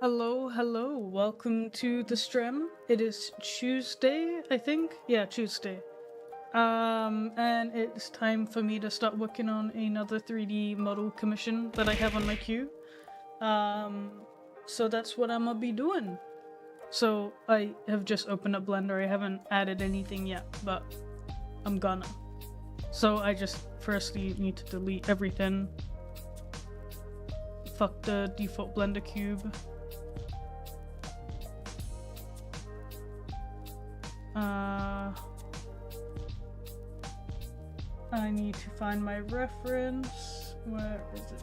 Hello, hello. Welcome to the stream. It is Tuesday, I think. Yeah, Tuesday. And it's time for me to start working on another 3D model commission that I have on my queue. So that's what I'm gonna be doing. So I have just opened up Blender. I haven't added anything yet, but I'm gonna. So I just firstly need to delete everything. Fuck the default Blender cube. I need to find my reference. Where is it?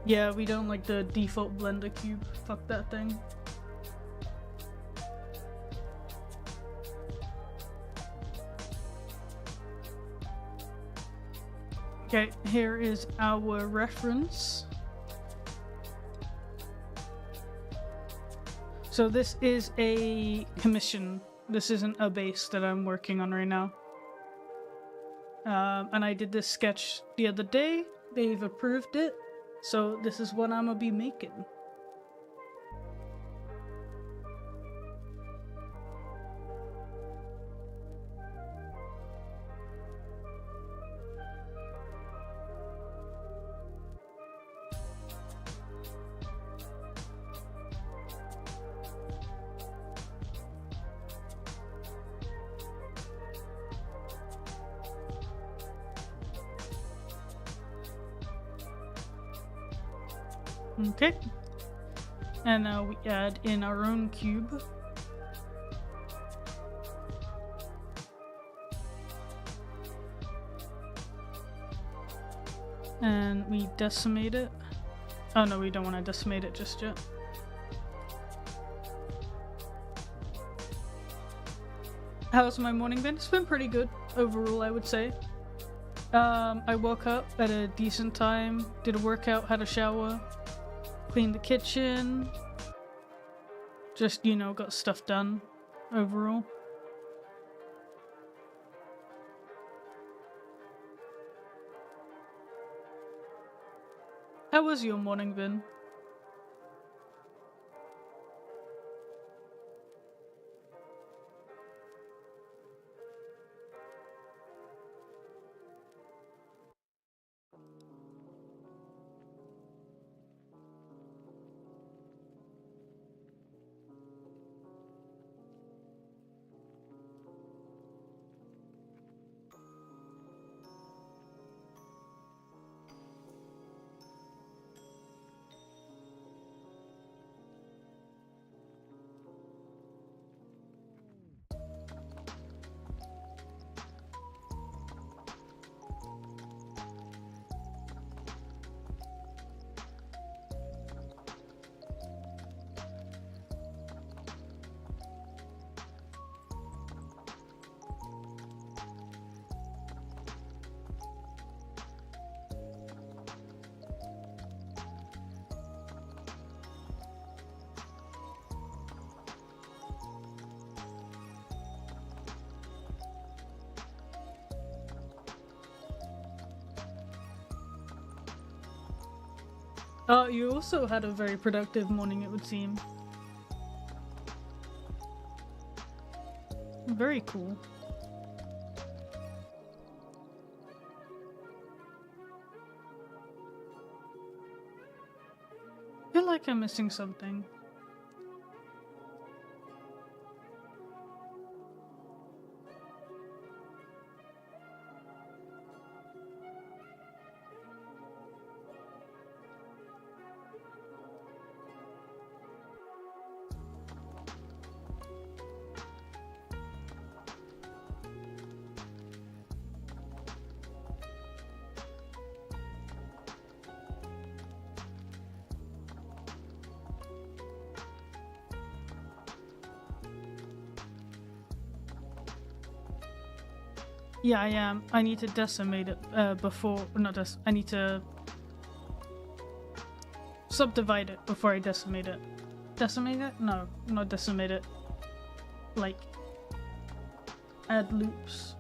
Yeah, we don't like the default Blender cube. Fuck that thing. Okay, here is our reference. So this is a commission. This isn't a base that I'm working on right now. And I did this sketch the other day. They've approved it. So this is what I'm gonna be making. Okay. And now we add in our own cube. And we decimate it. Oh no, we don't want to decimate it just yet. How's my morning been? It's been pretty good overall, I would say. I woke up at a decent time, did a workout, had a shower, cleaned the kitchen, just, you know, got stuff done overall. How was your morning been? You also had a very productive morning, it would seem. Very cool. I feel like I'm missing something. Yeah, I am. I need to decimate it before... I need to subdivide it before I decimate it. Decimate it? No, not decimate it. Like, add loops.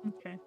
Okay.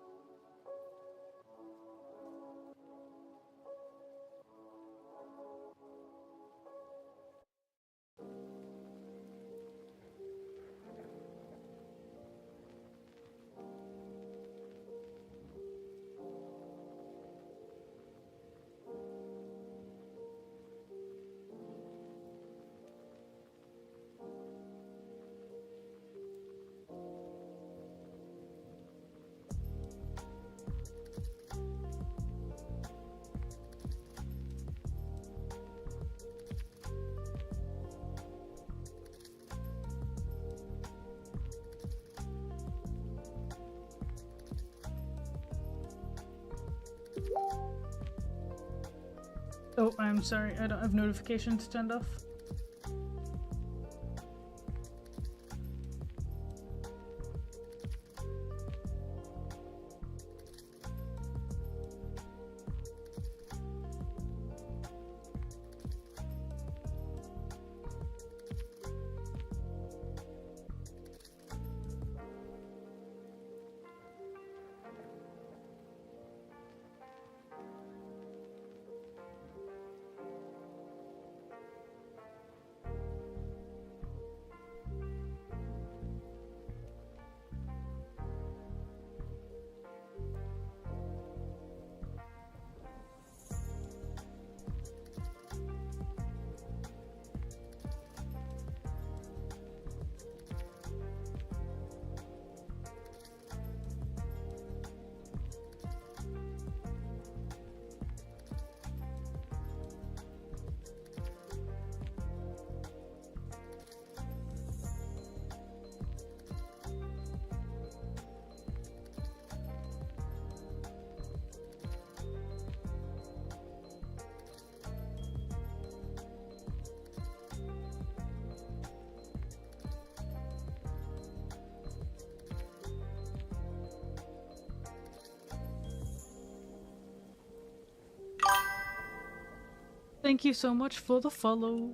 Oh, I'm sorry, I don't have notifications turned off. Thank you so much for the follow.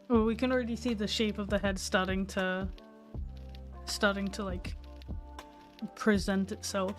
Oh, we can already see the shape of the head starting to like present itself.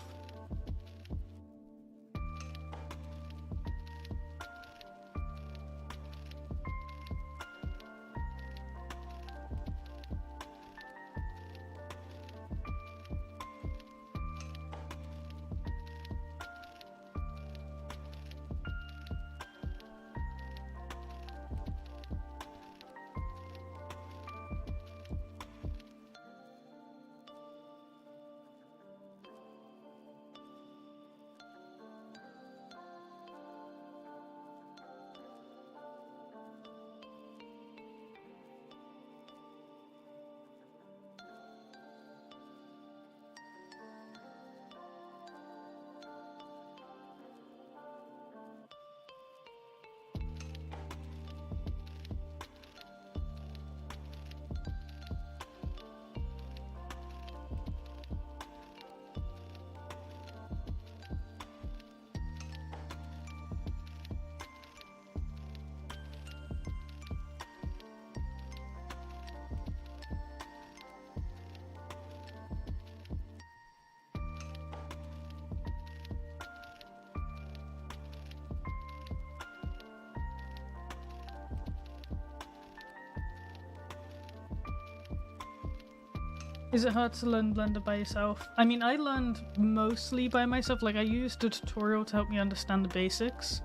Is it hard to learn Blender by yourself? I mean, I learned mostly by myself. Like, I used a tutorial to help me understand the basics.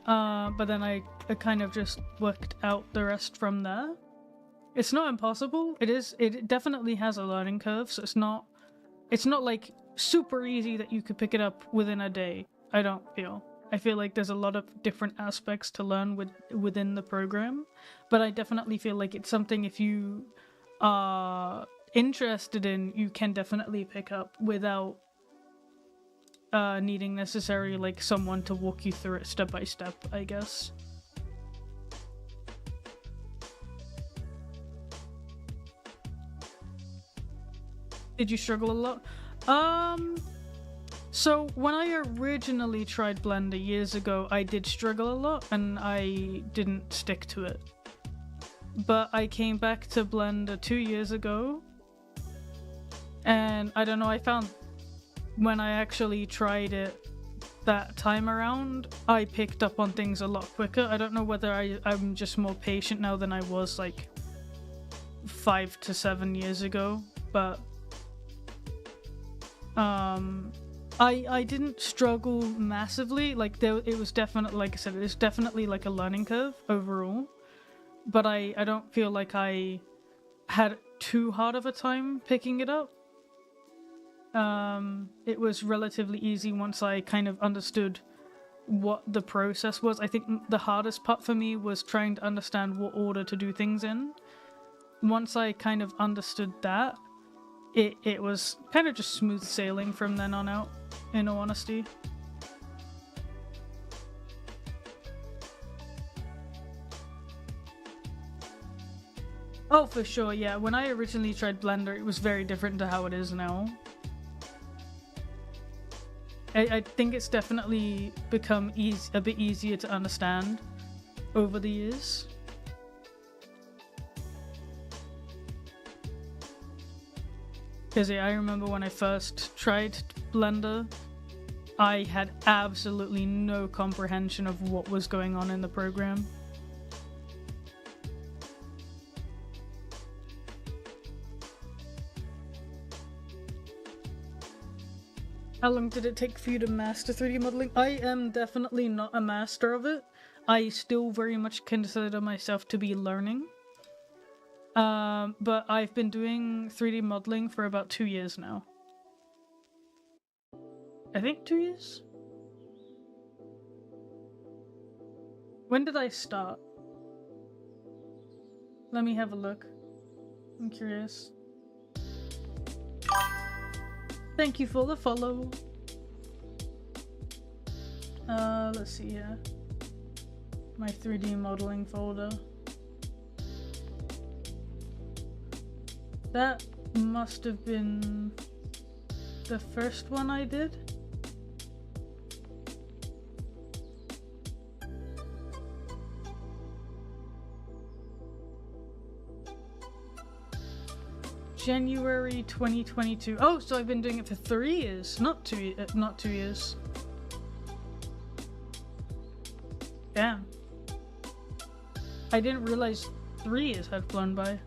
But then I kind of just worked out the rest from there. It's not impossible. It definitely has a learning curve, so it's not like super easy that you could pick it up within a day. I don't feel. I feel like there's a lot of different aspects to learn within the program, but I definitely feel like it's something if you are interested in, you can definitely pick up without needing necessarily like someone to walk you through it step by step, I guess. Did you struggle a lot? So when I originally tried Blender years ago, I did struggle a lot and I didn't stick to it. But I came back to Blender 2 years ago, and I don't know, I found when I actually tried it that time around, I picked up on things a lot quicker. I don't know whether I'm just more patient now than I was like 5 to 7 years ago, but I didn't struggle massively. Like it was definitely, like I said, it's definitely like a learning curve overall, but I don't feel like I had too hard of a time picking it up. It was relatively easy once I kind of understood what the process was. I think the hardest part for me was trying to understand what order to do things in. Once I kind of understood that, it was kind of just smooth sailing from then on out, in all honesty. Oh, for sure, yeah. When I originally tried Blender, it was very different to how it is now. I think it's definitely become a bit easier to understand over the years. Because yeah, I remember when I first tried Blender, I had absolutely no comprehension of what was going on in the program. How long did it take for you to master 3D modeling? I am definitely not a master of it. I still very much consider myself to be learning. But I've been doing 3D modeling for about 2 years now. I think 2 years? When did I start? Let me have a look. I'm curious. Thank you for the follow. Let's see here. My 3D modeling folder. That must have been the first one I did. January 2022. Oh, so I've been doing it for 3 years, not 2 years. Damn. I didn't realize 3 years had flown by.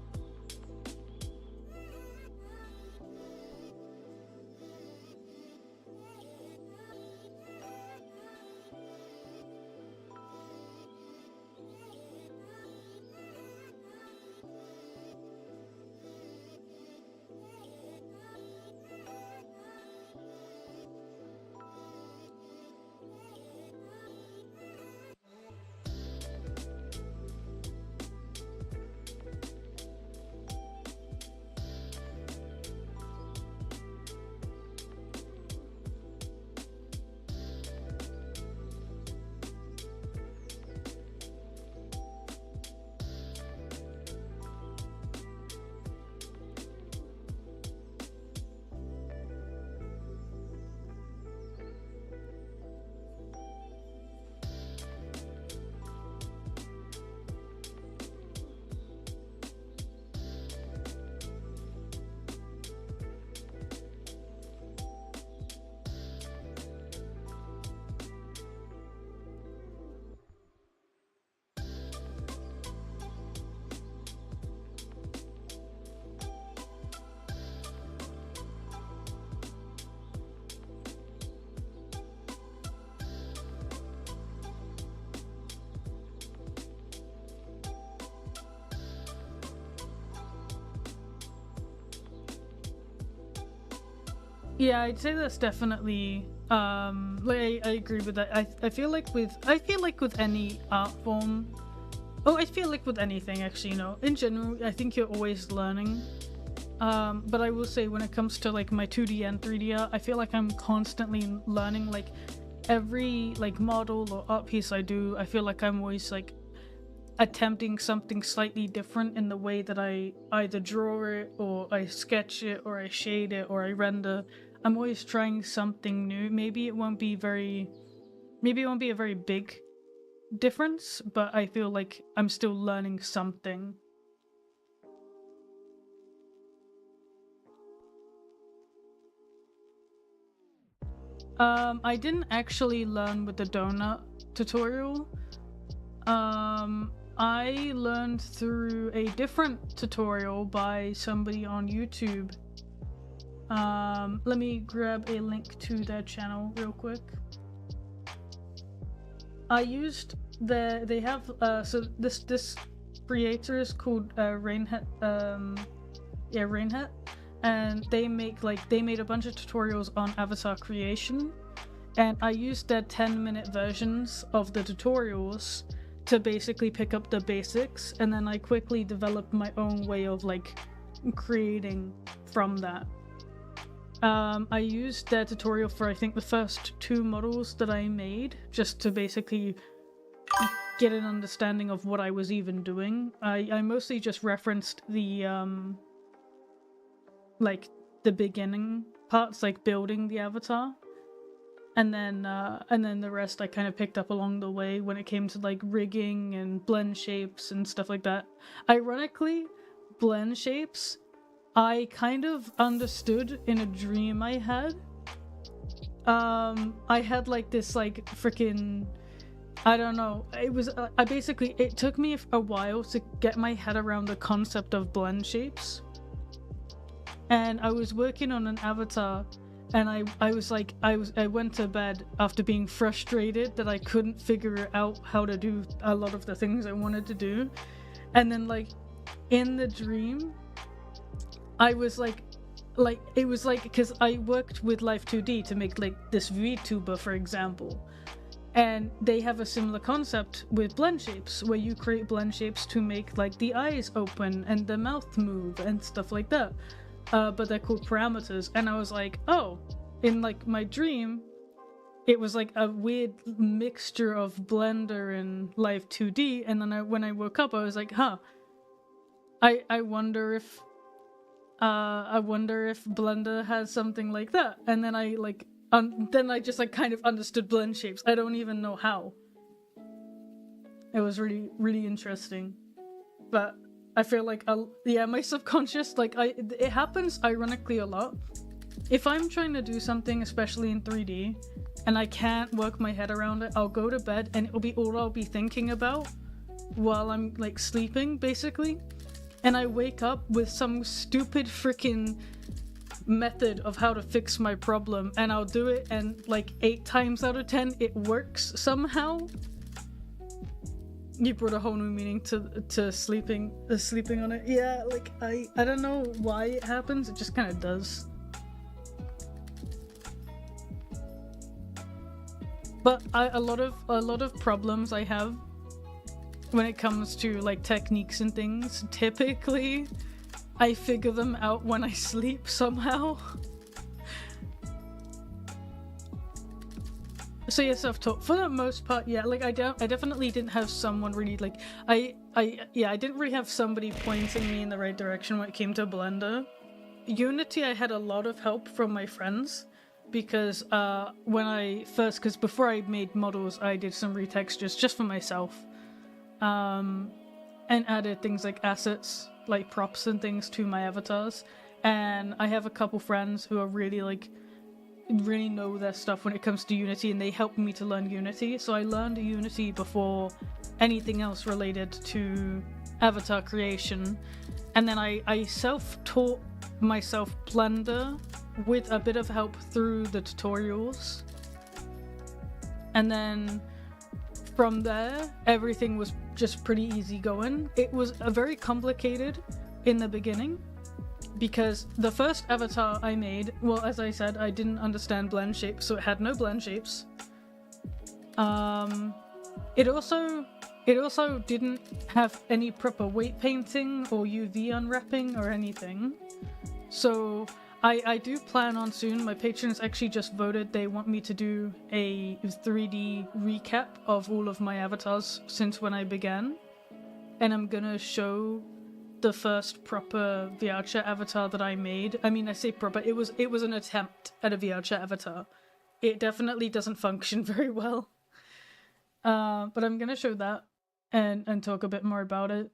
Yeah, I'd say that's definitely like I agree with that. I feel like with any art form, I feel like with anything actually, in general, I think you're always learning. But I will say when it comes to like my 2D and 3D art, I feel like I'm constantly learning. Like every like model or art piece I do, I feel like I'm always like attempting something slightly different in the way that I either draw it or I sketch it or I shade it or I render. I'm always trying something new. Maybe it won't be a very big difference, but I feel like I'm still learning something. I didn't actually learn with the donut tutorial. I learned through a different tutorial by somebody on YouTube. Let me grab a link to their channel real quick. I used they have so this creator is called Rainhat, Rainhat, and they made a bunch of tutorials on avatar creation, and I used their 10-minute versions of the tutorials to basically pick up the basics, and then I quickly developed my own way of like creating from that. I used their tutorial for I think the first 2 models that I made, just to basically get an understanding of what I was even doing. I mostly just referenced the like the beginning parts, like building the avatar, and then the rest I kind of picked up along the way when it came to like rigging and blend shapes and stuff like that. Ironically, blend shapes I kind of understood in a dream I had. I had like this like freaking, I don't know, it was it took me a while to get my head around the concept of blend shapes. And I was working on an avatar, and I went to bed after being frustrated that I couldn't figure out how to do a lot of the things I wanted to do. And then like in the dream, I was like it was like, because I worked with Life2D to make like this VTuber, for example, and they have a similar concept with blend shapes where you create blend shapes to make like the eyes open and the mouth move and stuff like that. But they're called parameters, and I was like, oh, in like my dream, it was like a weird mixture of Blender and Life2D, and then when I woke up, I was like, huh, I wonder if Blender has something like that. And then I like then I just like kind of understood blend shapes. I don't even know how. It was really, really interesting, but I feel like my subconscious, like it happens ironically a lot. If I'm trying to do something, especially in 3D, and I can't work my head around it, I'll go to bed and it'll be all I'll be thinking about while I'm like sleeping, basically. And I wake up with some stupid freaking method of how to fix my problem, and I'll do it, and like 8 times out of 10 it works somehow. You brought a whole new meaning to sleeping on it. Yeah, like I don't know why it happens, it just kind of does. But a lot of problems I have when it comes to like techniques and things, typically I figure them out when I sleep somehow. So yeah, self-taught for the most part. Yeah, like I definitely didn't have someone really like I didn't really have somebody pointing me in the right direction when it came to Blender. Unity, I had a lot of help from my friends, because because before I made models, I did some retextures just for myself, and added things like assets, like props and things to my avatars. And I have a couple friends who are really know their stuff when it comes to Unity, and they helped me to learn Unity. So I learned Unity before anything else related to avatar creation, and then I self-taught myself Blender with a bit of help through the tutorials, and then from there everything was just pretty easy going. It was very complicated in the beginning, because the first avatar I made, well, as I said, I didn't understand blend shapes, so it had no blend shapes. It It also didn't have any proper weight painting or UV unwrapping or anything. So I do plan on soon. My patrons actually just voted they want me to do a 3D recap of all of my avatars since when I began. And I'm gonna show the first proper VRChat avatar that I made. I mean, I say proper, it was an attempt at a VRChat avatar. It definitely doesn't function very well. But I'm gonna show that and talk a bit more about it.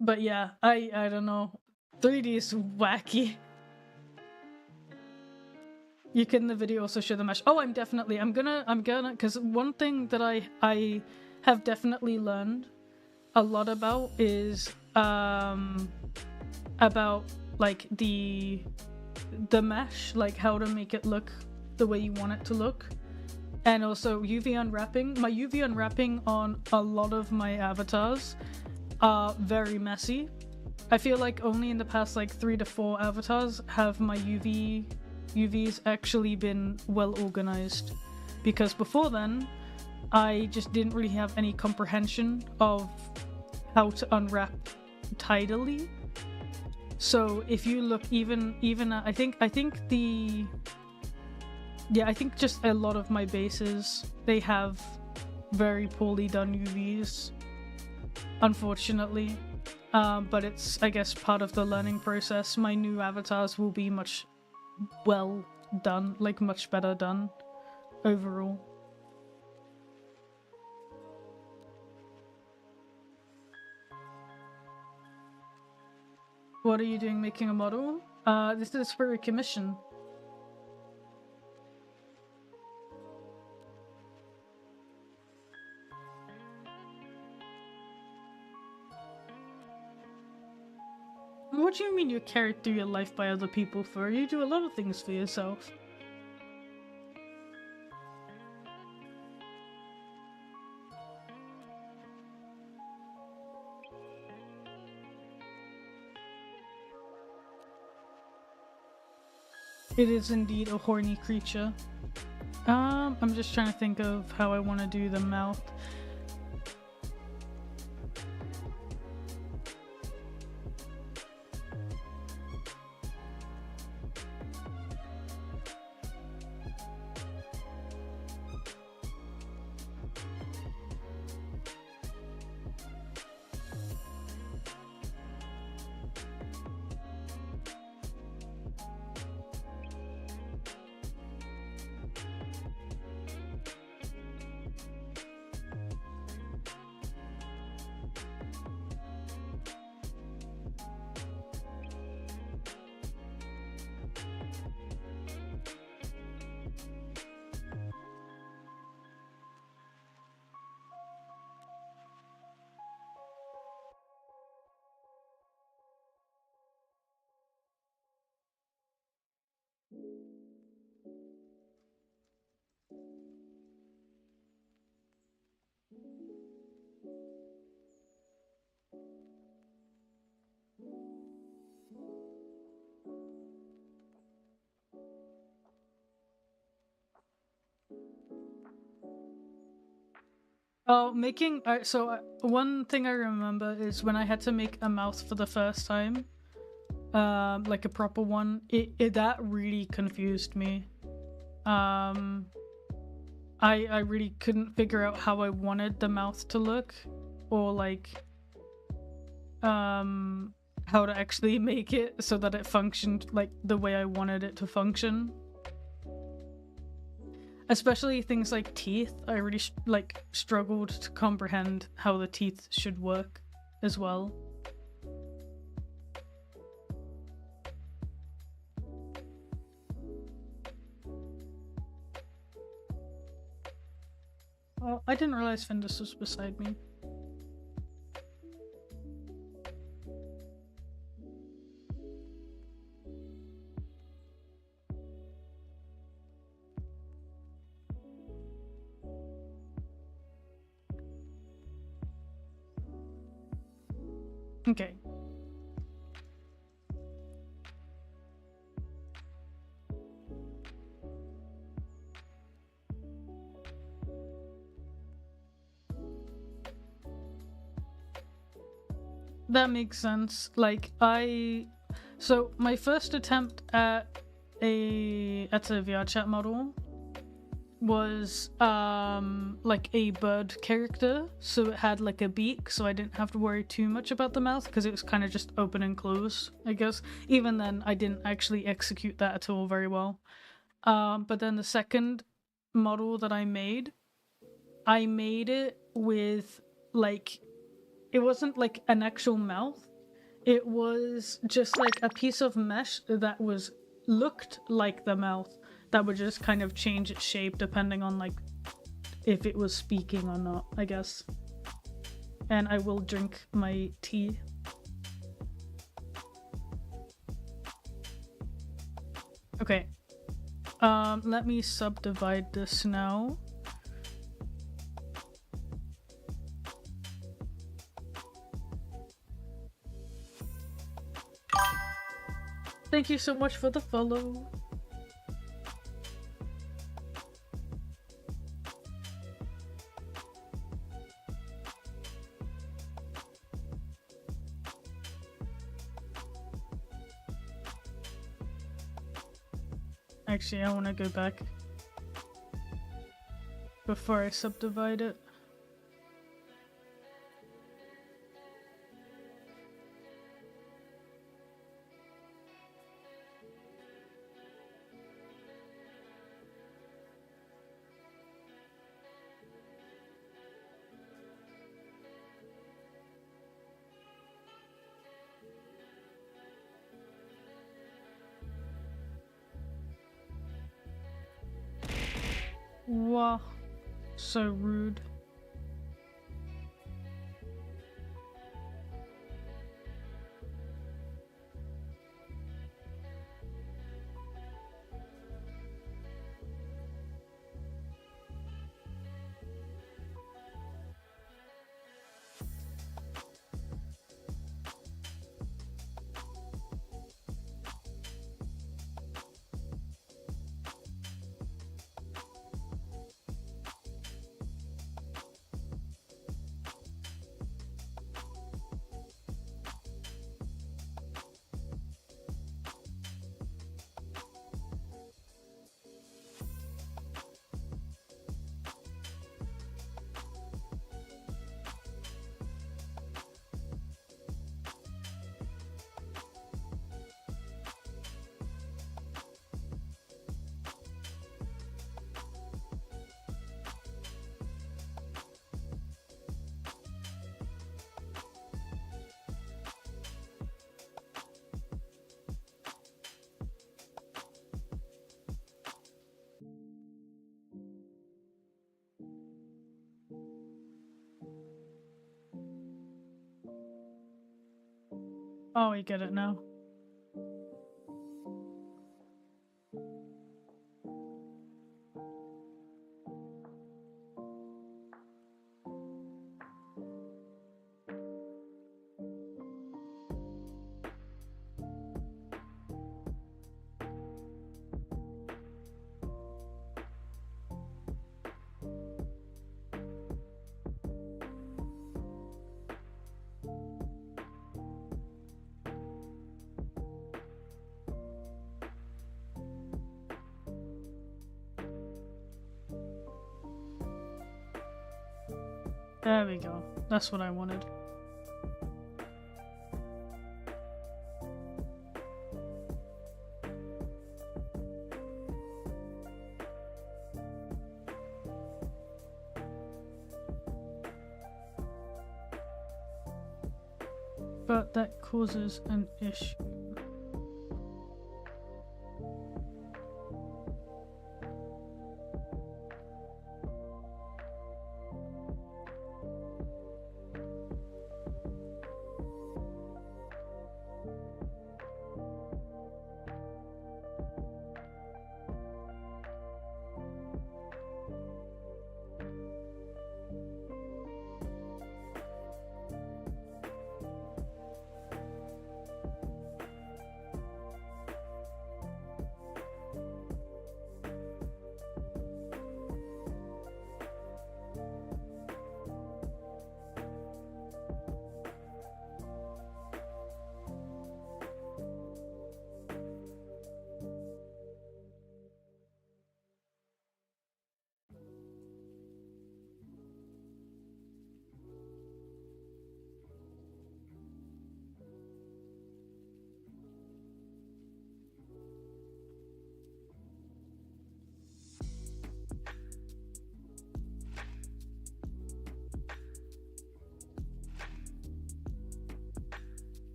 But yeah, I don't know. 3D is wacky. You can in the video also show the mesh. Oh, I'm gonna, because one thing that I have definitely learned a lot about is about like the mesh, like how to make it look the way you want it to look. And also UV unwrapping. My UV unwrapping on a lot of my avatars are very messy. I feel like only in the past like 3 to 4 avatars have my UVs actually been well organized. Because before then, I just didn't really have any comprehension of how to unwrap tidily. So if you look even at, I think just a lot of my bases, they have very poorly done UVs, unfortunately. But it's, I guess, part of the learning process. My new avatars will be much well done, like much better done overall. What are you doing making a model? This is for a commission. What do you mean you carried through your life by other people for? You do a lot of things for yourself. It is indeed a horny creature. I'm just trying to think of how I want to do the mouth. Oh, making one thing I remember is when I had to make a mouth for the first time, like a proper one. It that really confused me. I really couldn't figure out how I wanted the mouth to look, or like how to actually make it so that it functioned like the way I wanted it to function. Especially things like teeth, I really struggled to comprehend how the teeth should work as well. Oh, I didn't realize Findus was beside me. Okay. that makes sense. Like so my first attempt at a VR chat model was like a bird character, so it had like a beak, so I didn't have to worry too much about the mouth because it was kind of just open and close, I guess. Even then, I didn't actually execute that at all very well. But then the second model that I made it with like, it wasn't like an actual mouth. It was just like a piece of mesh that looked like the mouth, that would just kind of change its shape depending on like if it was speaking or not, I guess. And I will drink my tea. Okay. Let me subdivide this now. Thank you so much for the follow. Actually, I want to go back before I subdivide it. Wow, so rude. Oh, we get it now. There we go. That's what I wanted. But that causes an issue.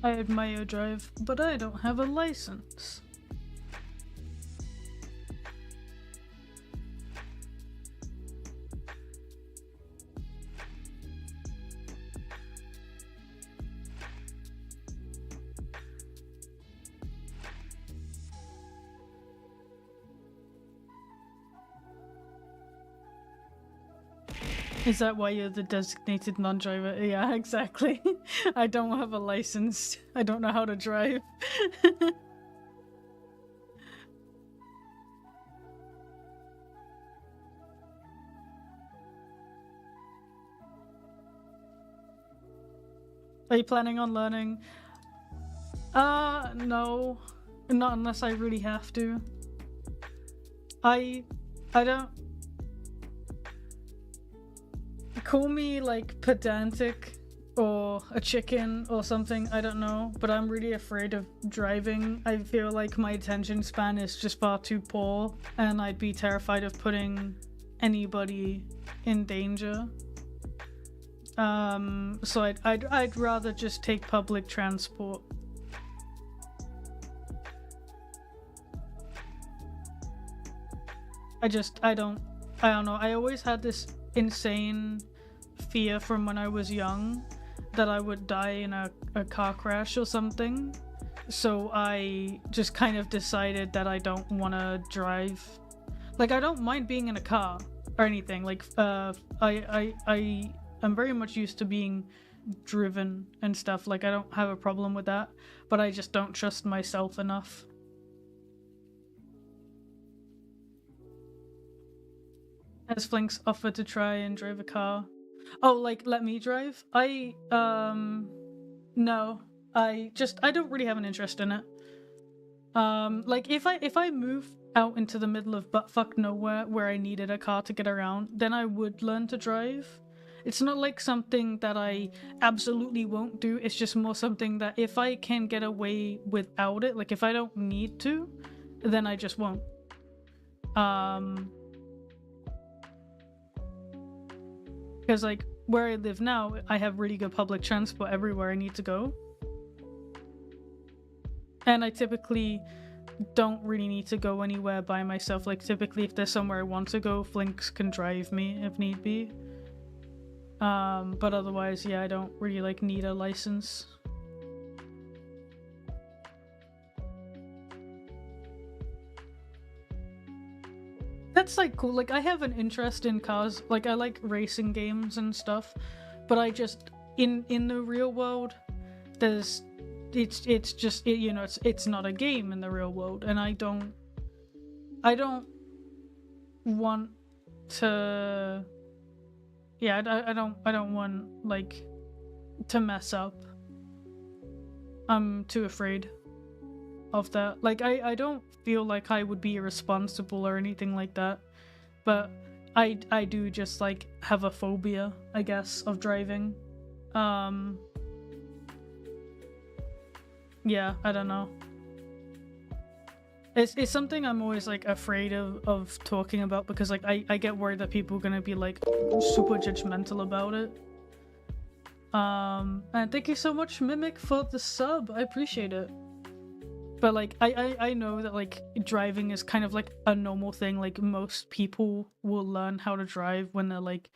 I admire drive, but I don't have a license. Is that why you're the designated non-driver? Yeah, exactly. I don't have a license. I don't know how to drive. Are you planning on learning? No. Not unless I really have to. I don't... Call me, like, pedantic or a chicken or something, I don't know, but I'm really afraid of driving. I feel like my attention span is just far too poor, and I'd be terrified of putting anybody in danger. So I'd rather just take public transport. I don't know. I always had this insane fear from when I was young that I would die in a car crash or something. So I just kind of decided that I don't want to drive. Like, I don't mind being in a car or anything. Like, I'm very much used to being driven and stuff. Like, I don't have a problem with that, but I just don't trust myself enough. Has Flinks offered to try and drive a car? Oh, like, let me drive? No. I don't really have an interest in it. Like, if I move out into the middle of buttfuck nowhere where I needed a car to get around, then I would learn to drive. It's not like something that I absolutely won't do, it's just more something that if I can get away without it, like if I don't need to, then I just won't. Because, like, where I live now, I have really good public transport everywhere I need to go. And I typically don't really need to go anywhere by myself. Like, typically if there's somewhere I want to go, Flinks can drive me if need be. But otherwise, yeah, I don't really, like, need a license. That's, like, cool. Like, I have an interest in cars. Like, I like racing games and stuff, but I just, in the real world, it's just, you know, it's not a game in the real world, and I don't want to, yeah, I don't want, like, to mess up. I'm too afraid of that. Like, I don't feel like I would be irresponsible or anything like that, but I do just, like, have a phobia, I guess, of driving. Yeah, I don't know. It's something I'm always, like, afraid of talking about, because, like, I get worried that people are gonna be, like, super judgmental about it. And thank you so much, Mimic, for the sub. I appreciate it. But, like, I know that, like, driving is kind of, like, a normal thing. Like, most people will learn how to drive when they're, like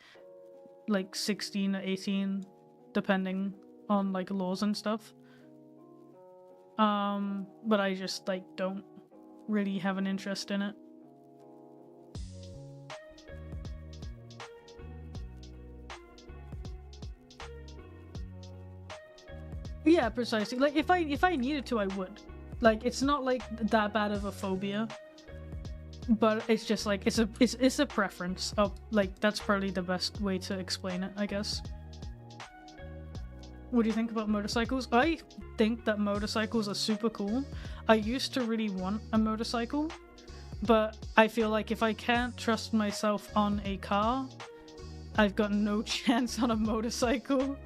16 or 18, depending on, like, laws and stuff. But I just, like, don't really have an interest in it. Yeah, precisely. Like, if I needed to, I would. Like, it's not, like, that bad of a phobia, but it's just, like, it's a preference of, like, that's probably the best way to explain it, I guess. What do you think about motorcycles? I think that motorcycles are super cool. I used to really want a motorcycle, but I feel like if I can't trust myself on a car, I've got no chance on a motorcycle.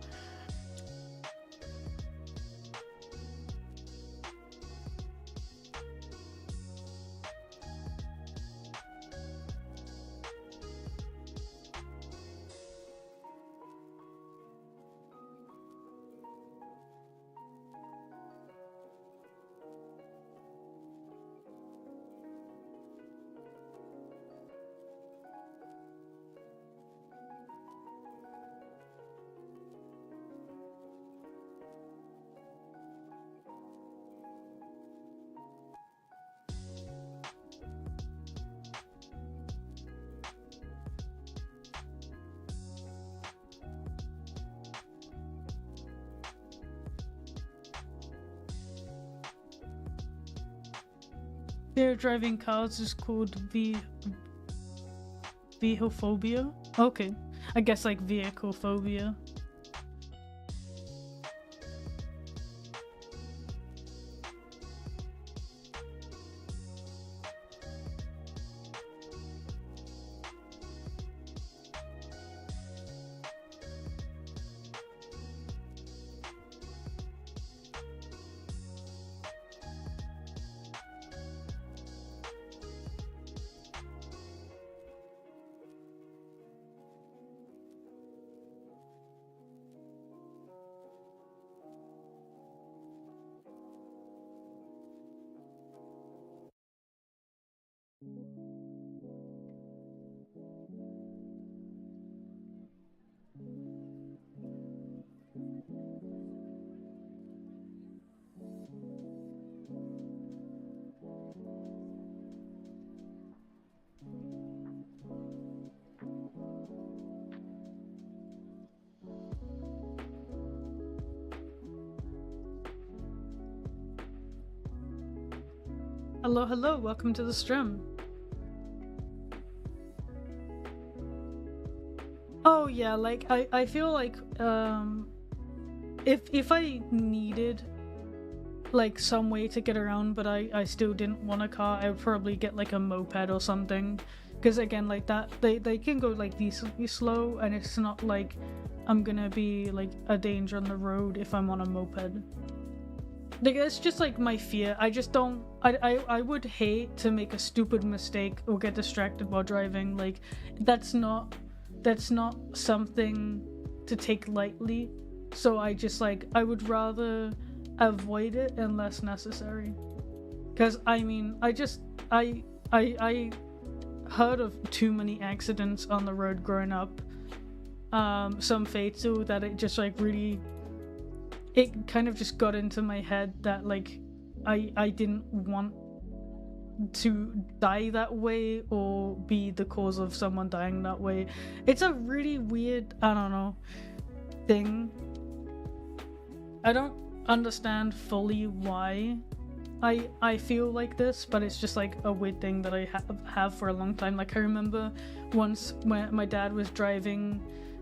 Fear of driving cars is called vehophobia. Okay, I guess like vehicle phobia. Hello, hello, welcome to the stream. Oh yeah, like I feel like if I needed like some way to get around but I still didn't want a car, I would probably get like a moped or something. Because again, like that they can go like decently slow, and it's not like I'm gonna be like a danger on the road if I'm on a moped. Like, it's just like my fear. I just don't. I would hate to make a stupid mistake or get distracted while driving. Like, that's not something to take lightly. So I just like I would rather avoid it unless necessary. Because I mean, I heard of too many accidents on the road growing up. Some fatal, that it just like really. It kind of just got into my head that like I didn't want to die that way or be the cause of someone dying that way. It's a really weird, I don't know, thing. I don't understand fully why I feel like this, but it's just like a weird thing that I have for a long time. Like, I remember once when my dad was driving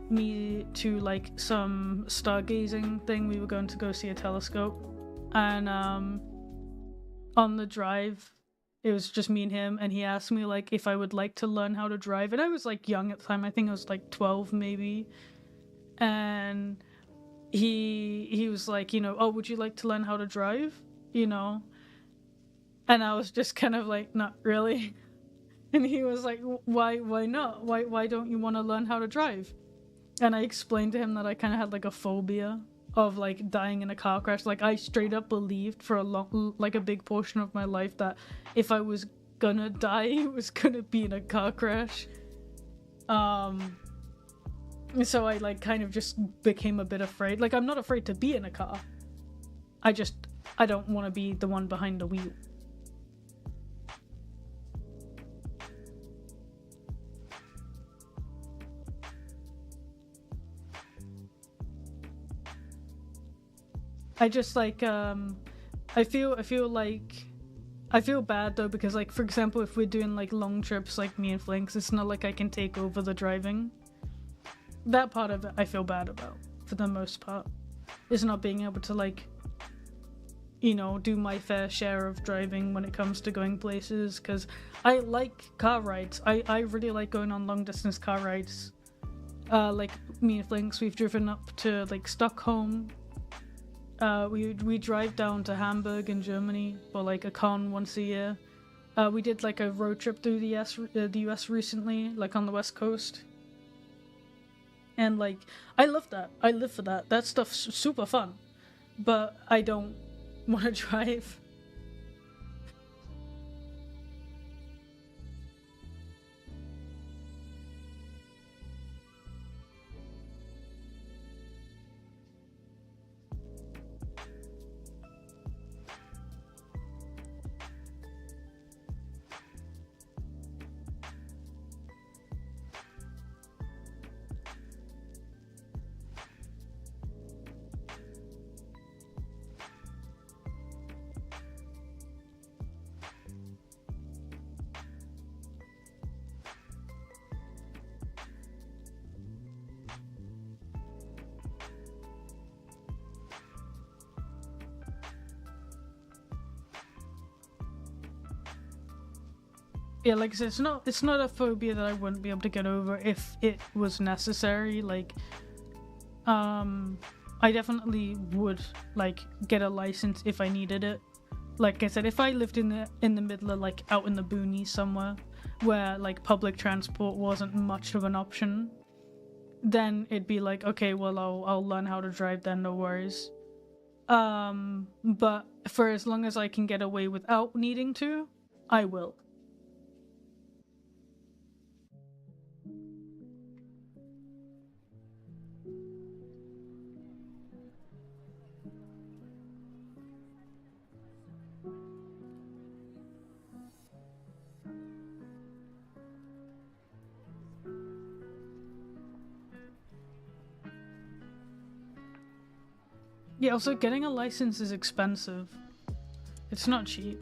me to like some stargazing thing. We were going to go see a telescope, and on the drive it was just me and him, and he asked me like if I would like to learn how to drive, and I was like young at the time. I think I was like 12 maybe, and he was like, you know, oh, would you like to learn how to drive, you know? And I was just kind of like, not really. And he was like, why not, why don't you want to learn how to drive? And I explained to him that I kind of had like a phobia of like dying in a car crash. Like, I straight up believed for a big portion of my life that if I was gonna die, it was gonna be in a car crash. So I like kind of just became a bit afraid. Like, I'm not afraid to be in a car. I don't want to be the one behind the wheel. I just like I feel bad though, because like, for example, if we're doing like long trips like me and Flinks, it's not like I can take over the driving. That part of it I feel bad about for the most part, is not being able to like, you know, do my fair share of driving when it comes to going places, because I like car rides. I really like going on long distance car rides. Like, me and Flinks, we've driven up to like Stockholm. We drive down to Hamburg in Germany for like a con once a year. We did like a road trip through the US recently, like on the West Coast. And like, I love that. I live for that. That stuff's super fun. But I don't want to drive. Yeah, like I said, it's not a phobia that I wouldn't be able to get over if it was necessary. Like, I definitely would like get a license if I needed it. Like I said, if I lived in the middle of like out in the boonies somewhere where like public transport wasn't much of an option, then it'd be like, okay, well I'll learn how to drive then, no worries. But for as long as I can get away without needing to, I will. Yeah, also getting a license is expensive. It's not cheap.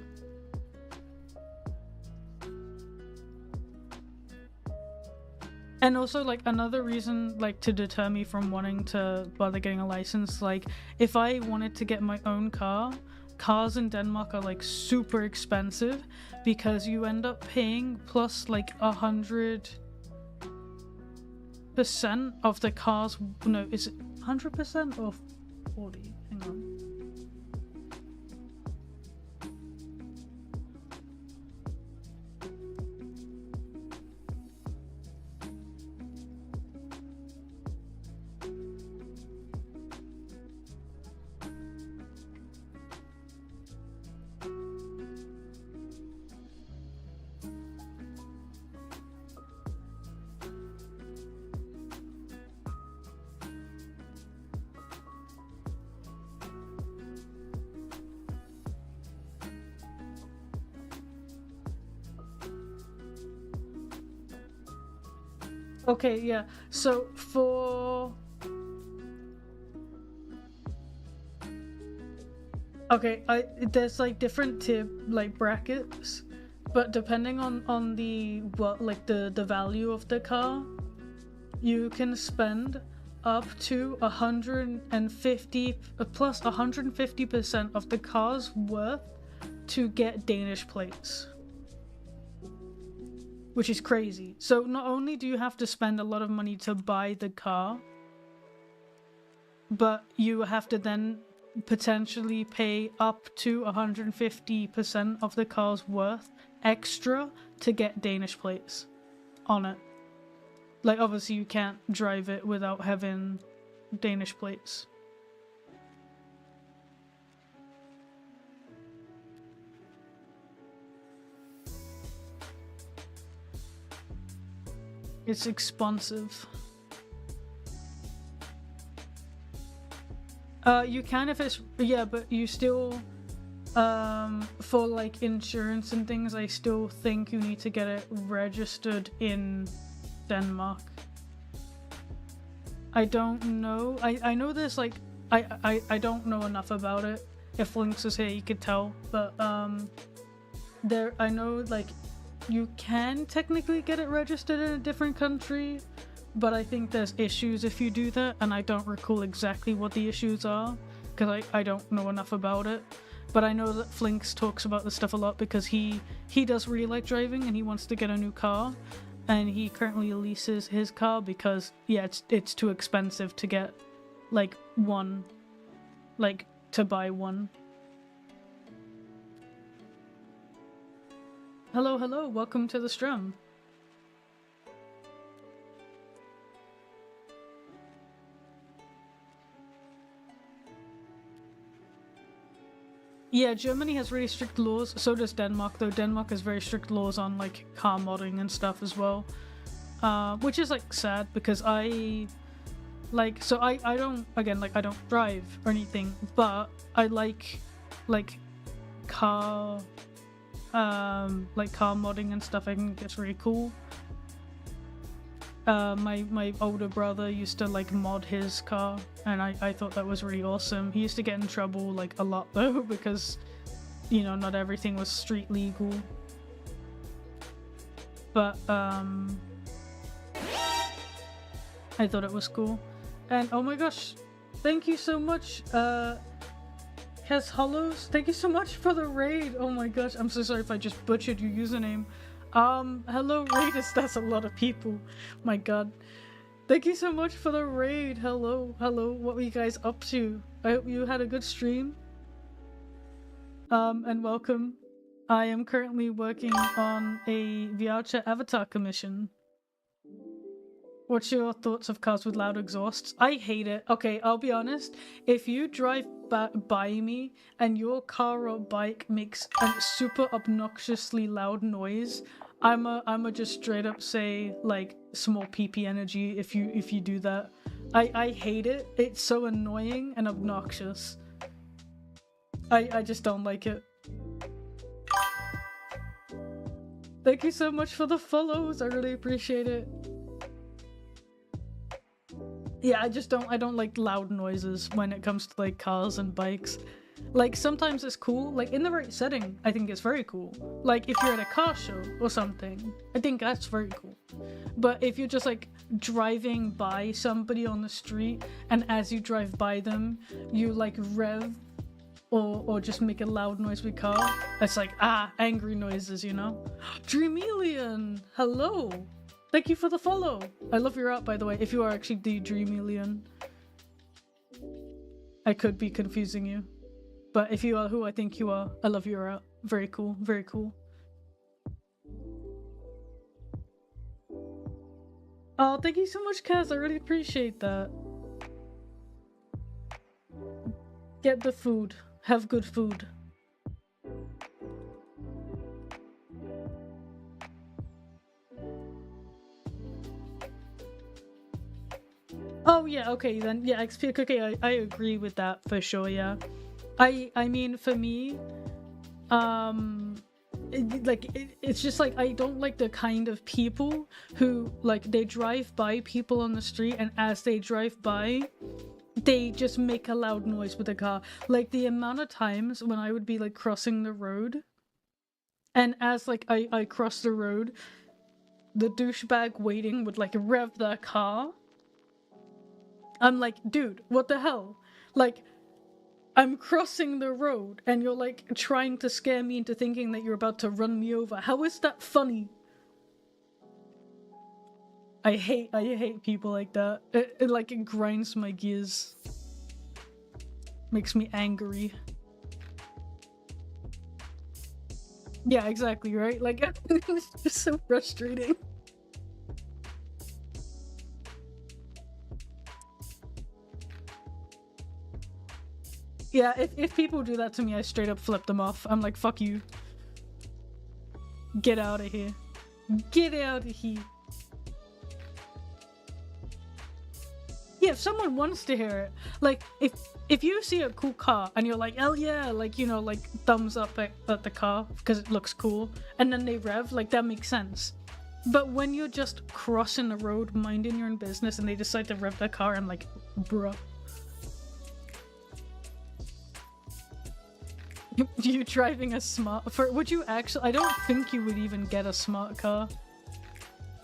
And also, like, another reason, like, to deter me from wanting to bother getting a license, like, if I wanted to get my own car, cars in Denmark are, like, super expensive because you end up paying plus, like, 100% of the car's, no, is it 100% or 40? Hang on. Okay, yeah. So for okay, there's like different tier like brackets, but depending on the what like the value of the car, you can spend up to 150 plus 150% of the car's worth to get Danish plates. Which is crazy. So not only do you have to spend a lot of money to buy the car, but you have to then potentially pay up to 150% of the car's worth extra to get Danish plates on it. Like, obviously you can't drive it without having Danish plates. It's expensive. You can if it's yeah, but you still for like insurance and things, I still think you need to get it registered in Denmark. I don't know. I know there's like I don't know enough about it. If Lynx was here, you could tell, but there I know like you can technically get it registered in a different country, but I think there's issues if you do that, and I don't recall exactly what the issues are, because I don't know enough about it. But I know that Flinks talks about this stuff a lot because he does really like driving and he wants to get a new car, and he currently leases his car because, yeah, it's too expensive to get, like, one, like, to buy one. Hello, hello, welcome to the stream. Yeah, Germany has really strict laws, so does Denmark, though Denmark has very strict laws on, like, car modding and stuff as well. Which is, like, sad, because I don't, again, like, I don't drive or anything, but I like car modding and stuff. I think it's really cool. My older brother used to like mod his car, and I thought that was really awesome. He used to get in trouble like a lot though, because you know, not everything was street legal. But I thought it was cool. And oh my gosh, thank you so much, Has Hollows, thank you so much for the raid. Oh my gosh, I'm so sorry if I just butchered your username. Hello Raiders, that's a lot of people. My god. Thank you so much for the raid. Hello, hello. What were you guys up to? I hope you had a good stream. And welcome. I am currently working on a VR avatar commission. What's your thoughts of cars with loud exhausts? I hate it. Okay, I'll be honest. If you drive by me and your car or bike makes a super obnoxiously loud noise, I'ma just straight up say like small PP energy if you do that. I hate it. It's so annoying and obnoxious. I just don't like it. Thank you so much for the follows. I really appreciate it. Yeah, I don't like loud noises when it comes to like cars and bikes. Like sometimes it's cool, like in the right setting, I think it's very cool. Like if you're at a car show or something, I think that's very cool. But if you're just like driving by somebody on the street and as you drive by them, you like rev or just make a loud noise with car, it's like, angry noises, you know? Dreamelian, hello! Thank you for the follow! I love your art, by the way, if you are actually the Dreamelian. I could be confusing you. But if you are who I think you are, I love your art. Very cool, very cool. Oh, thank you so much, Kaz. I really appreciate that. Get the food. Have good food. Oh yeah, okay then. Yeah, XP. Okay, I agree with that for sure. Yeah, I mean for me, it's just like I don't like the kind of people who like they drive by people on the street and as they drive by, they just make a loud noise with the car. Like the amount of times when I would be like crossing the road, and as like I cross the road, the douchebag waiting would like rev their car. I'm like, dude, what the hell? Like, I'm crossing the road and you're like trying to scare me into thinking that you're about to run me over. How is that funny? I hate people like that. It grinds my gears. Makes me angry. Yeah, exactly, right? Like, it's just so frustrating. Yeah, if people do that to me, I straight up flip them off. I'm like, fuck you. Get out of here. Get out of here. Yeah, if someone wants to hear it, like, if you see a cool car and you're like, hell yeah, like, you know, like, thumbs up at the car because it looks cool, and then they rev, like, that makes sense. But when you're just crossing the road, minding your own business, and they decide to rev their car, I'm like, bruh. You driving a smart... Would you actually... I don't think you would even get a smart car.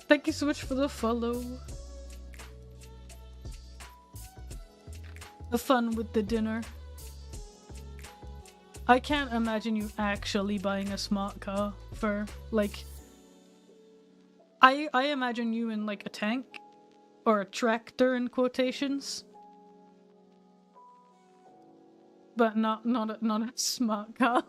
Thank you so much for the follow. The fun with the dinner. I can't imagine you actually buying a smart car for, like... I imagine you in, like, a tank. Or a tractor, in quotations. But not a smart car.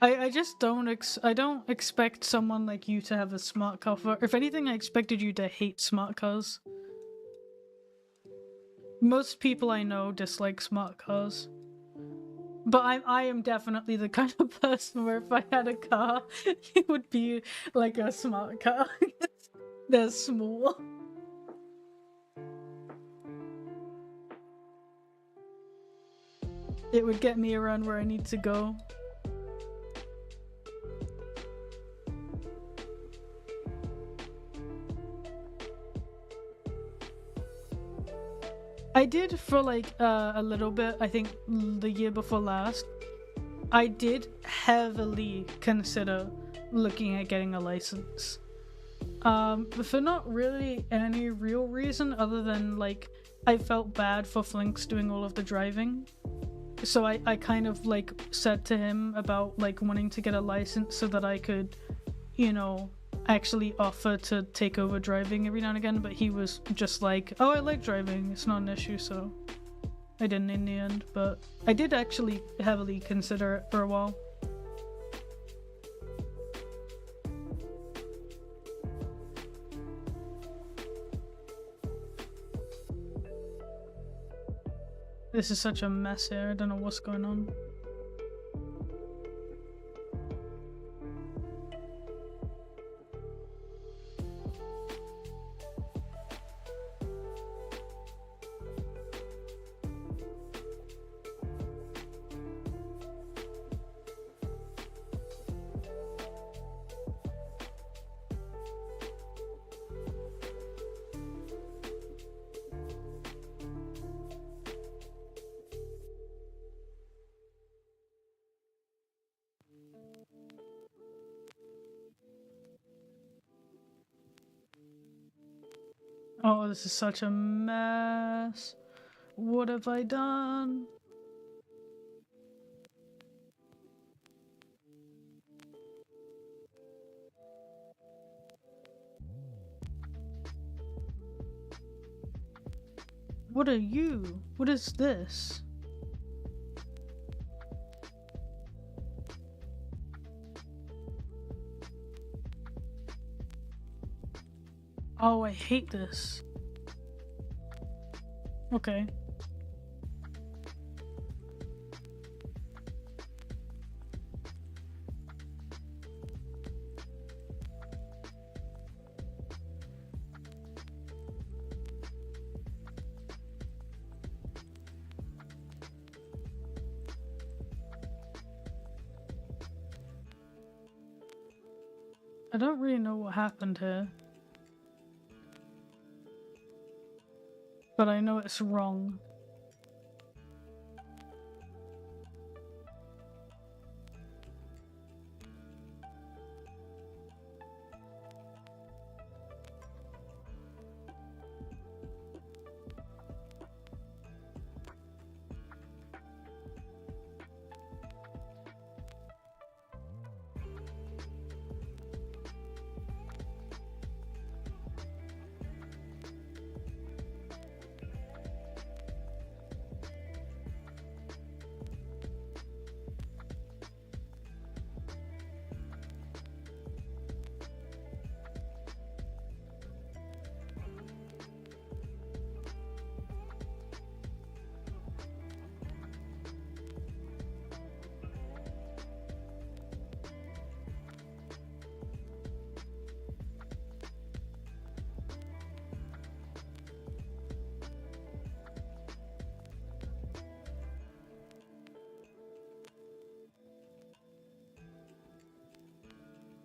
I just I don't expect someone like you to have a smart car. If anything, I expected you to hate smart cars. Most people I know dislike smart cars. But I am definitely the kind of person where if I had a car, it would be like a smart car. They're small. It would get me around where I need to go. I did for like a little bit, I think the year before last, I did heavily consider looking at getting a license. For not really any real reason other than like I felt bad for Flinks doing all of the driving. So I kind of like said to him about like wanting to get a license so that I could, you know, actually offer to take over driving every now and again, but he was just like, oh, I like driving, it's not an issue, so I didn't in the end, but I did actually heavily consider it for a while. This is such a mess here, I don't know what's going on. Oh, this is such a mess. What have I done? What are you? What is this? Oh, I hate this. Okay. I don't really know what happened here. But I know it's wrong.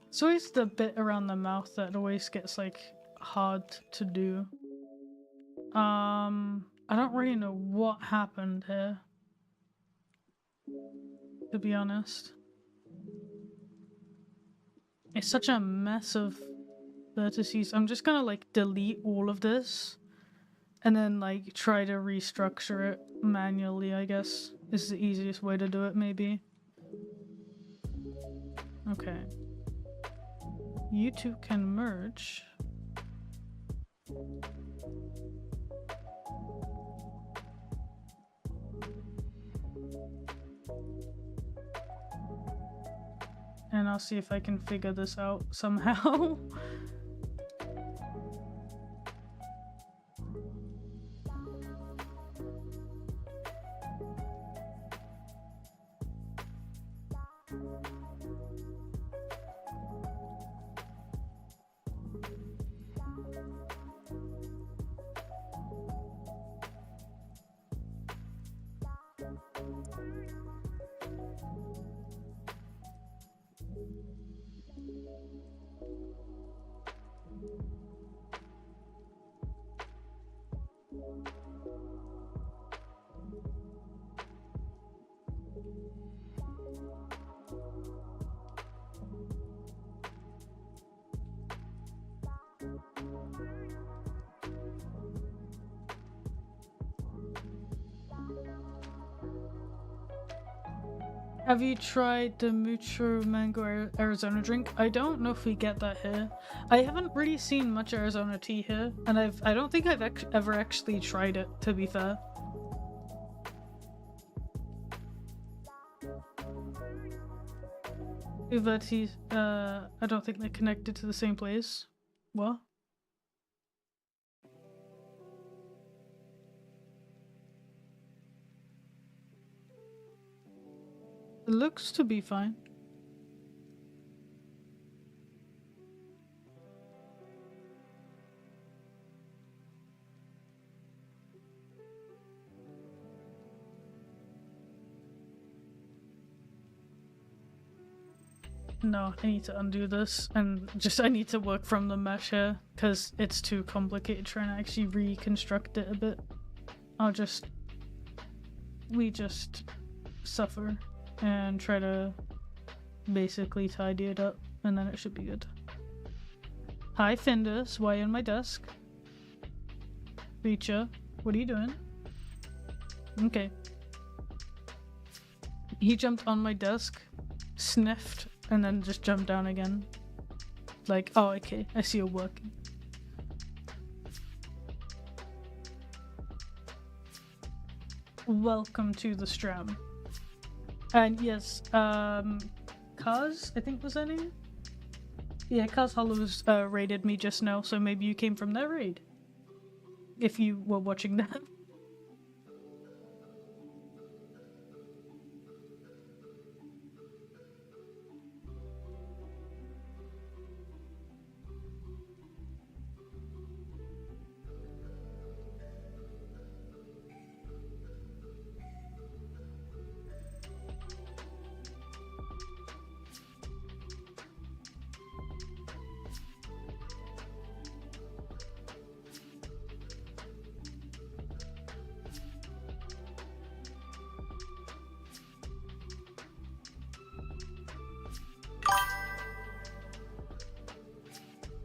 It's always the bit around the mouth that always gets like hard to do. I don't really know what happened here, to be honest. It's such a mess of vertices. I'm just gonna like delete all of this and then like try to restructure it manually, I guess is the easiest way to do it, maybe. Okay. You two can merge. and I'll see if I can figure this out somehow. Have you tried the Mucho Mango Arizona drink? I don't know if we get that here. I haven't really seen much Arizona tea here, and I don't think I've ever actually tried it, to be fair. Uva tea, I don't think they're connected to the same place. What? It looks to be fine. No, I need to undo this, and I need to work from the mesh here, because it's too complicated trying to actually reconstruct it a bit. We just suffer and try to basically tidy it up, and then it should be good. Hi Findus, why on my desk? Reacher, what are you doing? Okay. He jumped on my desk, sniffed, and then just jumped down again. Like, oh okay, I see you working. Welcome to the Stram. And yes, Kaz, I think was her name? Yeah, Kaz Hollows raided me just now, so maybe you came from their raid. If you were watching that.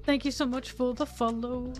Thank you so much for the follow.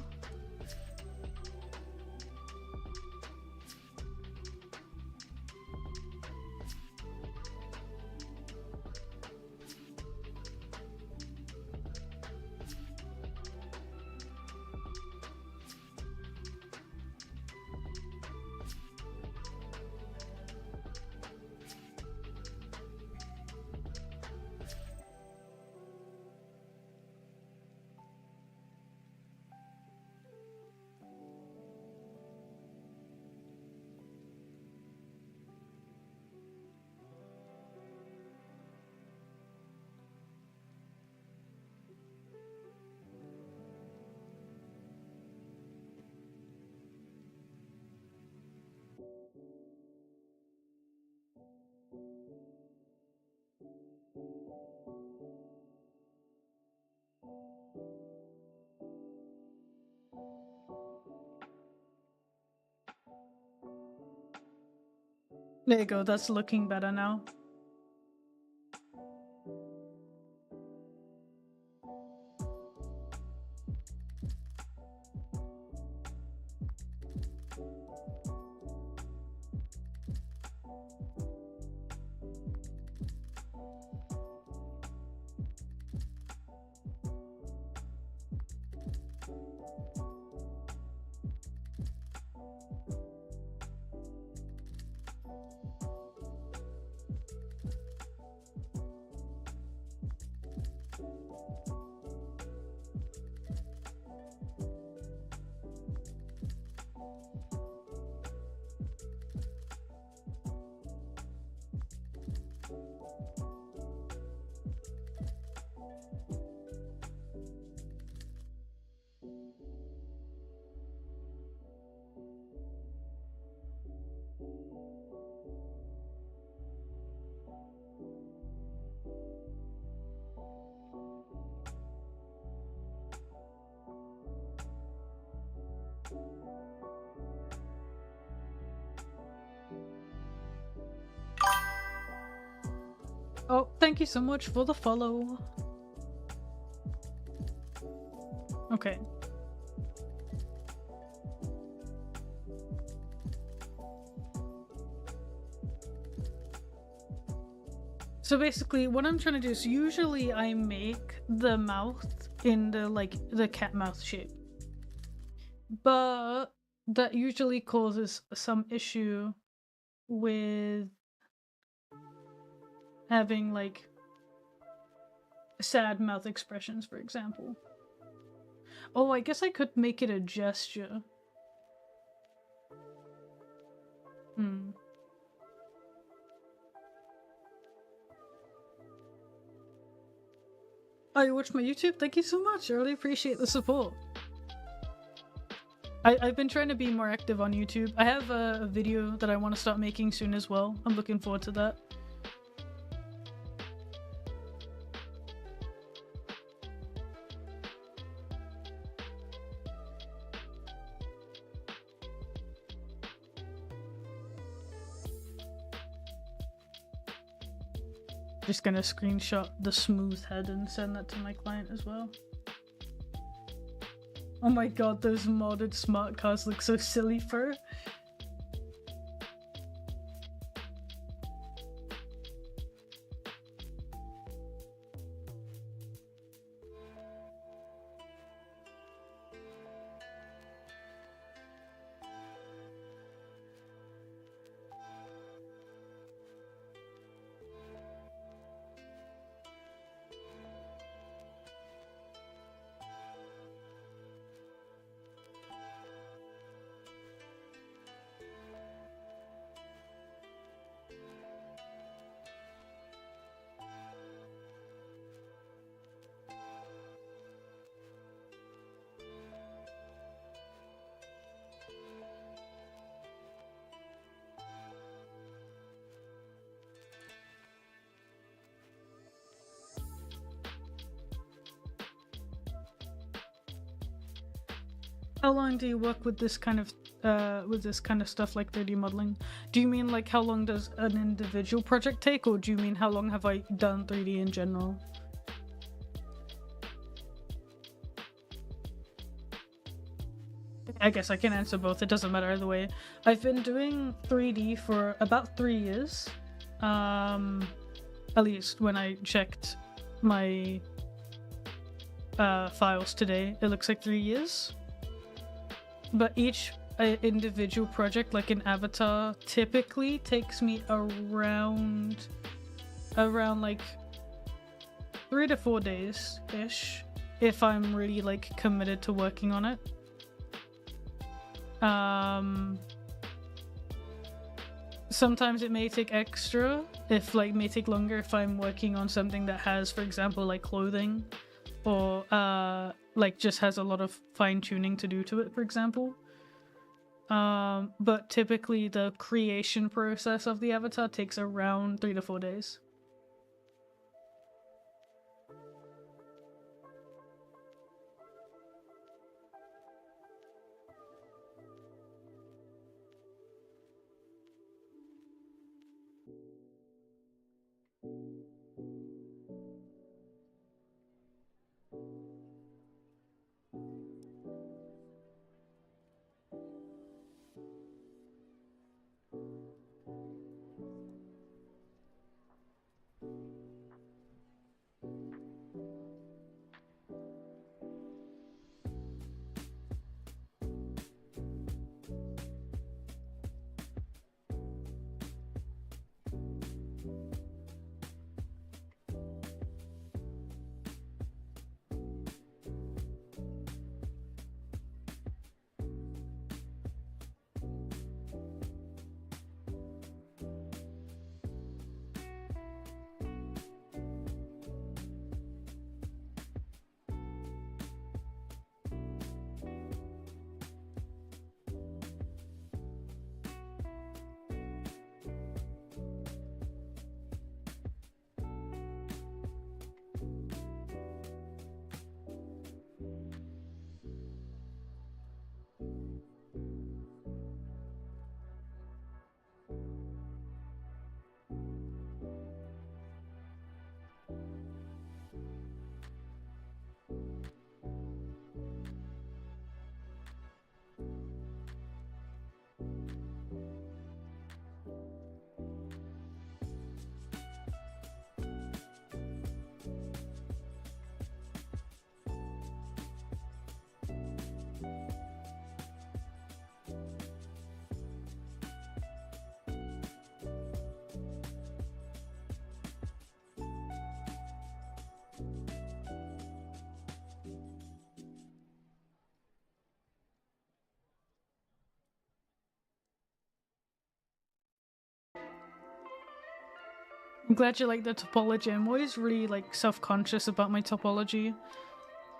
There you go, that's looking better now. Oh, thank you so much for the follow. Okay. So basically, what I'm trying to do is usually I make the mouth in the cat mouth shape, but that usually causes some issue with having like sad mouth expressions, for example. Oh, I guess I could make it a gesture. Oh, you watched my YouTube? Thank you so much. I really appreciate the support. I've been trying to be more active on YouTube. I have a video that I want to start making soon as well. I'm looking forward to that. Just gonna screenshot the smooth head and send that to my client as well. Oh my god, those modded smart cars look so silly for. How long do you work with this kind of stuff like 3D modeling? Do you mean like how long does an individual project take, or do you mean how long have I done 3D in general? I guess I can answer both. It doesn't matter either way. I've been doing 3D for about 3 years. At least when I checked my files today, it looks like 3 years. But each individual project, like an avatar, typically takes me around like 3 to 4 days ish, if I'm really like committed to working on it. Sometimes it may take extra, may take longer if I'm working on something that has, for example, like clothing, or like just has a lot of fine tuning to do to it, for example. But typically the creation process of the avatar takes around 3 to 4 days. I'm glad you like the topology. I'm always really like self-conscious about my topology.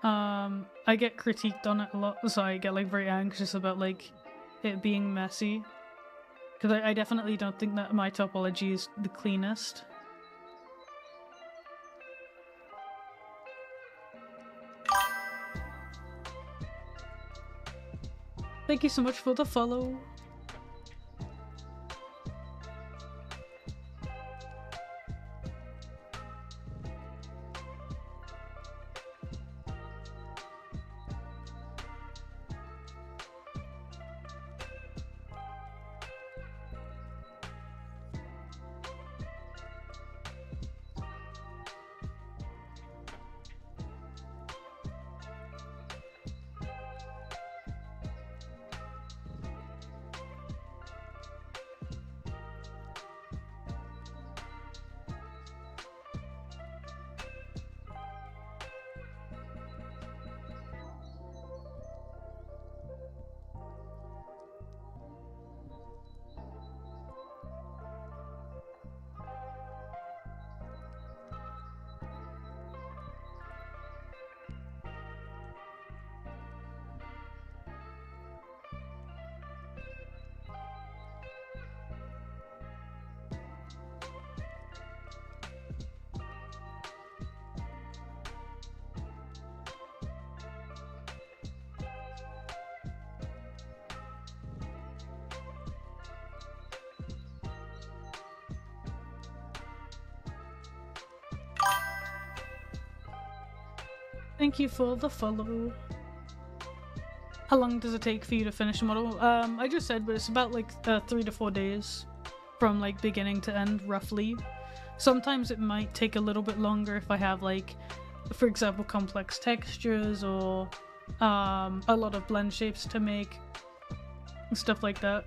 I get critiqued on it a lot, so I get like very anxious about like it being messy. Because I definitely don't think that my topology is the cleanest. Thank you so much for the follow. Thank you for the follow. How long does it take for you to finish a model? I just said, but it's about like 3 to 4 days from like beginning to end, roughly. Sometimes it might take a little bit longer if I have like, for example, complex textures or a lot of blend shapes to make and stuff like that.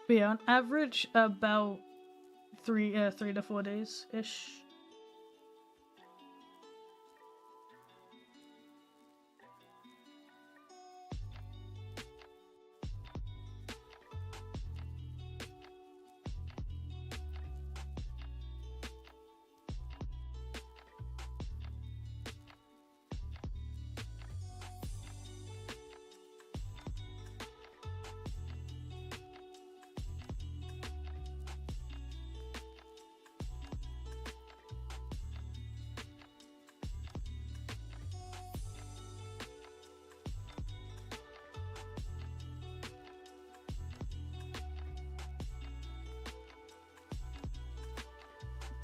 But yeah, on average, about 3 to 4 days ish.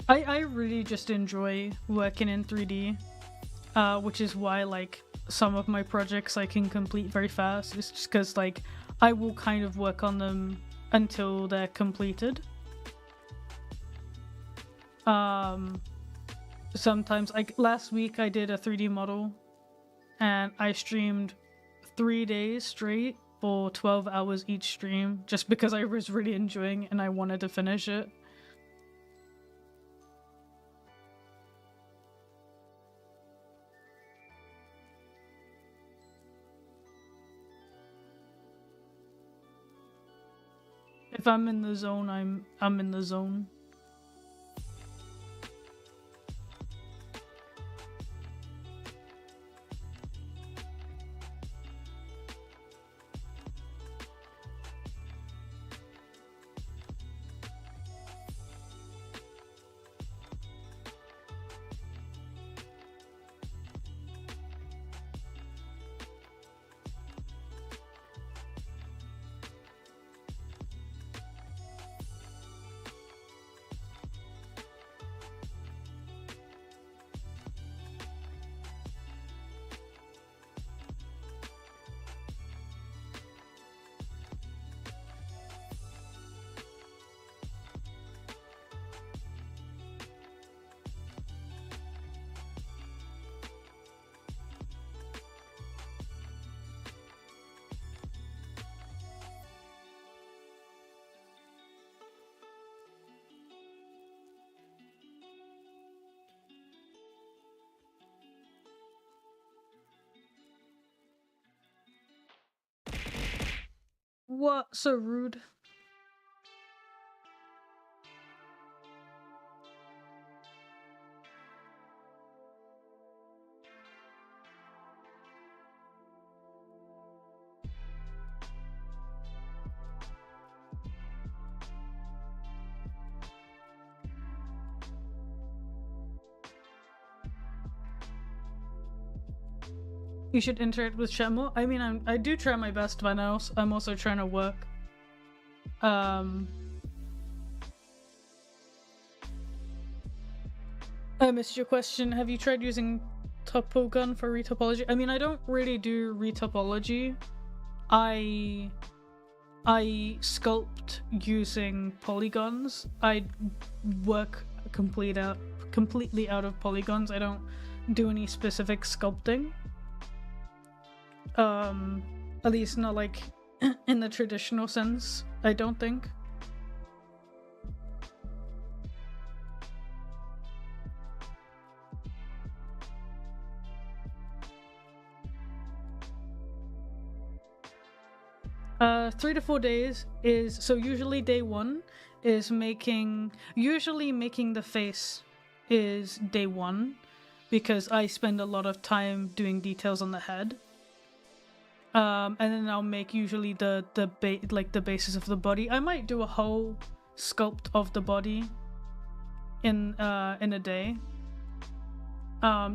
I really just enjoy working in 3D, which is why like some of my projects I can complete very fast. It's just because like I will kind of work on them until they're completed. Sometimes, like last week I did a 3D model and I streamed 3 days straight for 12 hours each stream just because I was really enjoying it and I wanted to finish it. If I'm in the zone, I'm in the zone. What? So rude. You should interact with chat more. I mean, I do try my best, but I'm also trying to work. I missed your question. Have you tried using Topogun for retopology? I mean, I don't really do retopology. I sculpt using polygons. I work completely out of polygons. I don't do any specific sculpting. At least not like in the traditional sense, I don't think. Uh, 3 to 4 days is, so usually day 1 is usually making the face is day 1, because I spend a lot of time doing details on the head. And then I'll make usually the basis of the body. I might do a whole sculpt of the body in a day.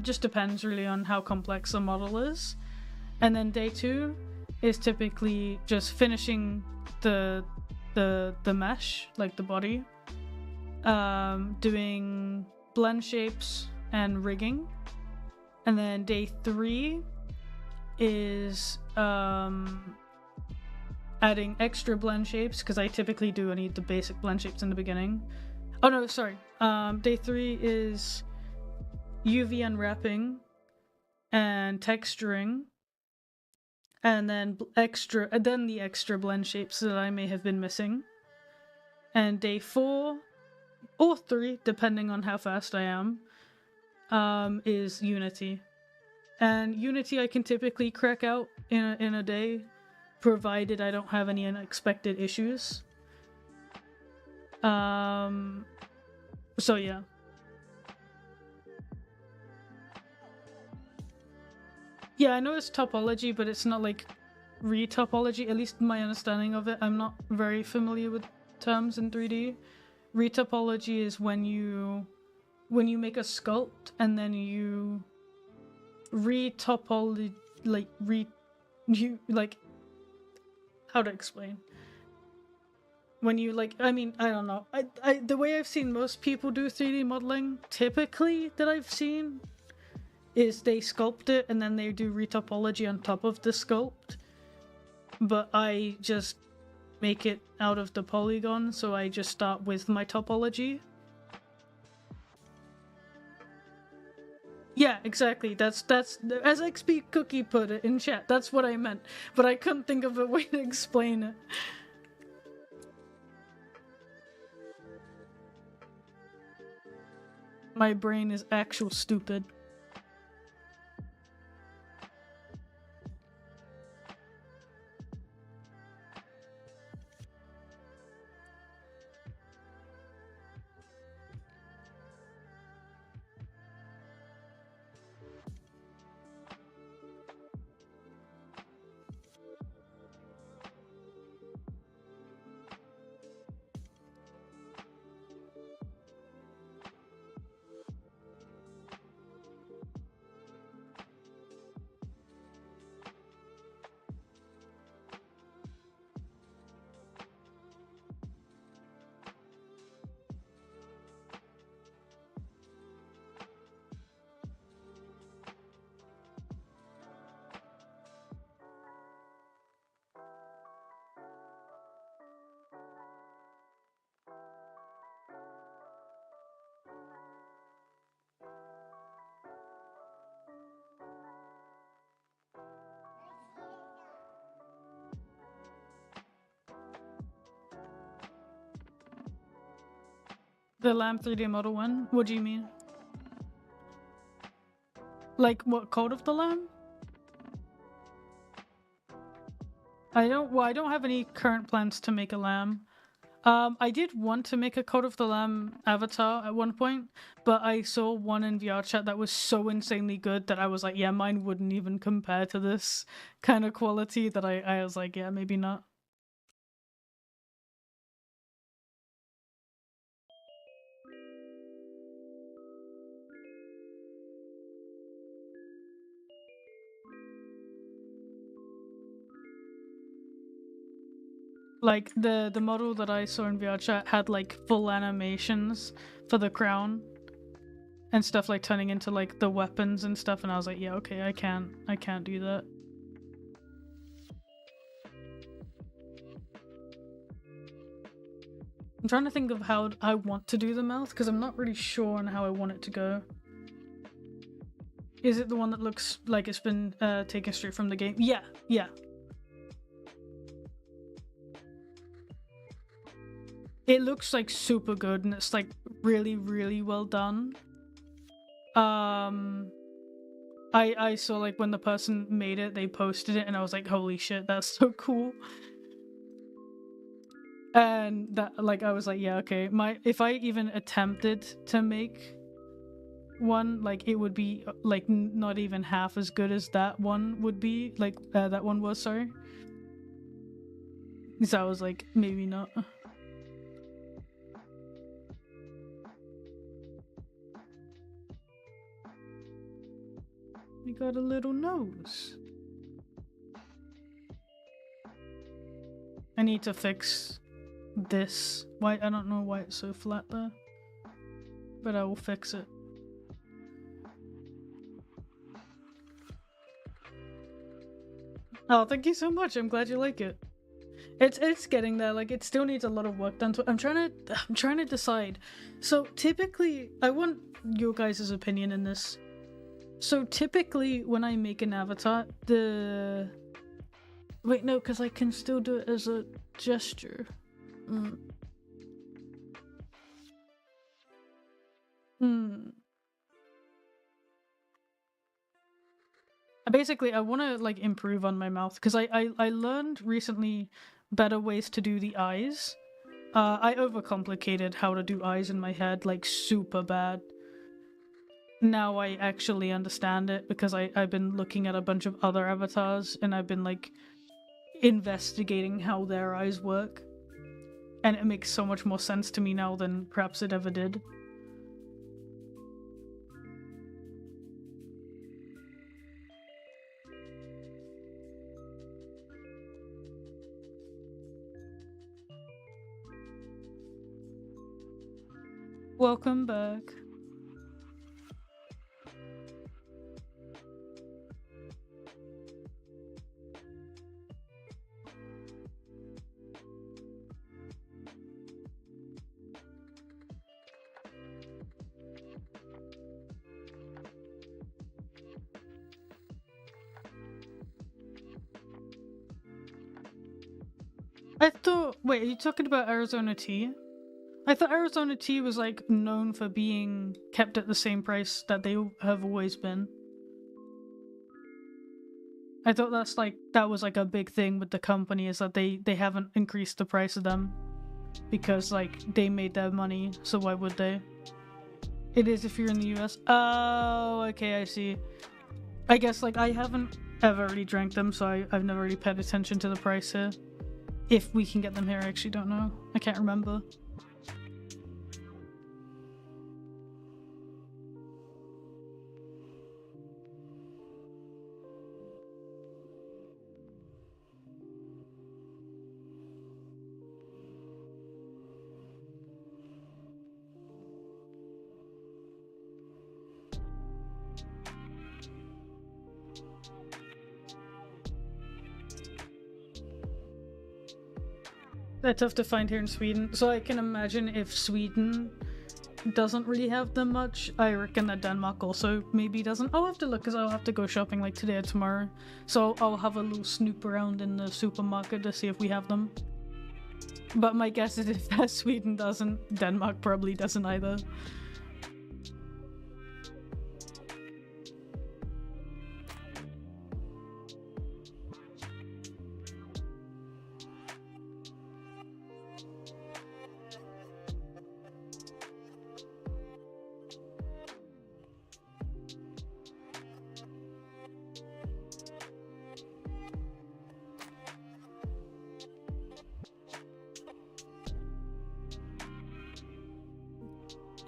Just depends really on how complex the model is. And then day 2 is typically just finishing the mesh, like the body, doing blend shapes and rigging. And then day 3 is adding extra blend shapes, because I typically do only the basic blend shapes in the beginning. Oh no, sorry. Day 3 is UV unwrapping and texturing, and then the extra blend shapes that I may have been missing. And day 4 or 3, depending on how fast I am, is Unity. And Unity I can typically crack out in a day, provided I don't have any unexpected issues. So yeah. Yeah, I know it's topology, but it's not like retopology, at least my understanding of it. I'm not very familiar with terms in 3D. Retopology is when you make a sculpt and then you retopology, how to explain? When you I mean, I don't know. I the way I've seen most people do 3D modeling, typically that I've seen, is they sculpt it and then they do retopology on top of the sculpt. But I just make it out of the polygon, so I just start with my topology. Yeah, exactly. That's as XP Cookie put it in chat. That's what I meant, but I couldn't think of a way to explain it. My brain is actual stupid. The Lamb 3D Model 1? What do you mean? Like, what, Code of the Lamb? I don't have any current plans to make a lamb. I did want to make a Cult of the Lamb avatar at one point, but I saw one in VR chat that was so insanely good that I was like, yeah, mine wouldn't even compare to this kind of quality that I was like, yeah, maybe not. Like the model that I saw in VR chat had like full animations for the crown and stuff, like turning into like the weapons and stuff, and I was like, yeah, okay, I can't do that. I'm trying to think of how I want to do the mouth because I'm not really sure on how I want it to go. Is it the one that looks like it's been taken straight from the game? Yeah, yeah. It looks like super good and it's like really, really well done. I saw like when the person made it, they posted it and I was like, holy shit, that's so cool. And that, like, I was like, yeah, okay, if I even attempted to make one, like, it would be like not even half as good as that one would be, like that one was, sorry. So I was like, maybe not. We got a little nose. I need to fix this. Why? I don't know why it's so flat there, but I will fix it. Oh, thank you so much. I'm glad you like it. It's getting there. Like, it still needs a lot of work done to it. I'm trying to decide. So typically, I want your guys' opinion in this. So typically, when I make an avatar, wait, no, because I can still do it as a gesture. Basically, I want to like improve on my mouth because I learned recently better ways to do the eyes. I overcomplicated how to do eyes in my head like super bad. Now I actually understand it because I've been looking at a bunch of other avatars and I've been like investigating how their eyes work. And it makes so much more sense to me now than perhaps it ever did. Welcome back. I thought, wait, are you talking about Arizona tea? I thought Arizona tea was like known for being kept at the same price that they have always been. I thought that was like a big thing with the company, is that they haven't increased the price of them because like they made their money, so why would they? It is if you're in the US. Oh, okay, I see. I guess like I haven't ever really drank them, so I've never really paid attention to the price here. If we can get them here, I actually don't know. I can't remember. They're tough to find here in Sweden, so I can imagine if Sweden doesn't really have them much, I reckon that Denmark also maybe doesn't. I'll have to look because I'll have to go shopping like today or tomorrow, so I'll have a little snoop around in the supermarket to see if we have them. But my guess is if that Sweden doesn't, Denmark probably doesn't either.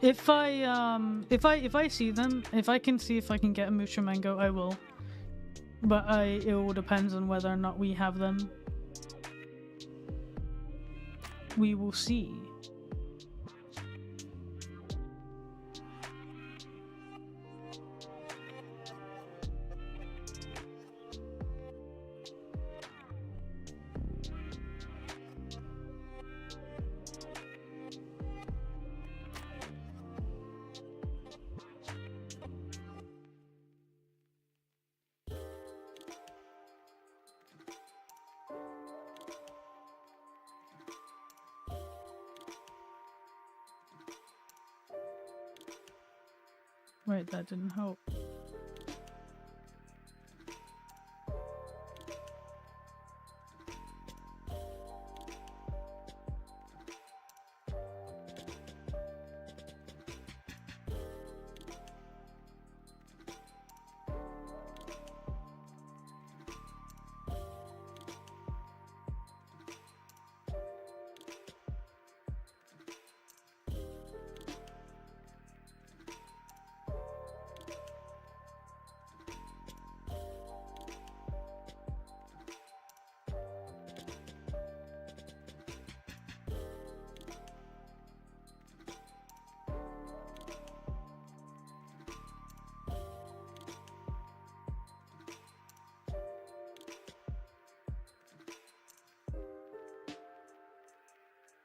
if I see them, if I can see if I can get a Mushroom Mango, I will. But it all depends on whether or not we have them. We will see. Wait, that didn't help.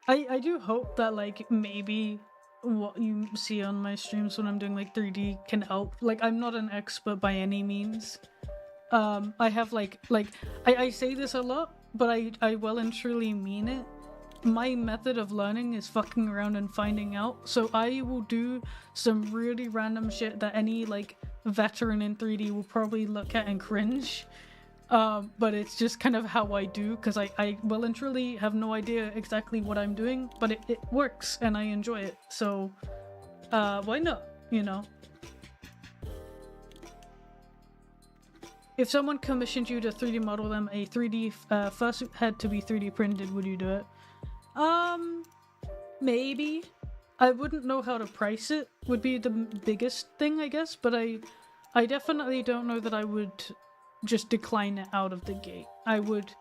I do hope that, like, maybe what you see on my streams when I'm doing, like, 3D can help. Like, I'm not an expert by any means. I have, I say this a lot, but I well and truly mean it. My method of learning is fucking around and finding out. So I will do some really random shit that any, like, veteran in 3D will probably look at and cringe. But it's just kind of how I do, because I well and truly have no idea exactly what I'm doing, but it works and I enjoy it. So why not, you know? If someone commissioned you to 3D model them a 3D fursuit head to be 3D printed, would you do it? Maybe. I wouldn't know how to price it, would be the biggest thing, I guess, but I definitely don't know that I would just decline it out of the gate. I would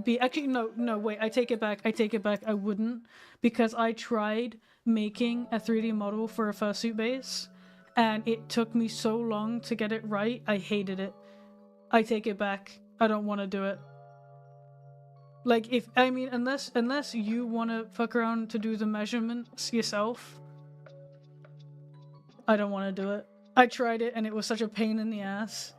be, actually, no, wait, I take it back, I wouldn't, because I tried making a 3D model for a fursuit base, and it took me so long to get it right, I hated it. I take it back, I don't want to do it. Like, unless you want to fuck around to do the measurements yourself, I don't want to do it. I tried it and it was such a pain in the ass.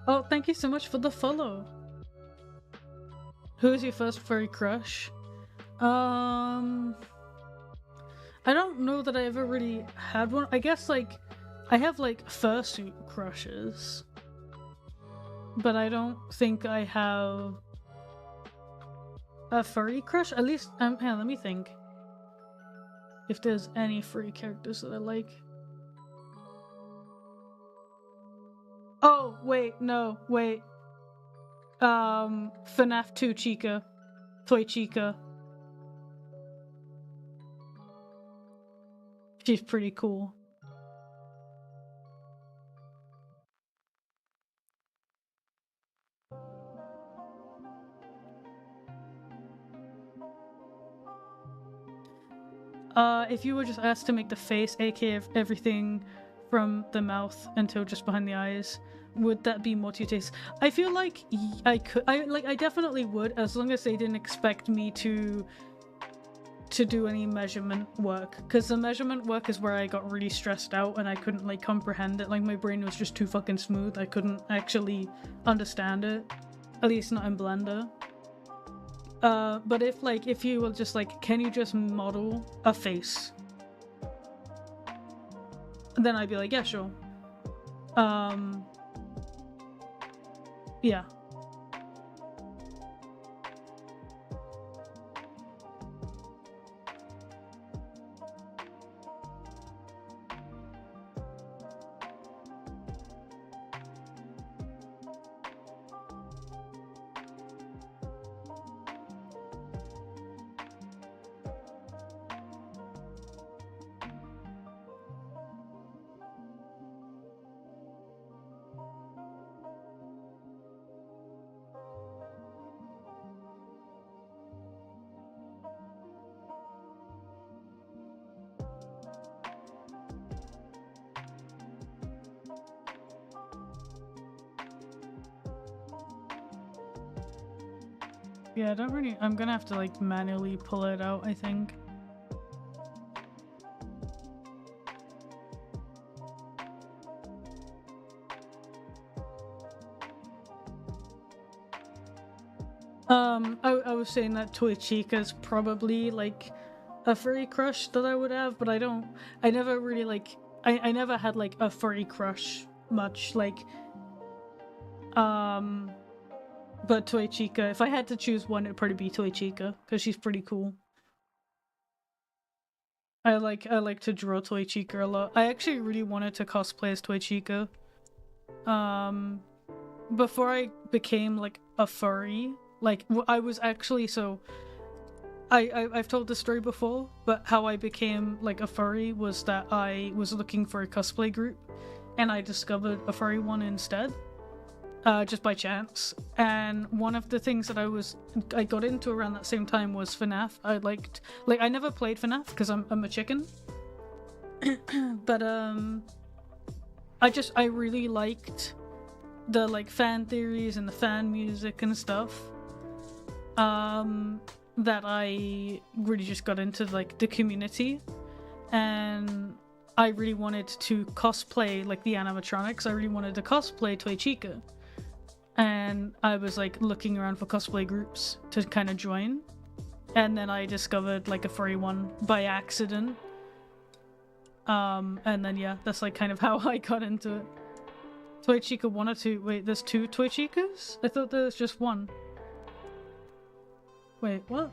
Oh, thank you so much for the follow. Who's your first furry crush? I don't know that I ever really had one. I guess, like, I have, like, fursuit crushes. But I don't think I have a furry crush. At least, yeah, let me think. If there's any furry characters that I like. Oh, wait, no, wait. FNAF 2 Chica. Toy Chica. She's pretty cool. If you were just asked to make the face, aka everything from the mouth until just behind the eyes, would that be multi-taste? I feel like I could. I definitely would, as long as they didn't expect me to do any measurement work, because the measurement work is where I got really stressed out and I couldn't like comprehend it. Like my brain was just too fucking smooth. I couldn't actually understand it, at least not in Blender. But if you will just like, can you just model a face? Then I'd be like, yeah, sure. Yeah. Yeah, I don't really. I'm gonna have to like manually pull it out, I think. I was saying that Toy Chica's probably like a furry crush that I would have, but I never really like, I never had like a furry crush much, like, but Toy Chica, if I had to choose one, it'd probably be Toy Chica, because she's pretty cool. I like to draw Toy Chica a lot. I actually really wanted to cosplay as Toy Chica. Before I became like a furry, like I was actually I've told this story before, but how I became like a furry was that I was looking for a cosplay group, and I discovered a furry one instead. Just by chance. And one of the things that I got into around that same time was FNAF. I never played FNAF because I'm a chicken. But I really liked the like fan theories and the fan music and stuff. That I really just got into like the community, and I really wanted to cosplay like the animatronics. I really wanted to cosplay Toy Chica. And I was like looking around for cosplay groups to kind of join, and then I discovered like a furry one by accident. And then yeah, that's like kind of how I got into it. Toy Chica 1 or 2? Wait, there's 2 Toy Chicas? I thought there was just 1. Wait, what?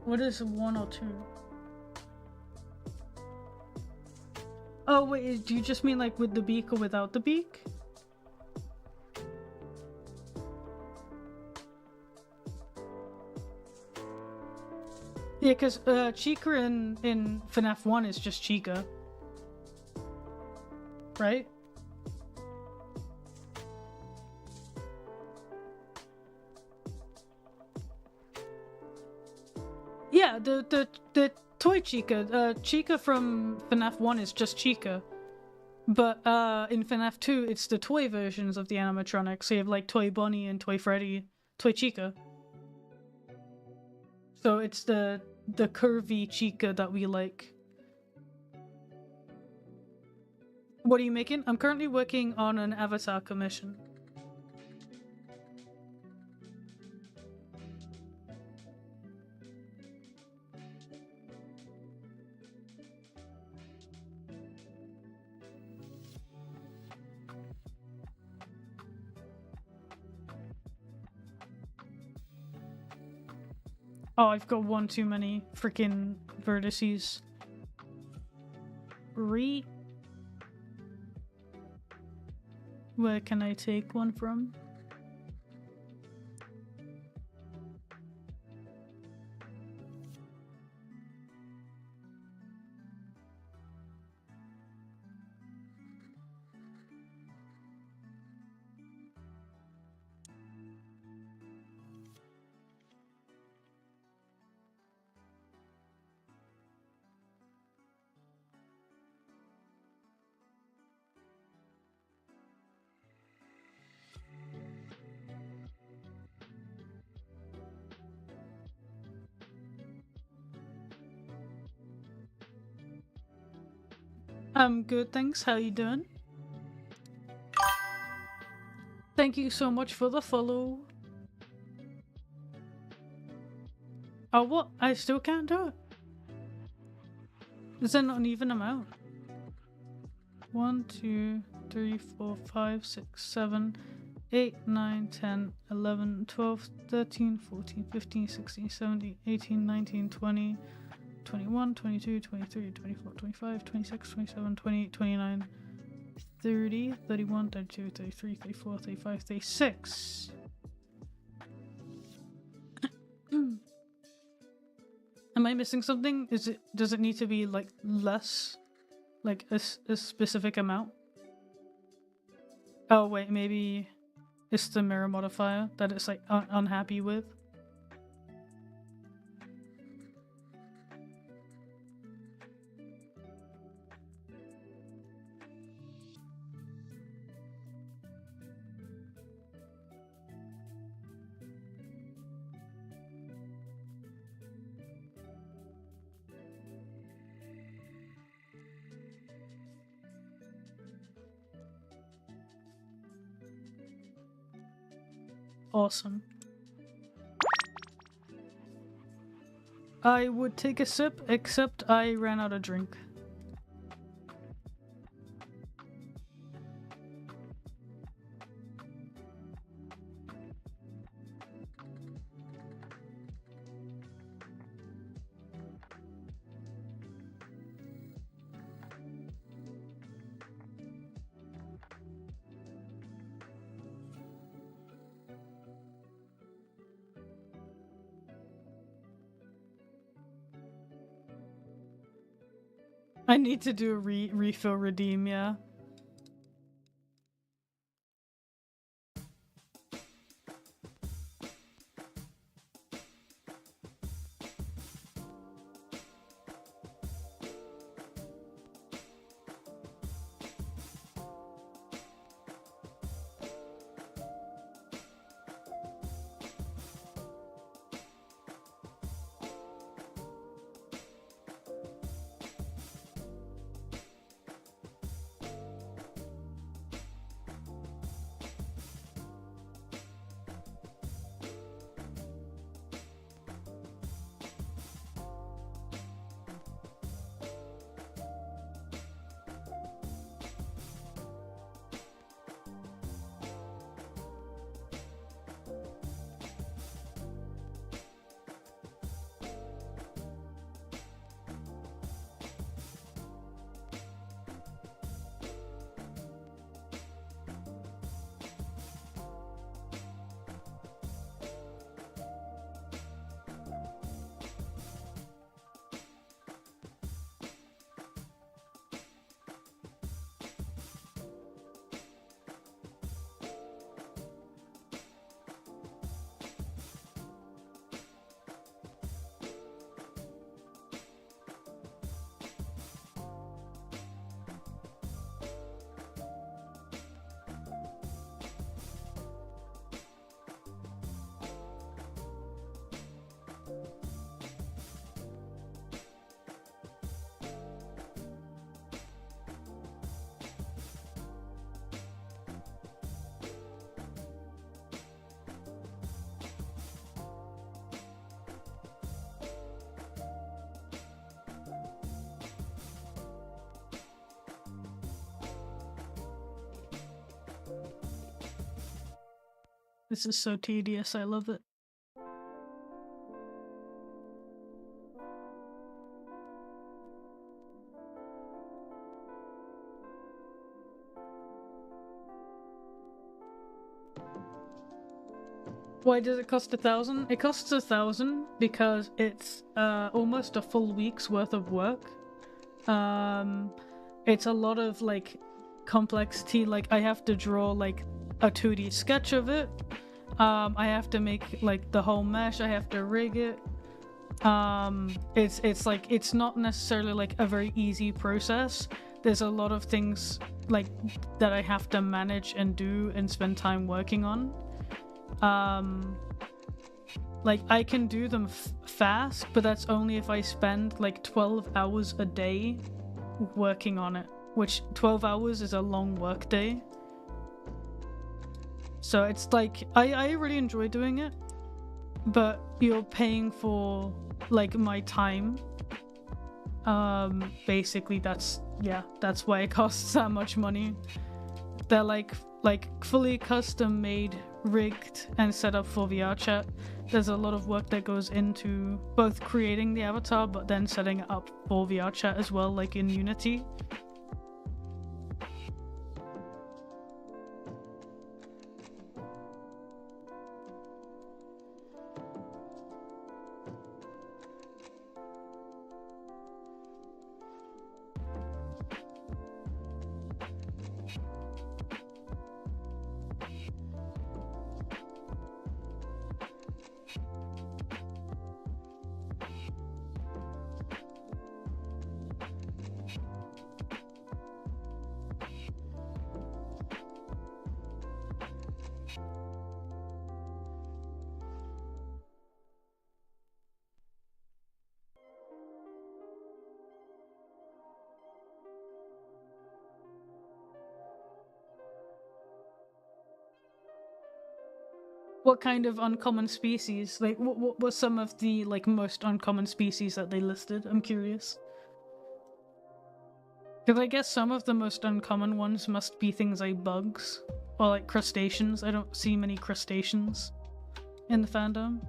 What is 1 or 2? Oh wait, do you just mean like with the beak or without the beak? Yeah, because Chica in FNAF 1 is just Chica. Right? Yeah, the toy Chica. Chica from FNAF 1 is just Chica. But in FNAF 2, it's the toy versions of the animatronics. So you have like Toy Bonnie and Toy Freddy, Toy Chica. So it's the curvy chica that we like. What are you making? I'm currently working on an avatar commission. Oh, I've got one too many freaking vertices. Where can I take one from? I'm good, thanks. How you doing? Thank you so much for the follow. Oh, what? I still can't do it. Is that not an even amount? 1, 2, 3, 4, 5, 6, 7, 8, 9, 10, 11, 12, 13, 14, 15, 16, 17, 18, 19, 20, 21, 22, 23, 24, 25, 26, 27, 28, 29, 30, 31, 32, 33, 34, 35, 36. Am I missing something? Does it need to be like less? Like a specific amount? Oh wait, maybe it's the mirror modifier that it's like unhappy with. Awesome. I would take a sip, except I ran out of drink. I need to do a refill redeem, yeah. This is so tedious, I love it. Why does it cost 1,000? It costs 1,000 because it's almost a full week's worth of work. It's a lot of like complexity. Like I have to draw like a 2D sketch of it. I have to make like the whole mesh. I have to rig it. It's like it's not necessarily like a very easy process. There's a lot of things like that I have to manage and do and spend time working on. Like I can do them fast, but that's only if I spend like 12 hours a day working on it, which 12 hours is a long work day. So it's like I really enjoy doing it, but you're paying for like my time. Basically that's why it costs that much money. They're like fully custom made, rigged and set up for VR chat. There's a lot of work that goes into both creating the avatar but then setting it up for VR chat as well, like in Unity. What kind of uncommon species? Like, what were some of the like most uncommon species that they listed? I'm curious. Because I guess some of the most uncommon ones must be things like bugs or like crustaceans. I don't see many crustaceans in the fandom.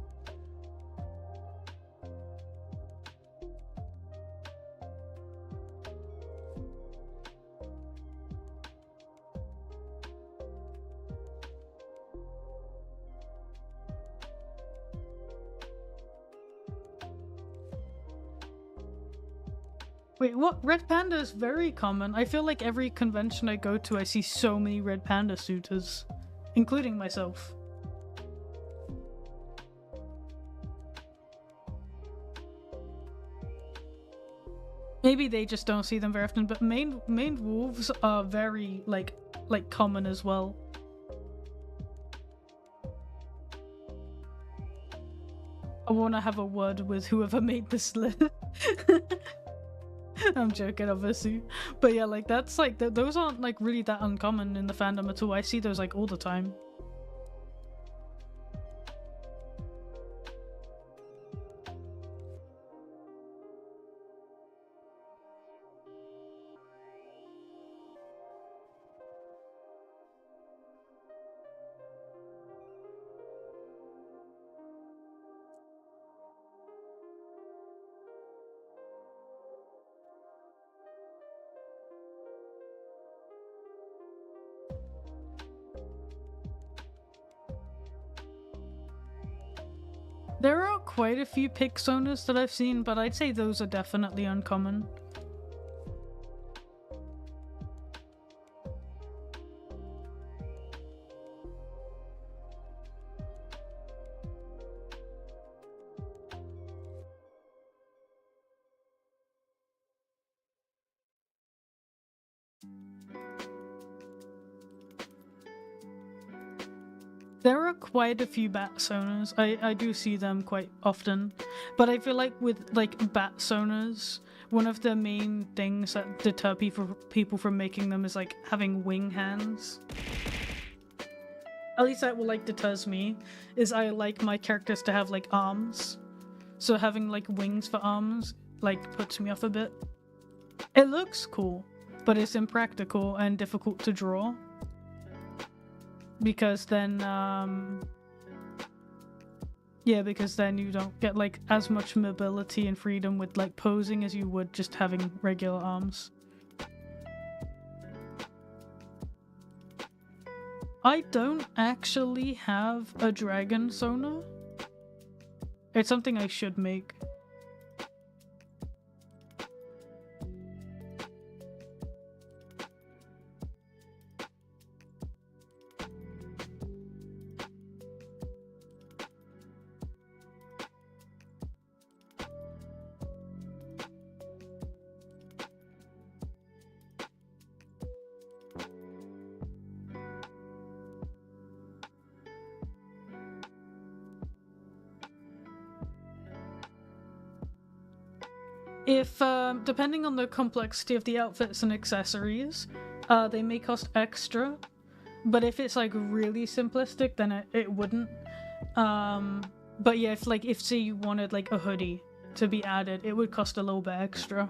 Wait, what? Red panda is very common. I feel like every convention I go to, I see so many red panda suitors, including myself. Maybe they just don't see them very often, but maned wolves are very like common as well. I want to have a word with whoever made this list. I'm joking, obviously, but yeah, like that's like those aren't like really that uncommon in the fandom at all. I see those like all the time. There are quite a few Pixonas that I've seen, but I'd say those are definitely uncommon. There are quite a few bat sonars. I do see them quite often, but I feel like with like bat sonars, one of the main things that deter people from making them is like having wing hands. At least that will like deters me, is I like my characters to have like arms. So having like wings for arms like puts me off a bit. It looks cool, but it's impractical and difficult to draw. because then yeah, because then you don't get like as much mobility and freedom with like posing as you would just having regular arms. I don't actually have a dragon sonar. It's something I should make. If, depending on the complexity of the outfits and accessories, they may cost extra, but if it's like really simplistic, then it wouldn't. But yeah, if say you wanted like a hoodie to be added, it would cost a little bit extra.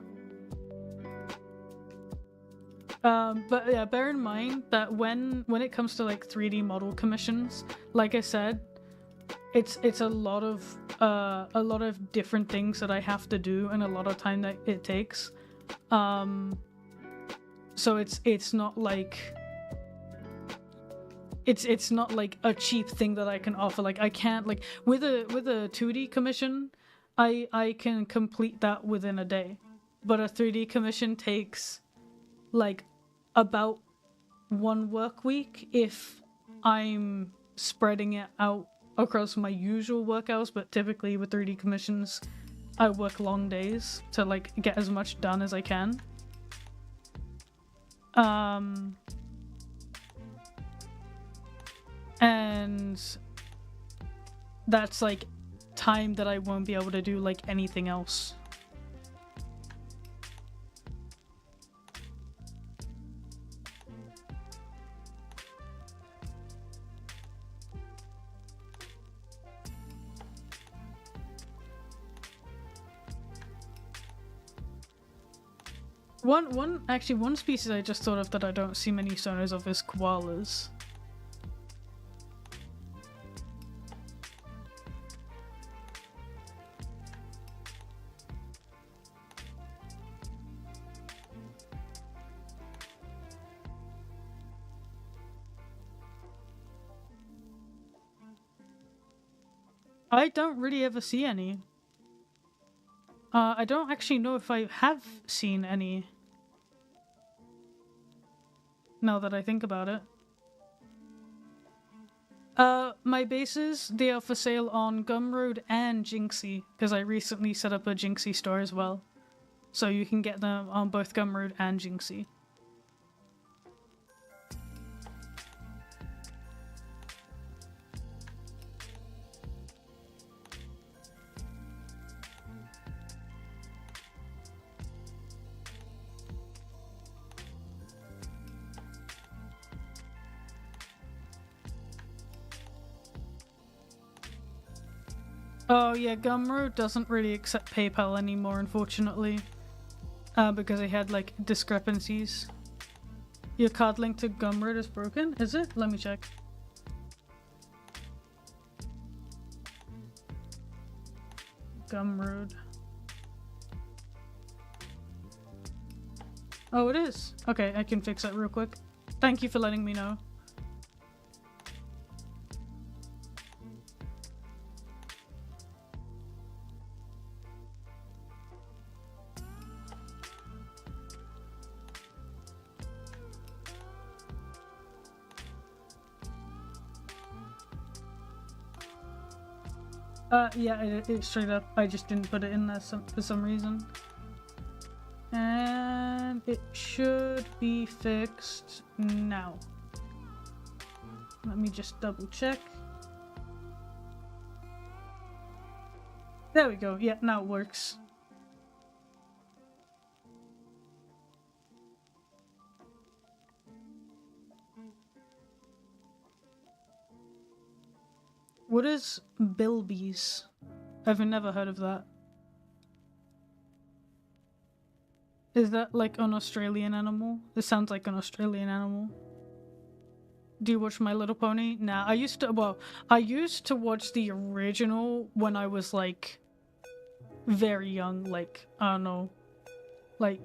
But yeah, bear in mind that when it comes to like 3D model commissions, like I said, it's a lot of different things that I have to do and a lot of time that it takes. So it's not like it's not like a cheap thing that I can offer. Like I can't like with a 2D commission, I can complete that within a day. But a 3D commission takes like about 1 work week if I'm spreading it out across my usual work hours, but typically with 3D commissions, I work long days to like get as much done as I can. And that's like time that I won't be able to do like anything else. One species I just thought of that I don't see many sonars of is koalas. I don't really ever see any. I don't actually know if I have seen any. Now that I think about it. My bases, they are for sale on Gumroad and Jynxzi, because I recently set up a Jynxzi store as well. So you can get them on both Gumroad and Jynxzi. Oh yeah, Gumroad doesn't really accept PayPal anymore, unfortunately. Because they had, like, discrepancies. Your card link to Gumroad is broken? Is it? Let me check. Gumroad. Oh, it is? Okay, I can fix that real quick. Thank you for letting me know. Yeah, it's straight up. I just didn't put it in there for some reason. And it should be fixed now. Let me just double check. There we go. Yeah, now it works. What is bilbies? I've never heard of that. Is that like an Australian animal? It sounds like an Australian animal. Do you watch My Little Pony? Nah, I used to watch the original when I was like very young, like I don't know, like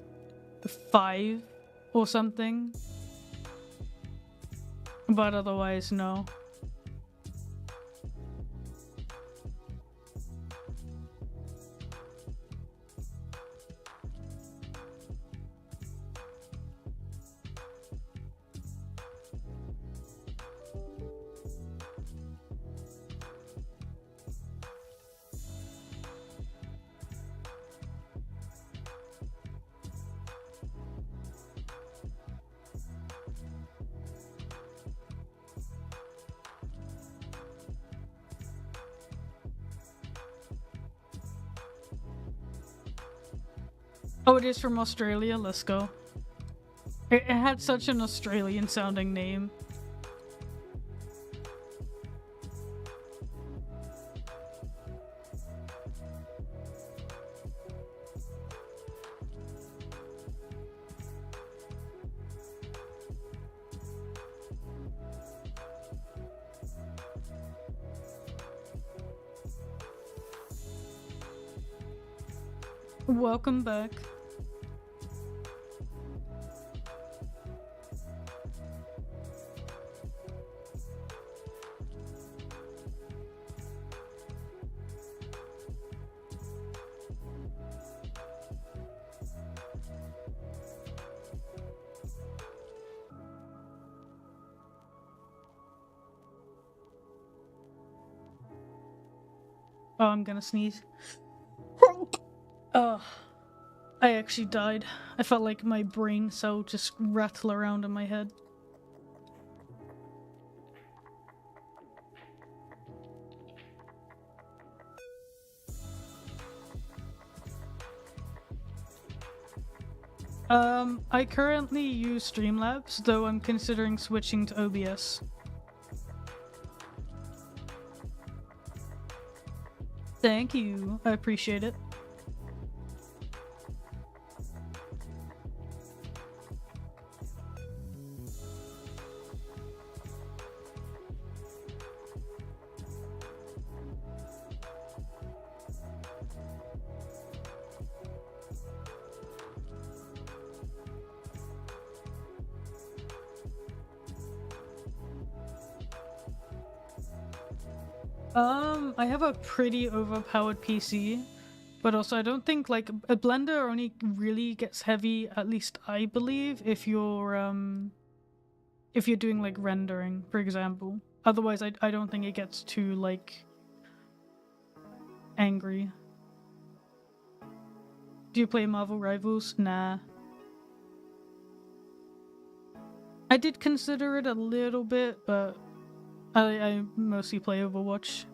5 or something. But otherwise, no. Oh, it is from Australia? Let's go. It had such an Australian sounding name. Welcome back. Oh, I'm gonna sneeze. Oh, I actually died. I felt like my brain cell just rattle around in my head. I currently use Streamlabs, though I'm considering switching to OBS. Thank you. I appreciate it. I have a pretty overpowered PC, but also I don't think like a Blender only really gets heavy, at least I believe, if you're doing like rendering, for example. Otherwise, I don't think it gets too like angry. Do you play Marvel Rivals? Nah. I did consider it a little bit, but I mostly play Overwatch.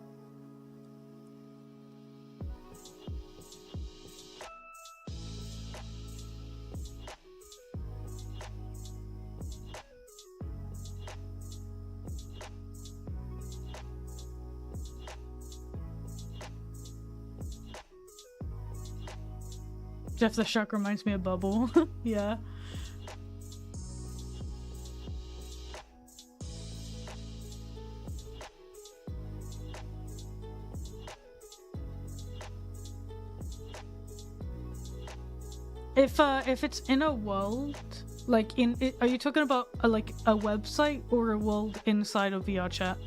Jeff the Shark reminds me of Bubble. Yeah. If it's in a world, like are you talking about like a website or a world inside of VR chat?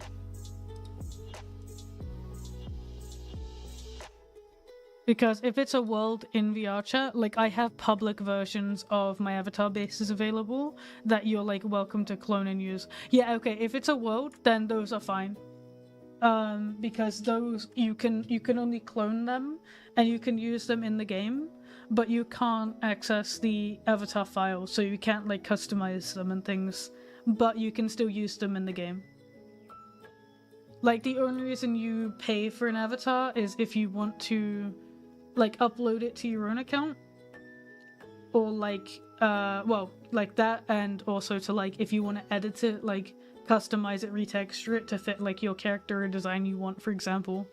Because if it's a world in VR chat, like I have public versions of my avatar bases available that you're like welcome to clone and use. Yeah, okay, if it's a world, then those are fine. Because those you can only clone them and you can use them in the game, but you can't access the avatar file, so you can't like customize them and things, but you can still use them in the game. Like the only reason you pay for an avatar is if you want to like upload it to your own account, or like well, like that, and also to like if you want to edit it, like customize it, retexture it to fit like your character or design you want, for example.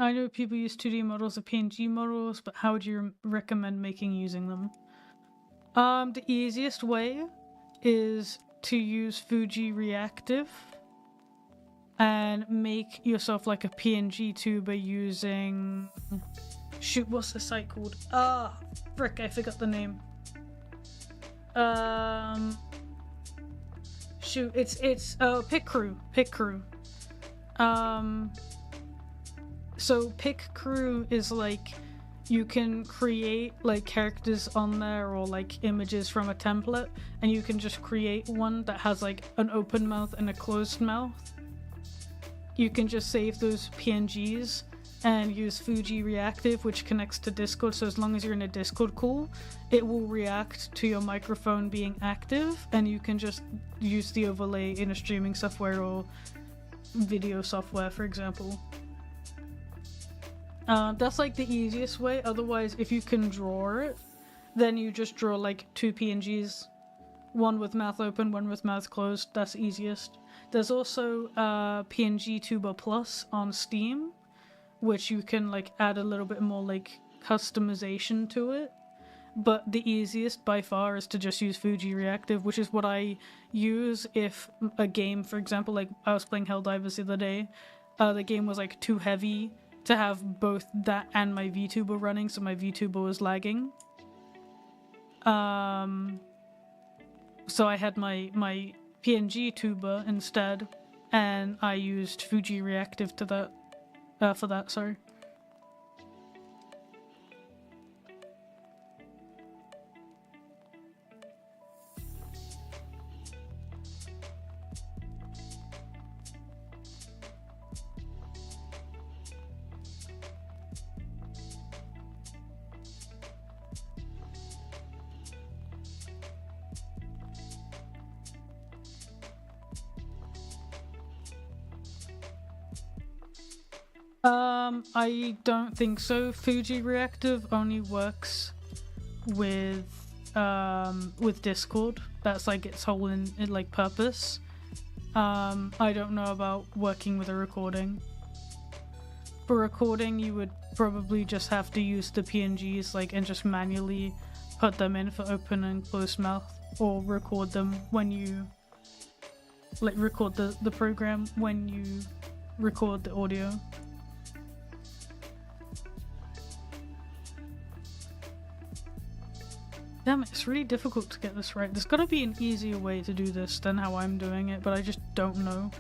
I know people use 2D models or PNG models, but how would you recommend using them? The easiest way is to use Fuji Reactive and make yourself like a PNG tuber using... Shoot, what's the site called? Frick, I forgot the name. Shoot, it's PicCrew. So PicCrew is like, you can create like characters on there or like images from a template, and you can just create one that has like an open mouth and a closed mouth. You can just save those PNGs and use Fuji Reactive, which connects to Discord, so as long as you're in a Discord call, it will react to your microphone being active, and you can just use the overlay in a streaming software or video software, for example. That's like the easiest way. Otherwise, if you can draw it, then you just draw like 2 PNGs, one with mouth open, one with mouth closed. That's easiest. There's also PNG Tuber Plus on Steam, which you can like add a little bit more like customization to it. But the easiest by far is to just use Fuji Reactive, which is what I use if a game, for example, like I was playing Helldivers the other day, the game was like too heavy to have both that and my VTuber running, so my VTuber was lagging. So I had my PNG tuber instead, and I used Fuji Reactive to that. For that, sorry. I don't think so. Fuji Reactive only works with Discord. That's like its whole in like purpose. I don't know about working with a recording. For recording, you would probably just have to use the PNGs like and just manually put them in for open and closed mouth, or record them when you like record the program when you record the audio. Damn it, it's really difficult to get this right. There's gotta be an easier way to do this than how I'm doing it, but I just don't know.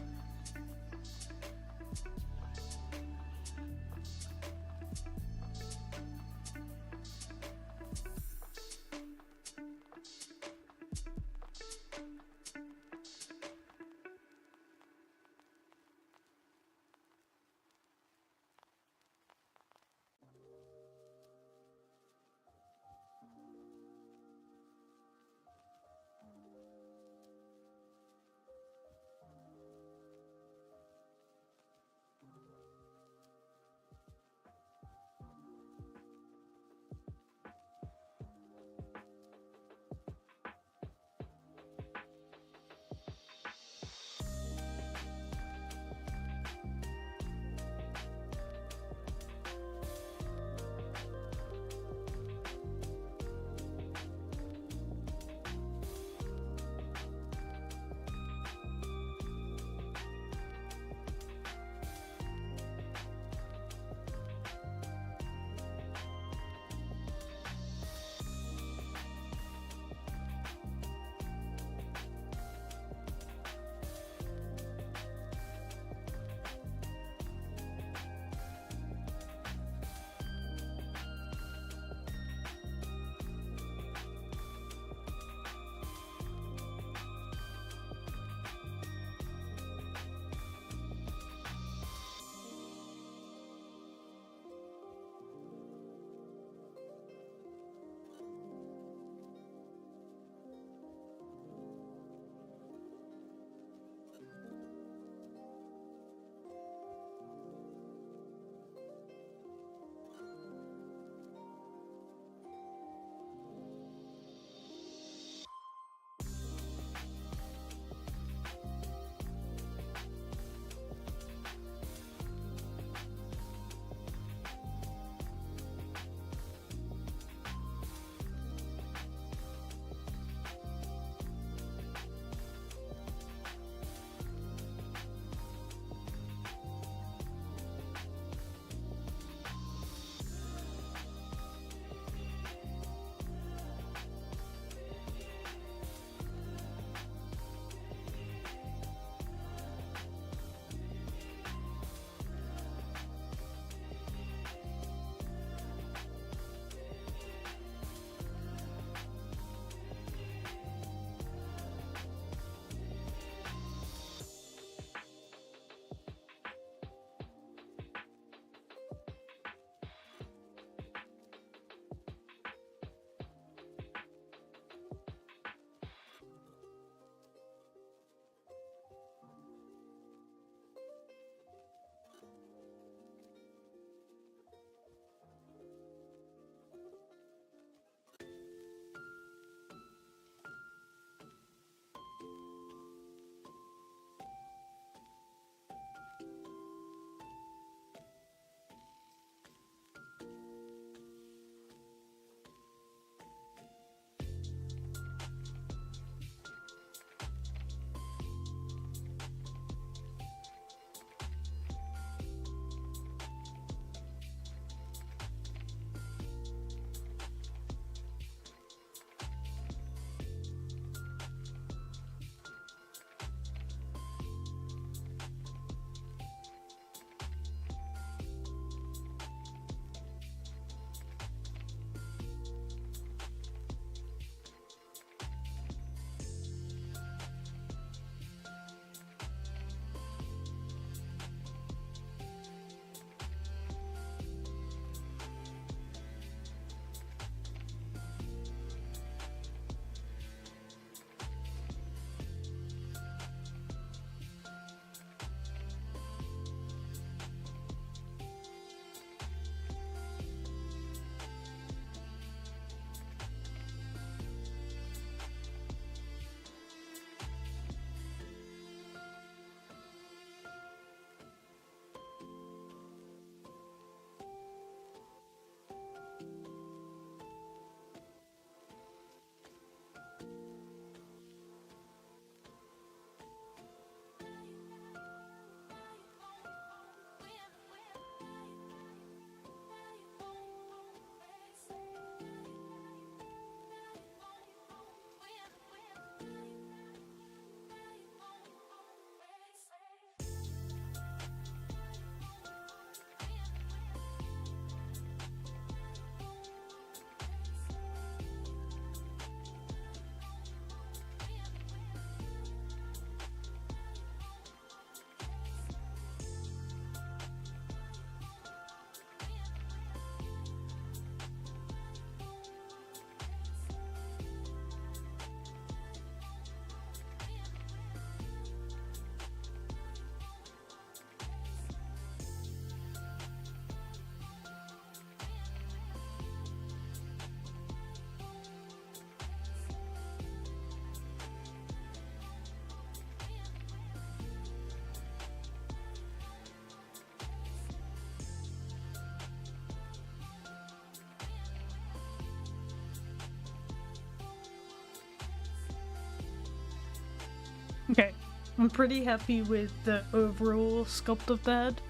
Okay, I'm pretty happy with the overall sculpt of the head.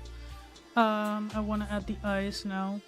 I want to add the eyes now.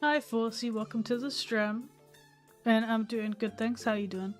Hi, Forsey. Welcome to the stream. And I'm doing good, thanks. How you doing?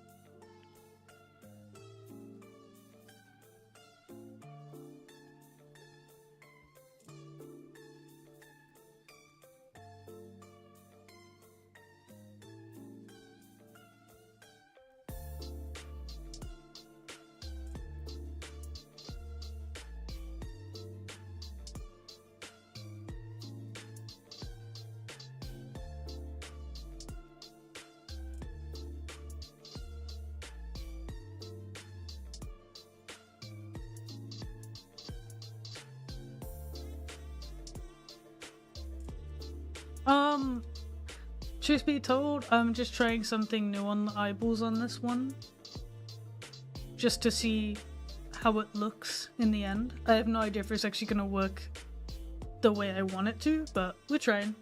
Truth be told, I'm just trying something new on the eyeballs on this one. Just to see how it looks in the end. I have no idea if it's actually gonna work the way I want it to, but we're trying.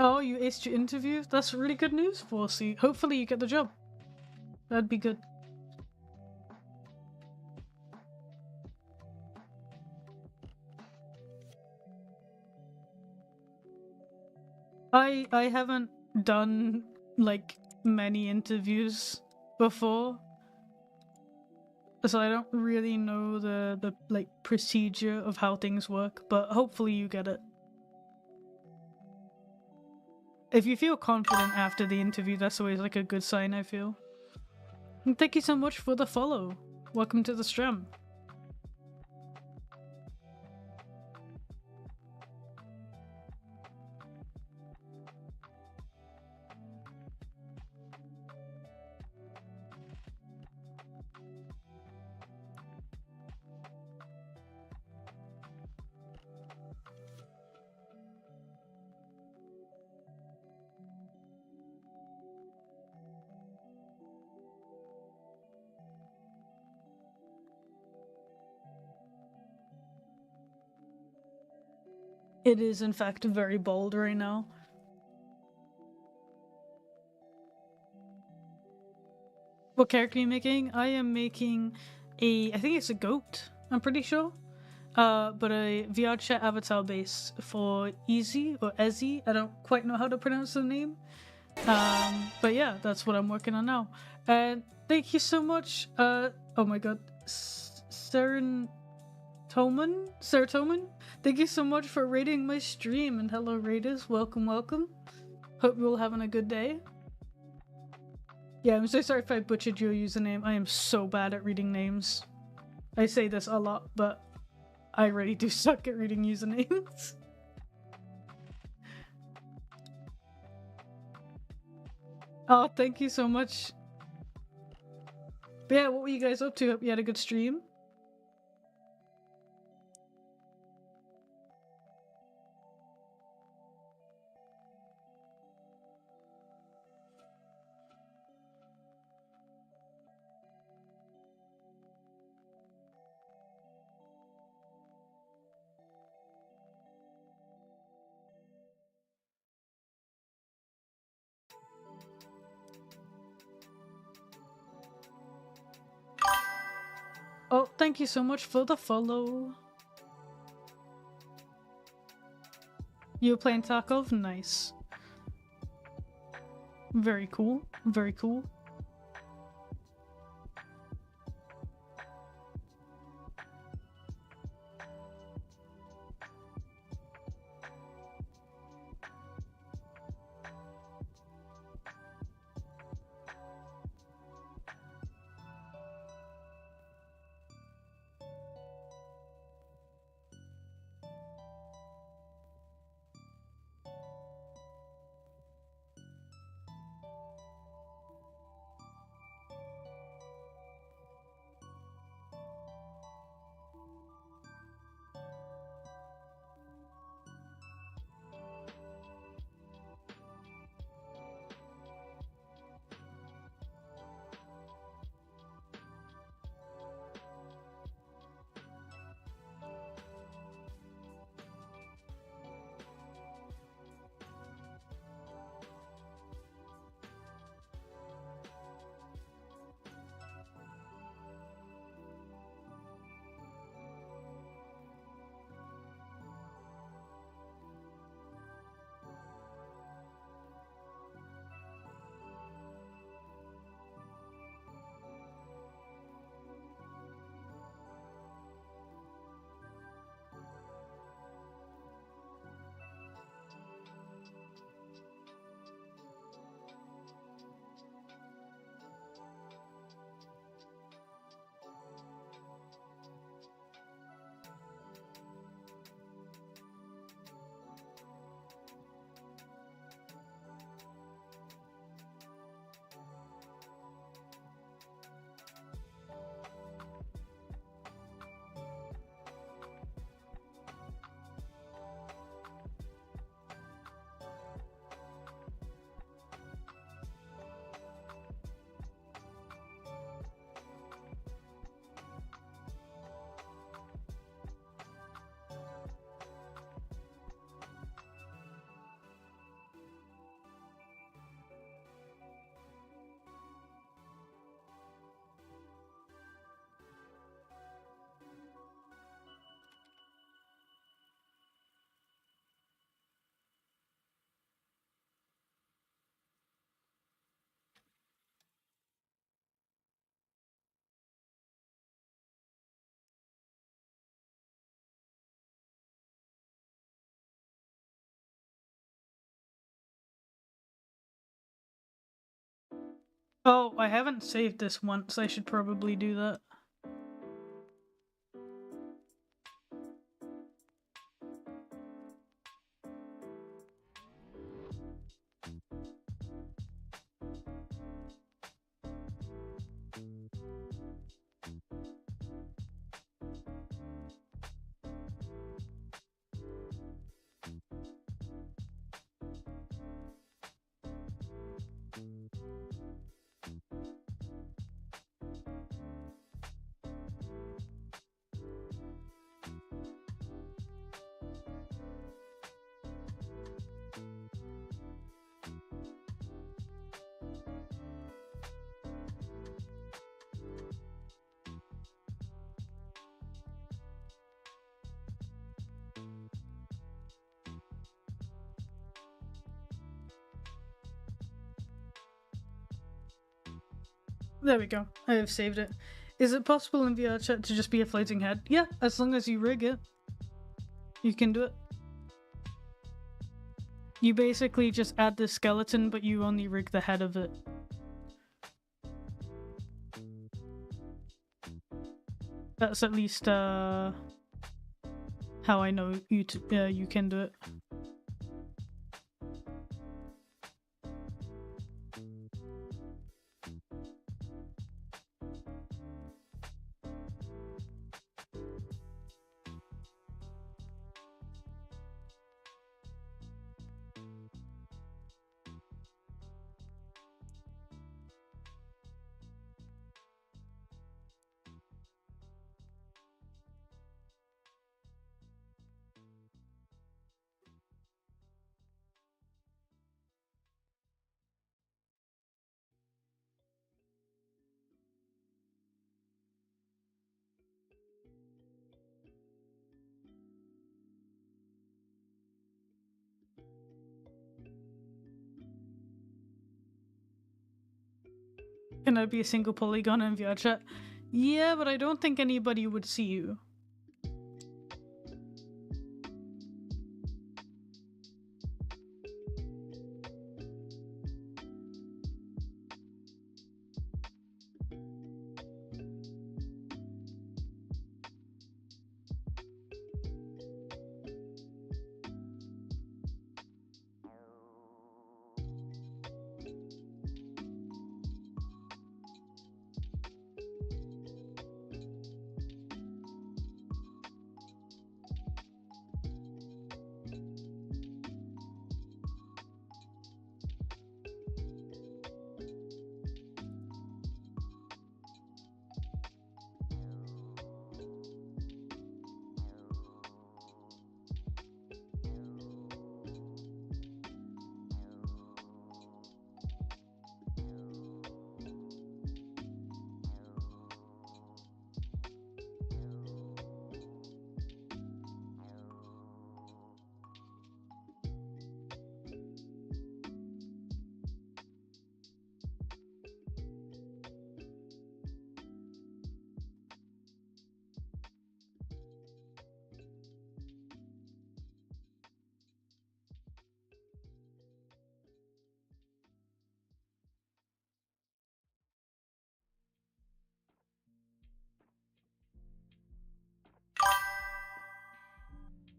Oh, you aced your interview? That's really good news, Forsey. Hopefully you get the job. That'd be good. I haven't done like many interviews before, so I don't really know the like procedure of how things work, but hopefully you get it. If you feel confident after the interview, that's always like a good sign, I feel. And thank you so much for the follow. Welcome to the stream. It is, in fact, very bold right now. What character are you making? I am making I think it's a goat, I'm pretty sure. But a VR chat avatar base for Easy, or Ezzy. I don't quite know how to pronounce the name. But yeah, that's what I'm working on now. And thank you so much, oh my god, Serotonin? Thank you so much for rating my stream, and hello raiders, welcome, welcome. Hope you're all having a good day. Yeah, I'm so sorry if I butchered your username. I am so bad at reading names. I say this a lot, but I really do suck at reading usernames. Oh, thank you so much. But yeah, what were you guys up to? Hope you had a good stream. Oh, thank you so much for the follow. You were playing Tarkov? Nice. Very cool. Very cool. Oh, I haven't saved this once. I should probably do that. There we go. I have saved it. Is it possible in VR chat to just be a floating head? Yeah, as long as you rig it. You can do it. You basically just add the skeleton, but you only rig the head of it. That's at least how I know you you can do it. Can I be a single polygon in VR chat? Yeah, but I don't think anybody would see you.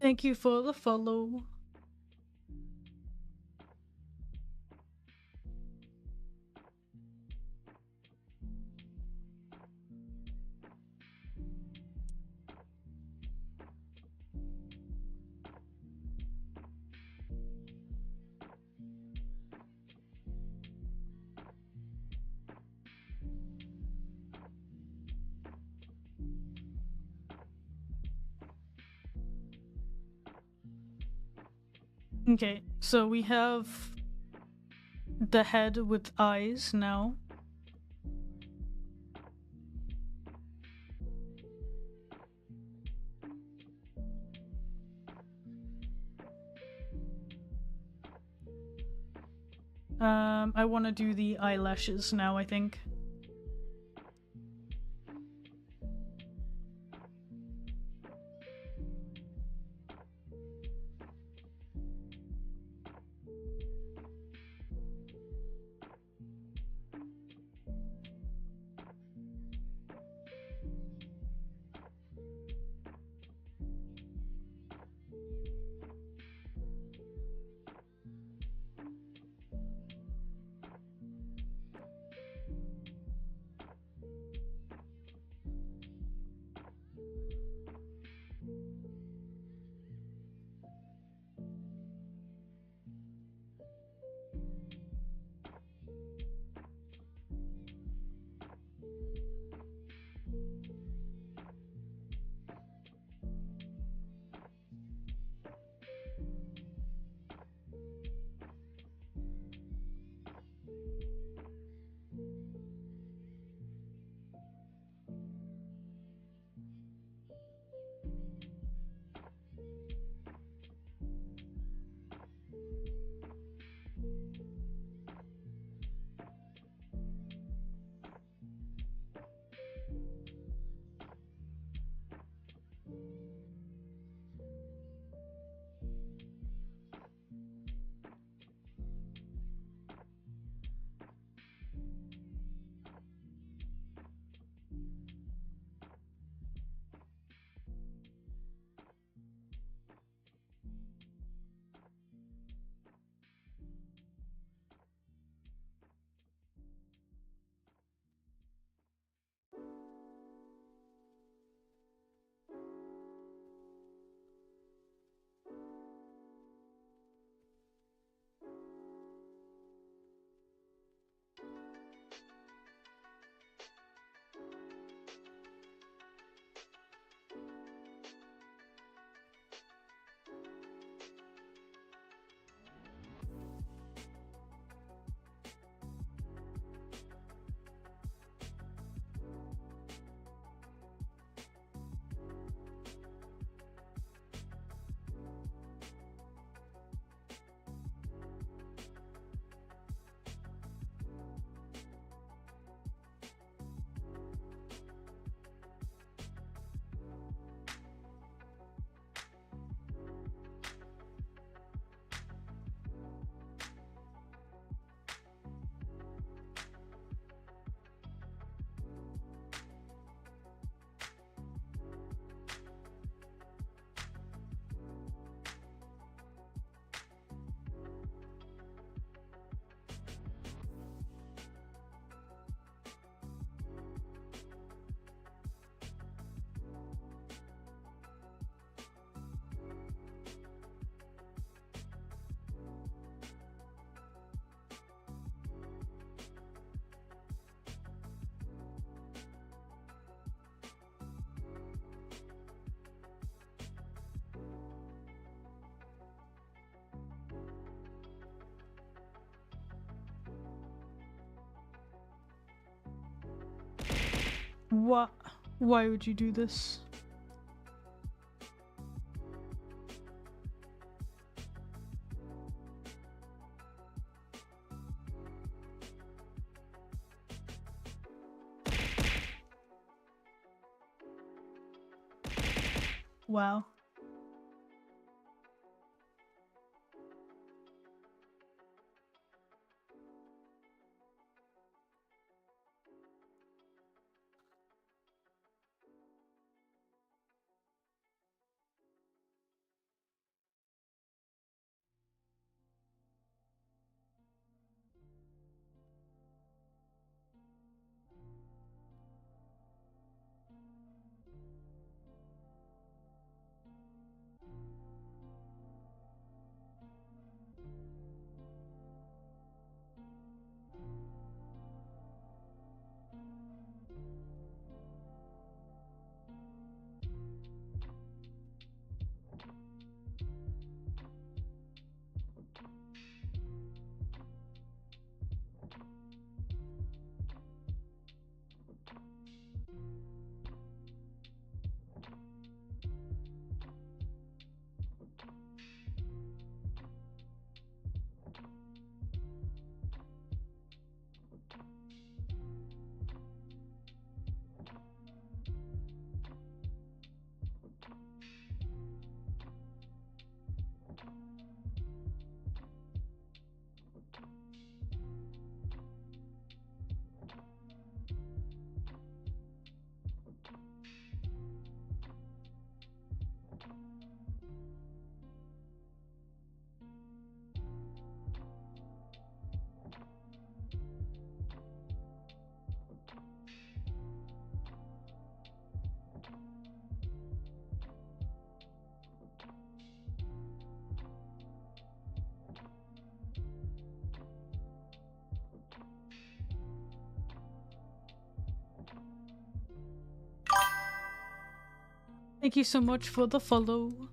Thank you for the follow. Okay, so we have the head with eyes now. I want to do the eyelashes now, I think. What? Why would you do this? Wow. Thank you so much for the follow.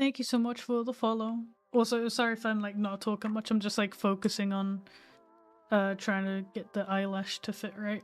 Thank you so much for the follow. Also, sorry if I'm like not talking much. I'm just like focusing on trying to get the eyelash to fit right.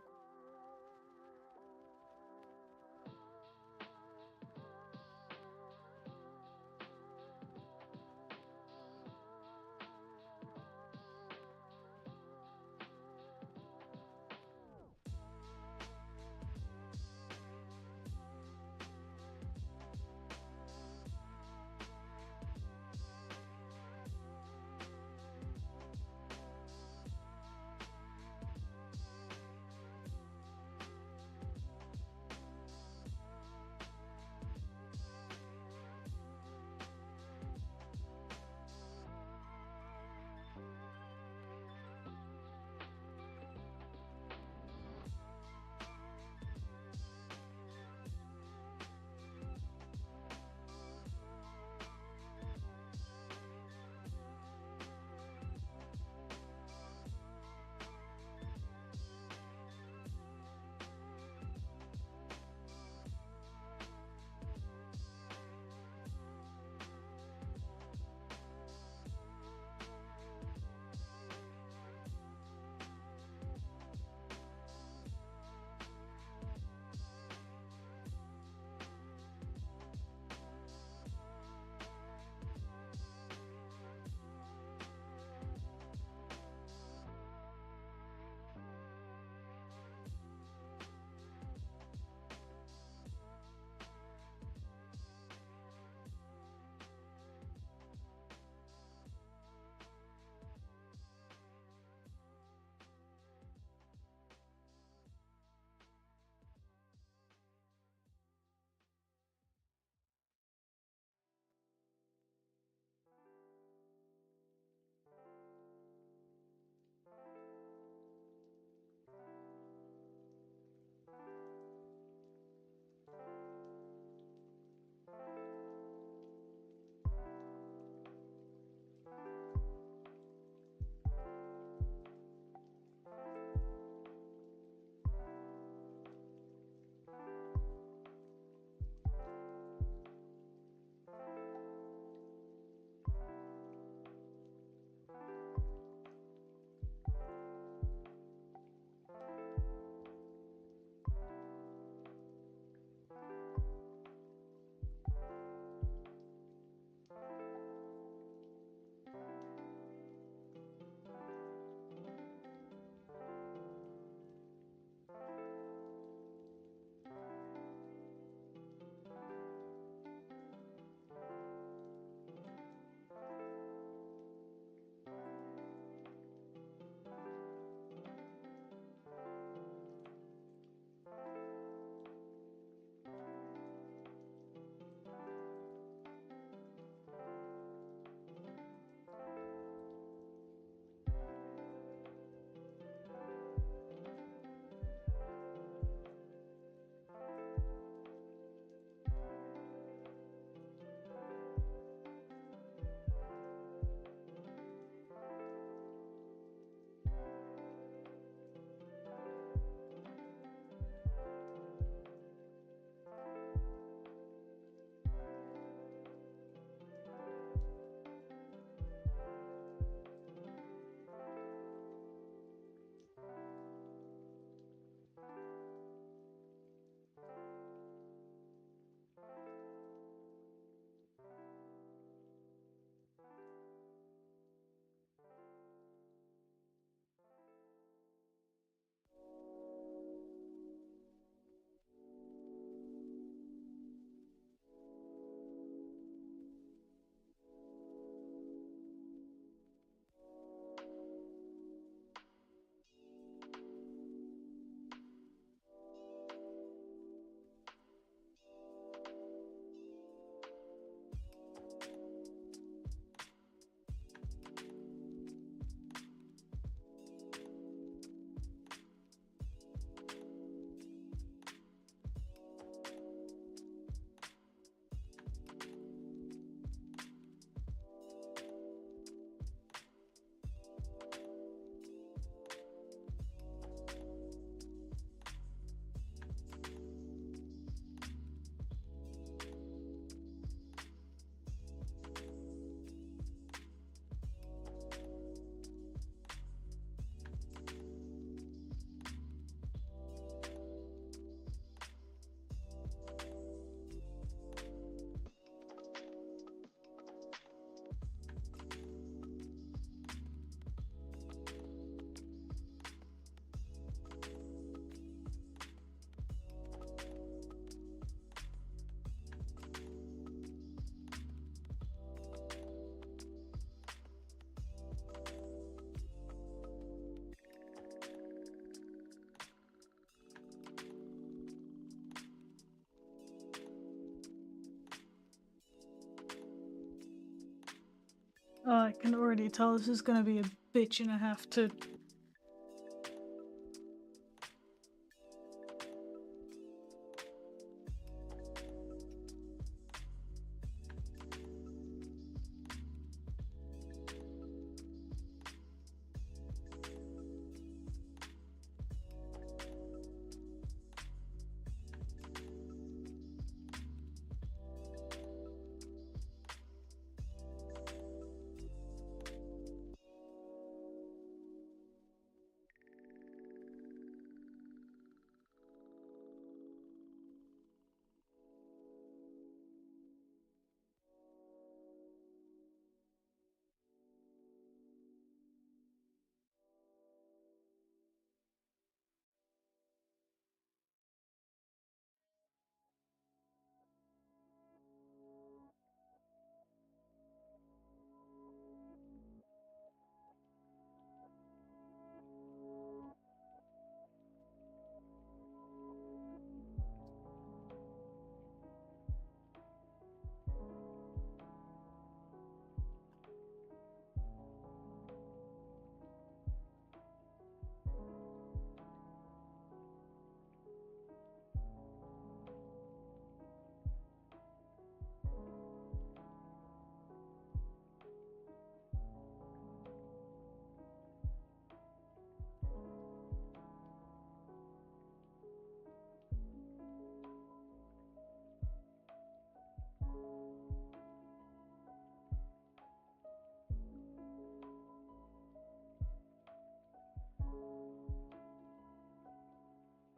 I can already tell this is gonna be a bitch and a half to...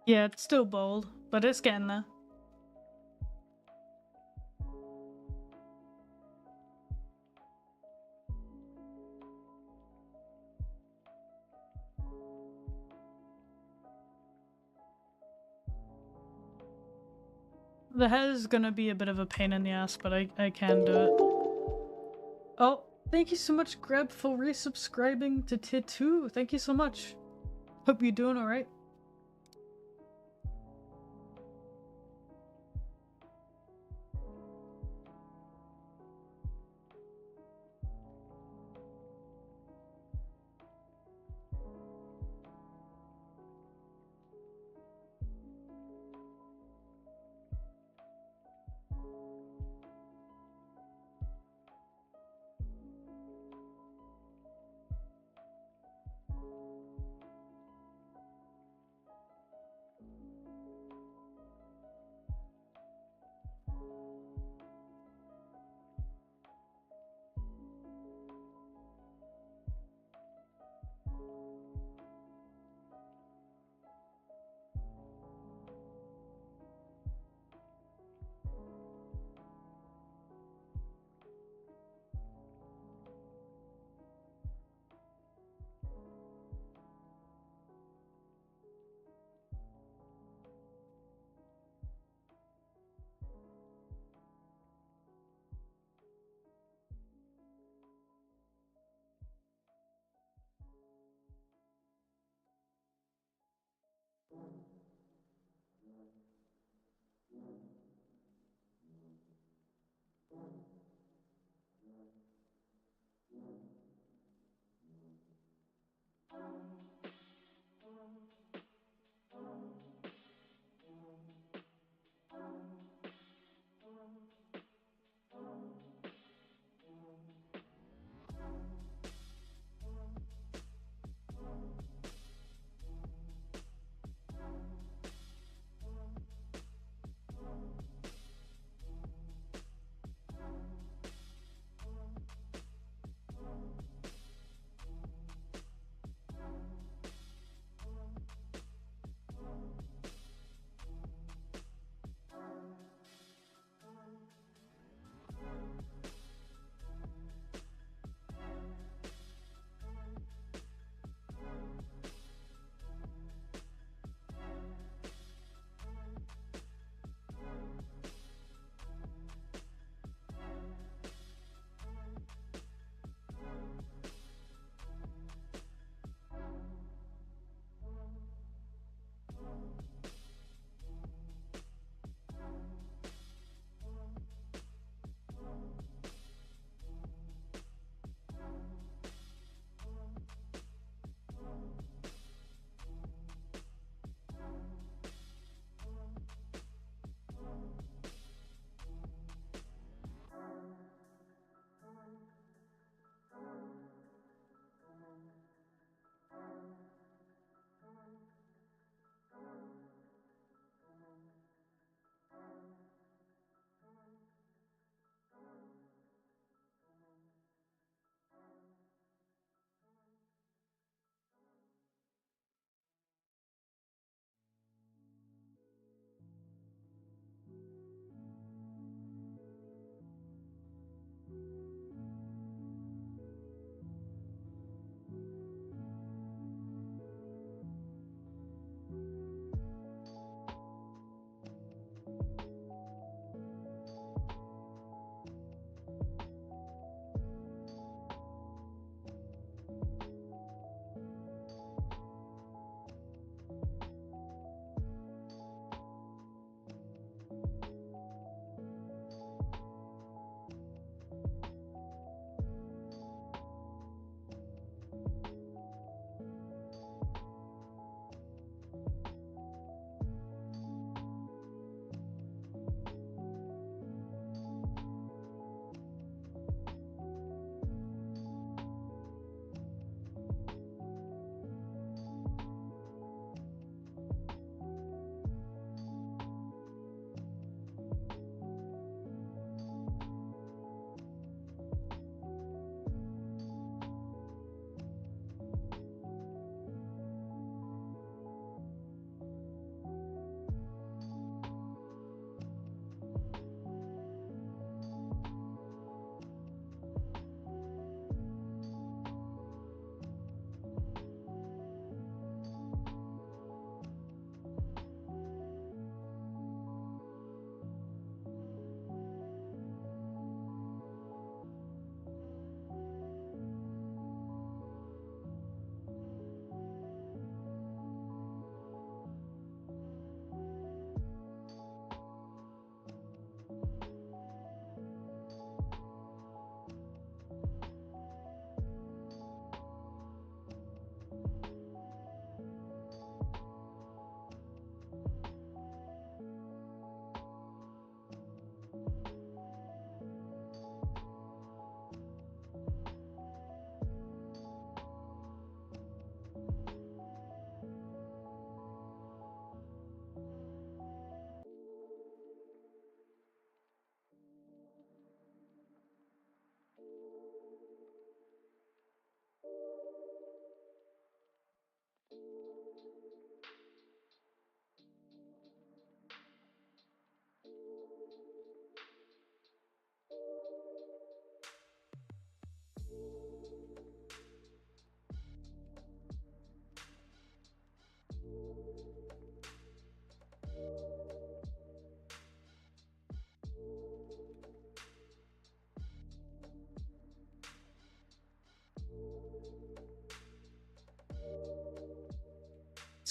Yeah, it's still bold, but it's getting there. The head is gonna be a bit of a pain in the ass, but I can do it. Oh, thank you so much, Greb, for resubscribing to tier 2. Thank you so much. Hope you're doing alright.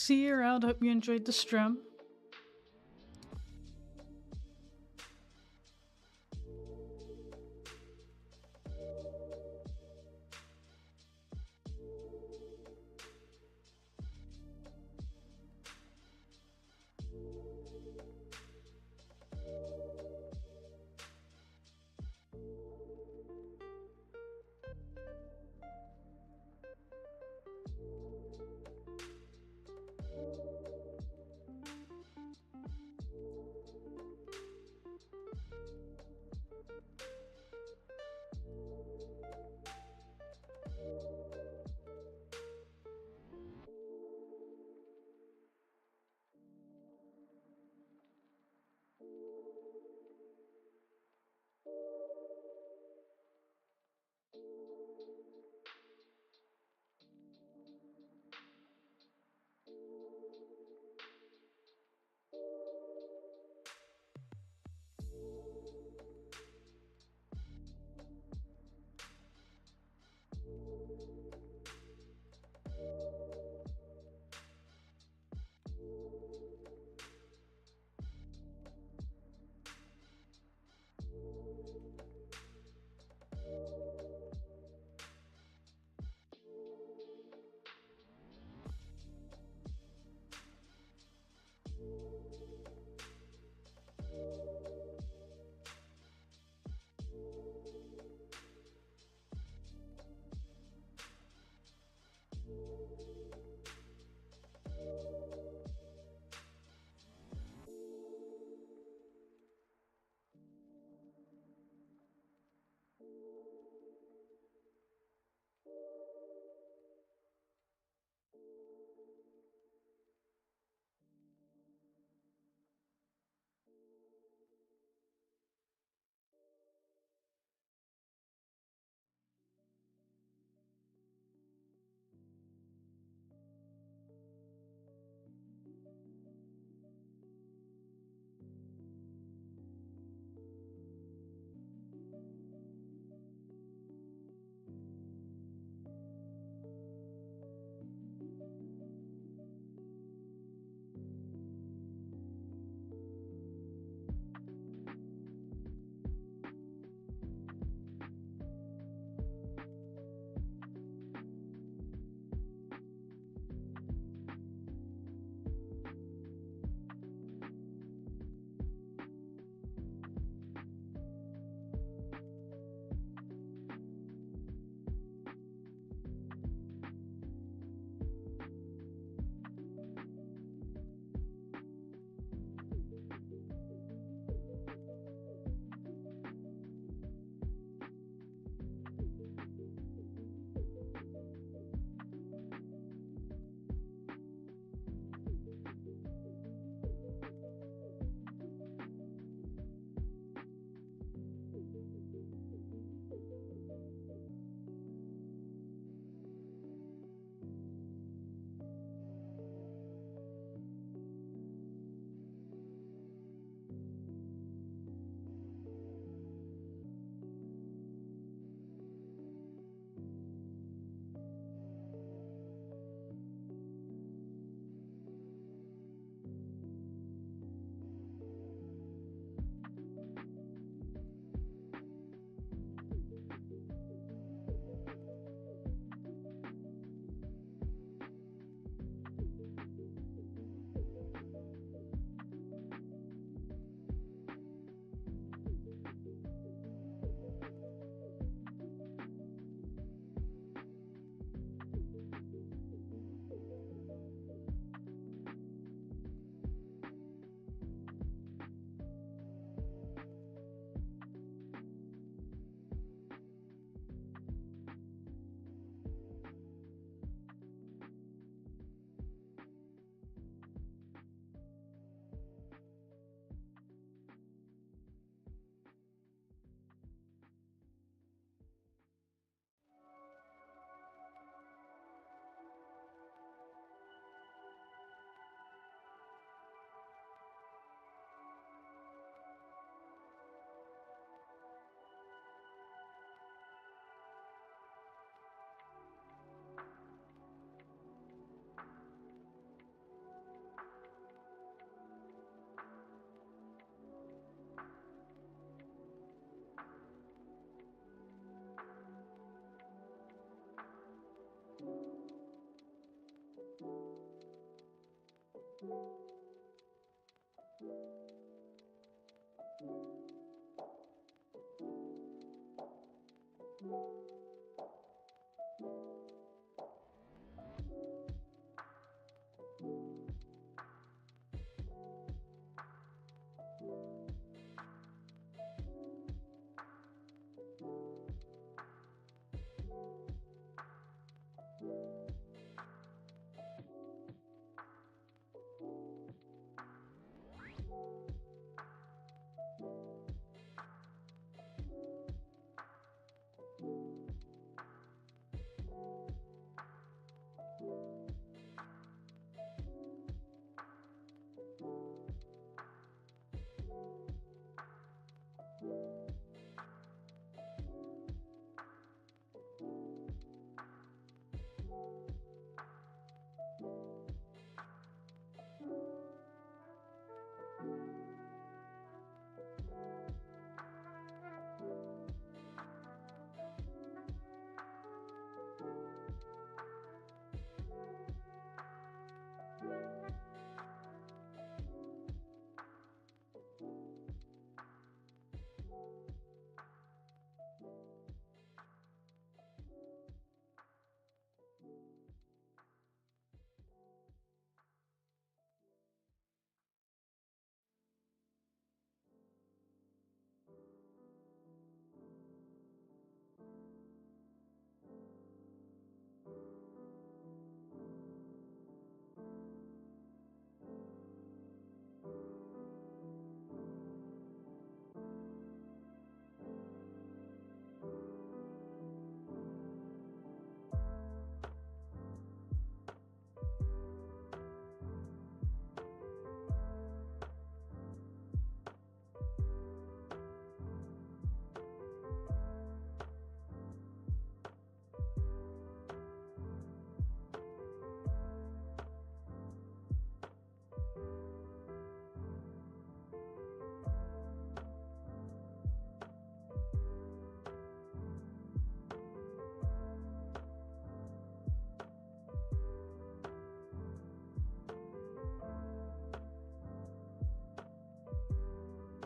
see you around. Hope you enjoyed the stream.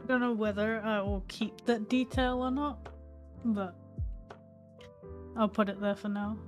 I don't know whether I will keep that detail or not, but I'll put it there for now.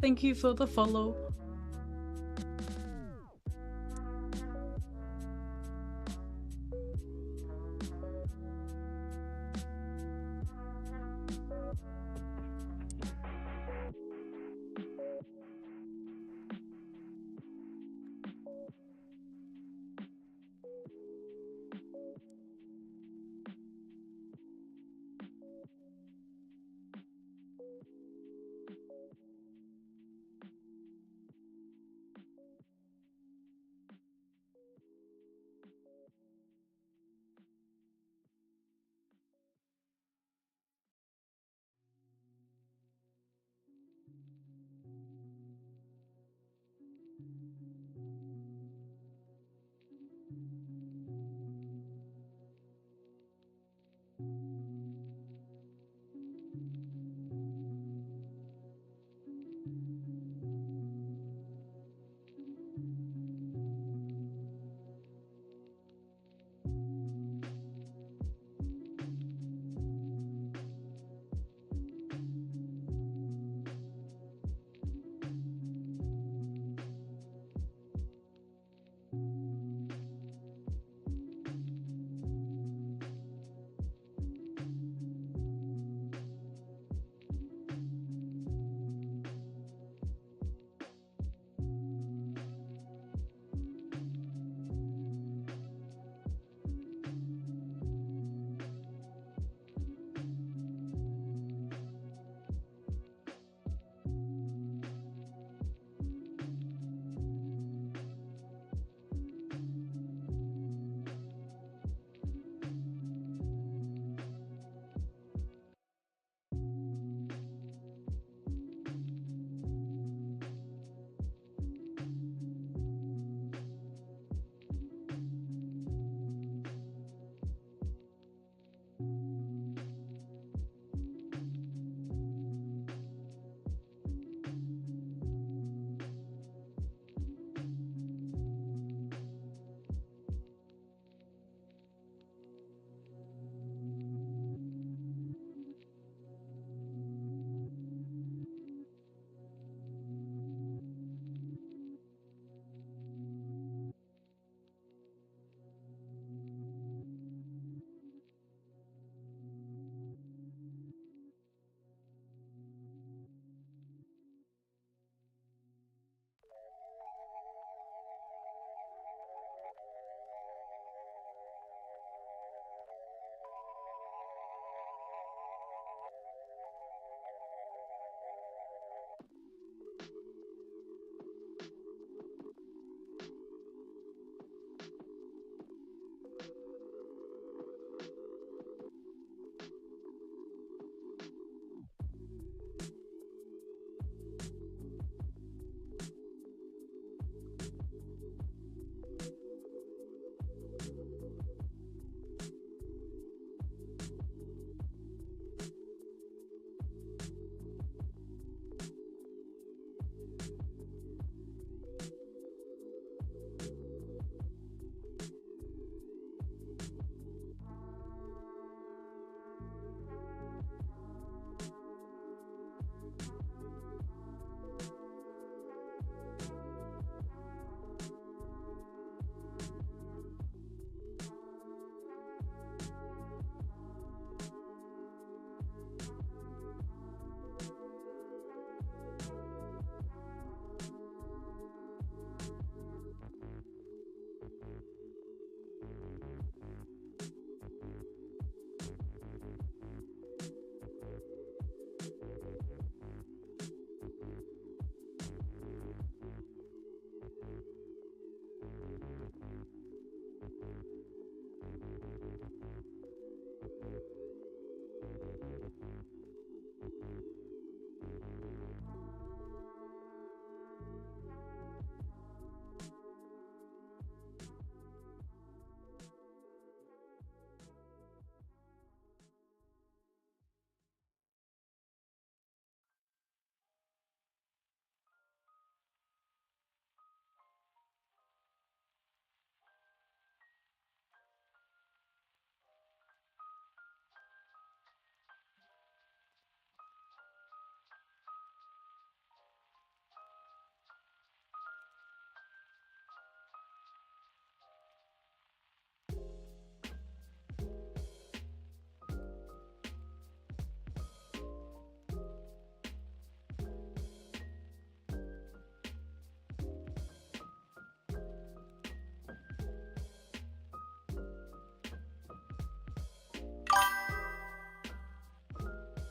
thank you for the follow.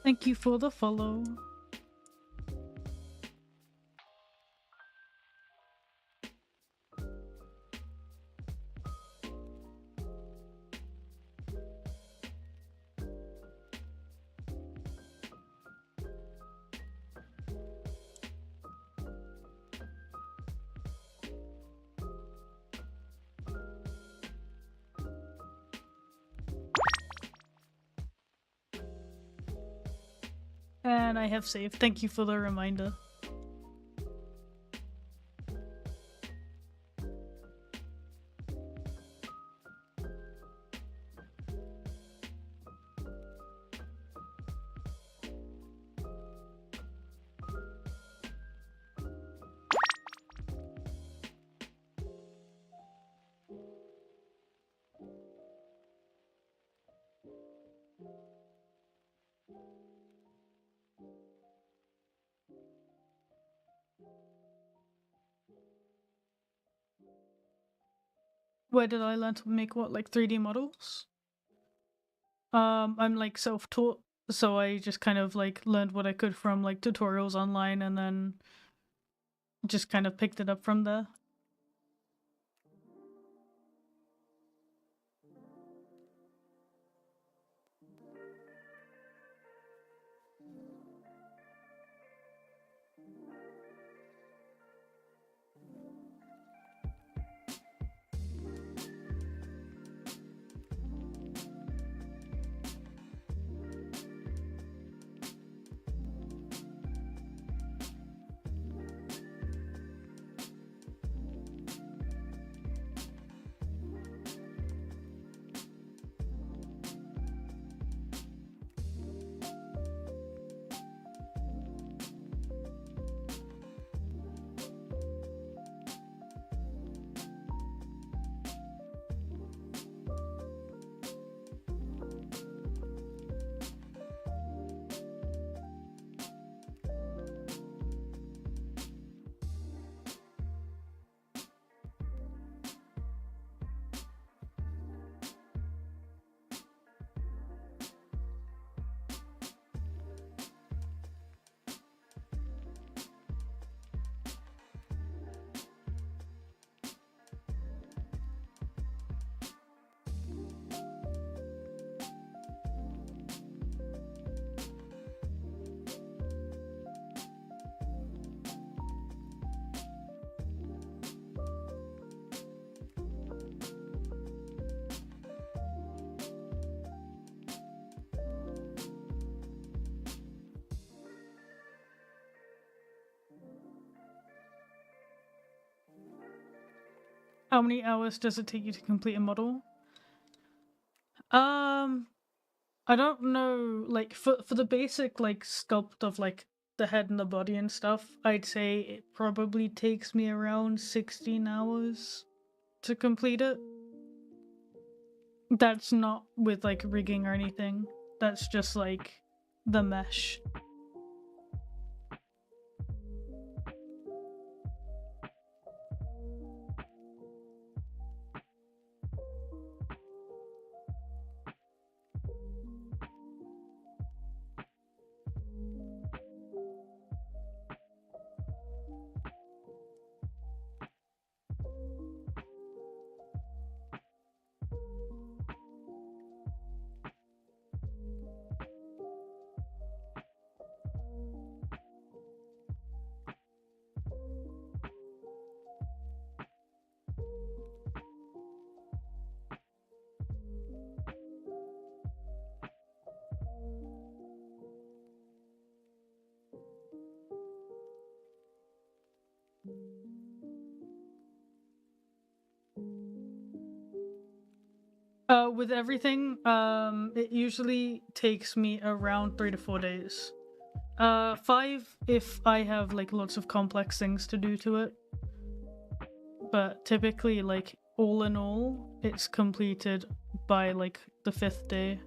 Thank you for the follow. And I have saved. Thank you for the reminder. Where did I learn to make what, like 3D models? I'm like self-taught, so I just kind of like learned what I could from like tutorials online and then just kind of picked it up from there. How many hours does it take you to complete a model? I don't know, like for the basic like sculpt of like the head and the body and stuff, I'd say it probably takes me around 16 hours to complete it. That's not with like rigging or anything. That's just like the mesh. With everything, it usually takes me around 3 to 4 days. 5 if I have like lots of complex things to do to it. But typically, like all in all, it's completed by like the 5th day.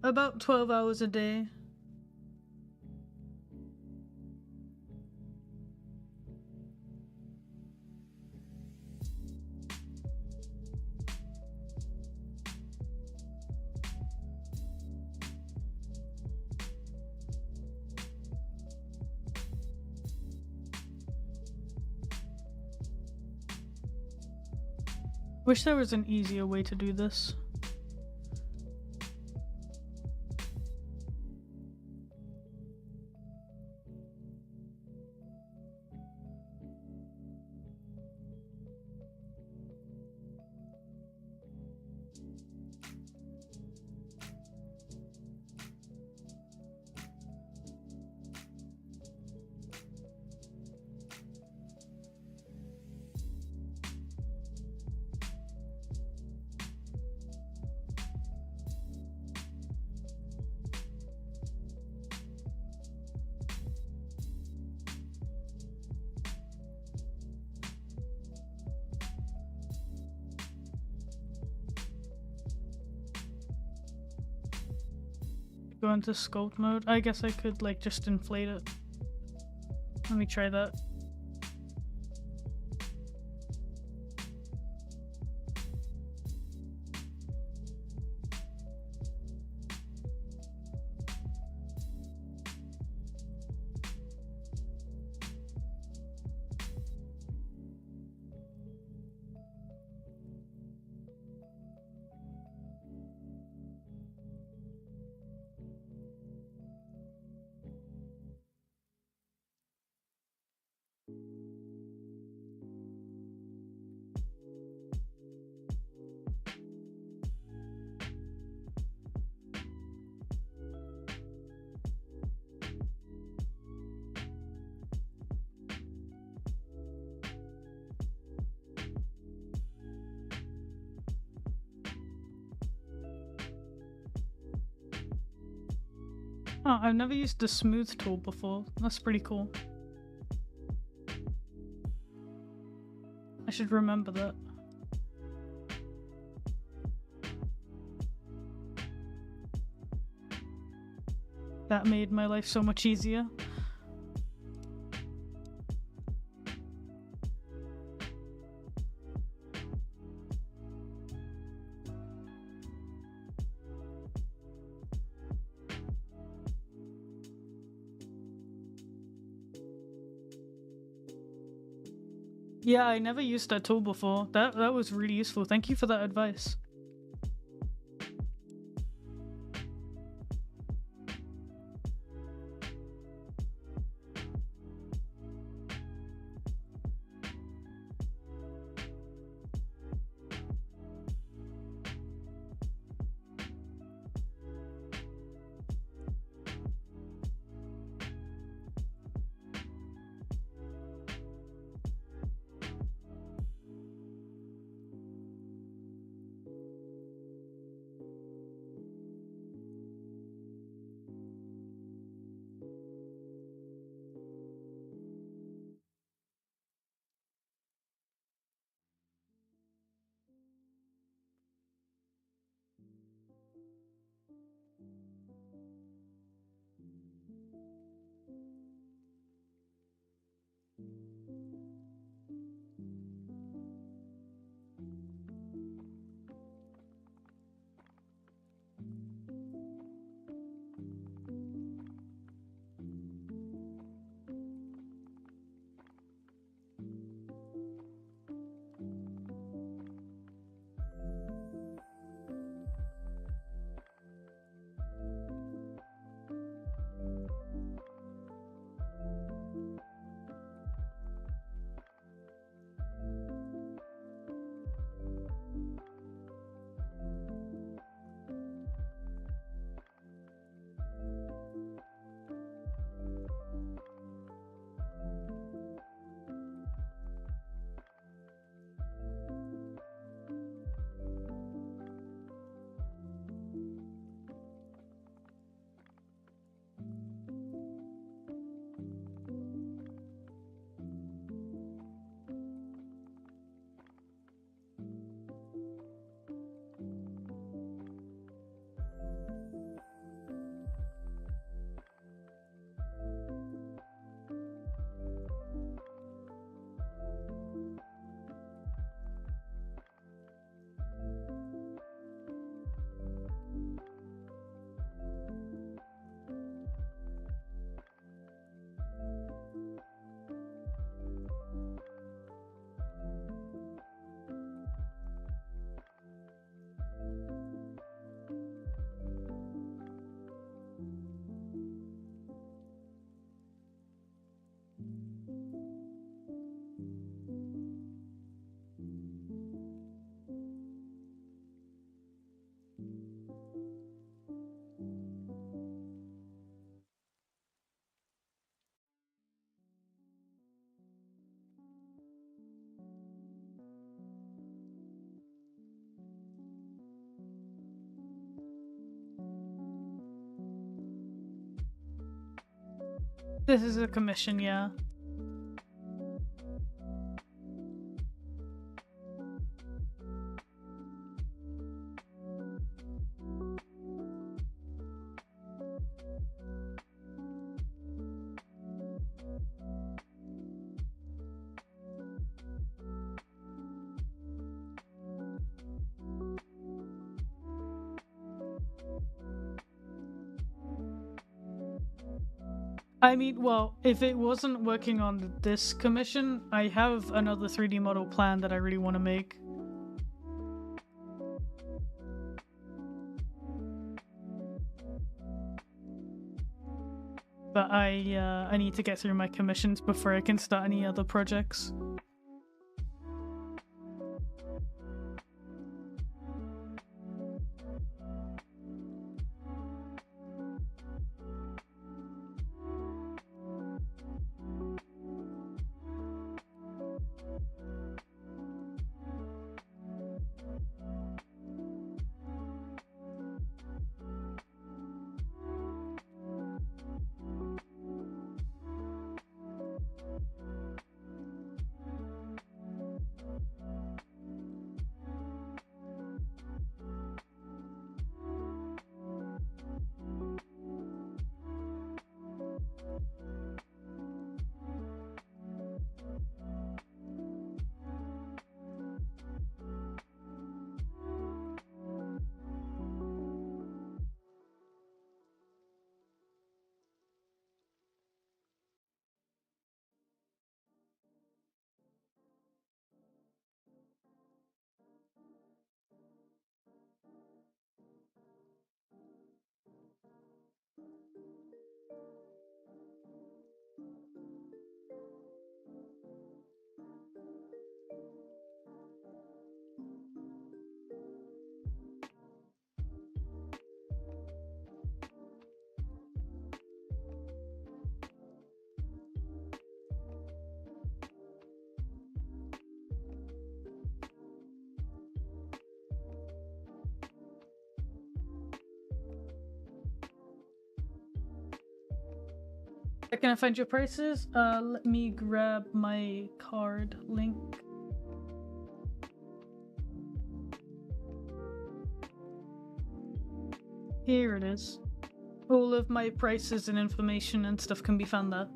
About 12 hours a day. Wish there was an easier way to do this. Go into sculpt mode. I guess I could like just inflate it. Let me try that. Oh, I've never used the smooth tool before. That's pretty cool. I should remember that. That made my life so much easier. Yeah, I never used that tool before. That was really useful. Thank you for that advice. This is a commission, yeah. I mean, well, if it wasn't working on this commission, I have another 3D model plan that I really want to make. But I need to get through my commissions before I can start any other projects. Can I find your prices? Let me grab my card link. Here it is. All of my prices and information and stuff can be found there.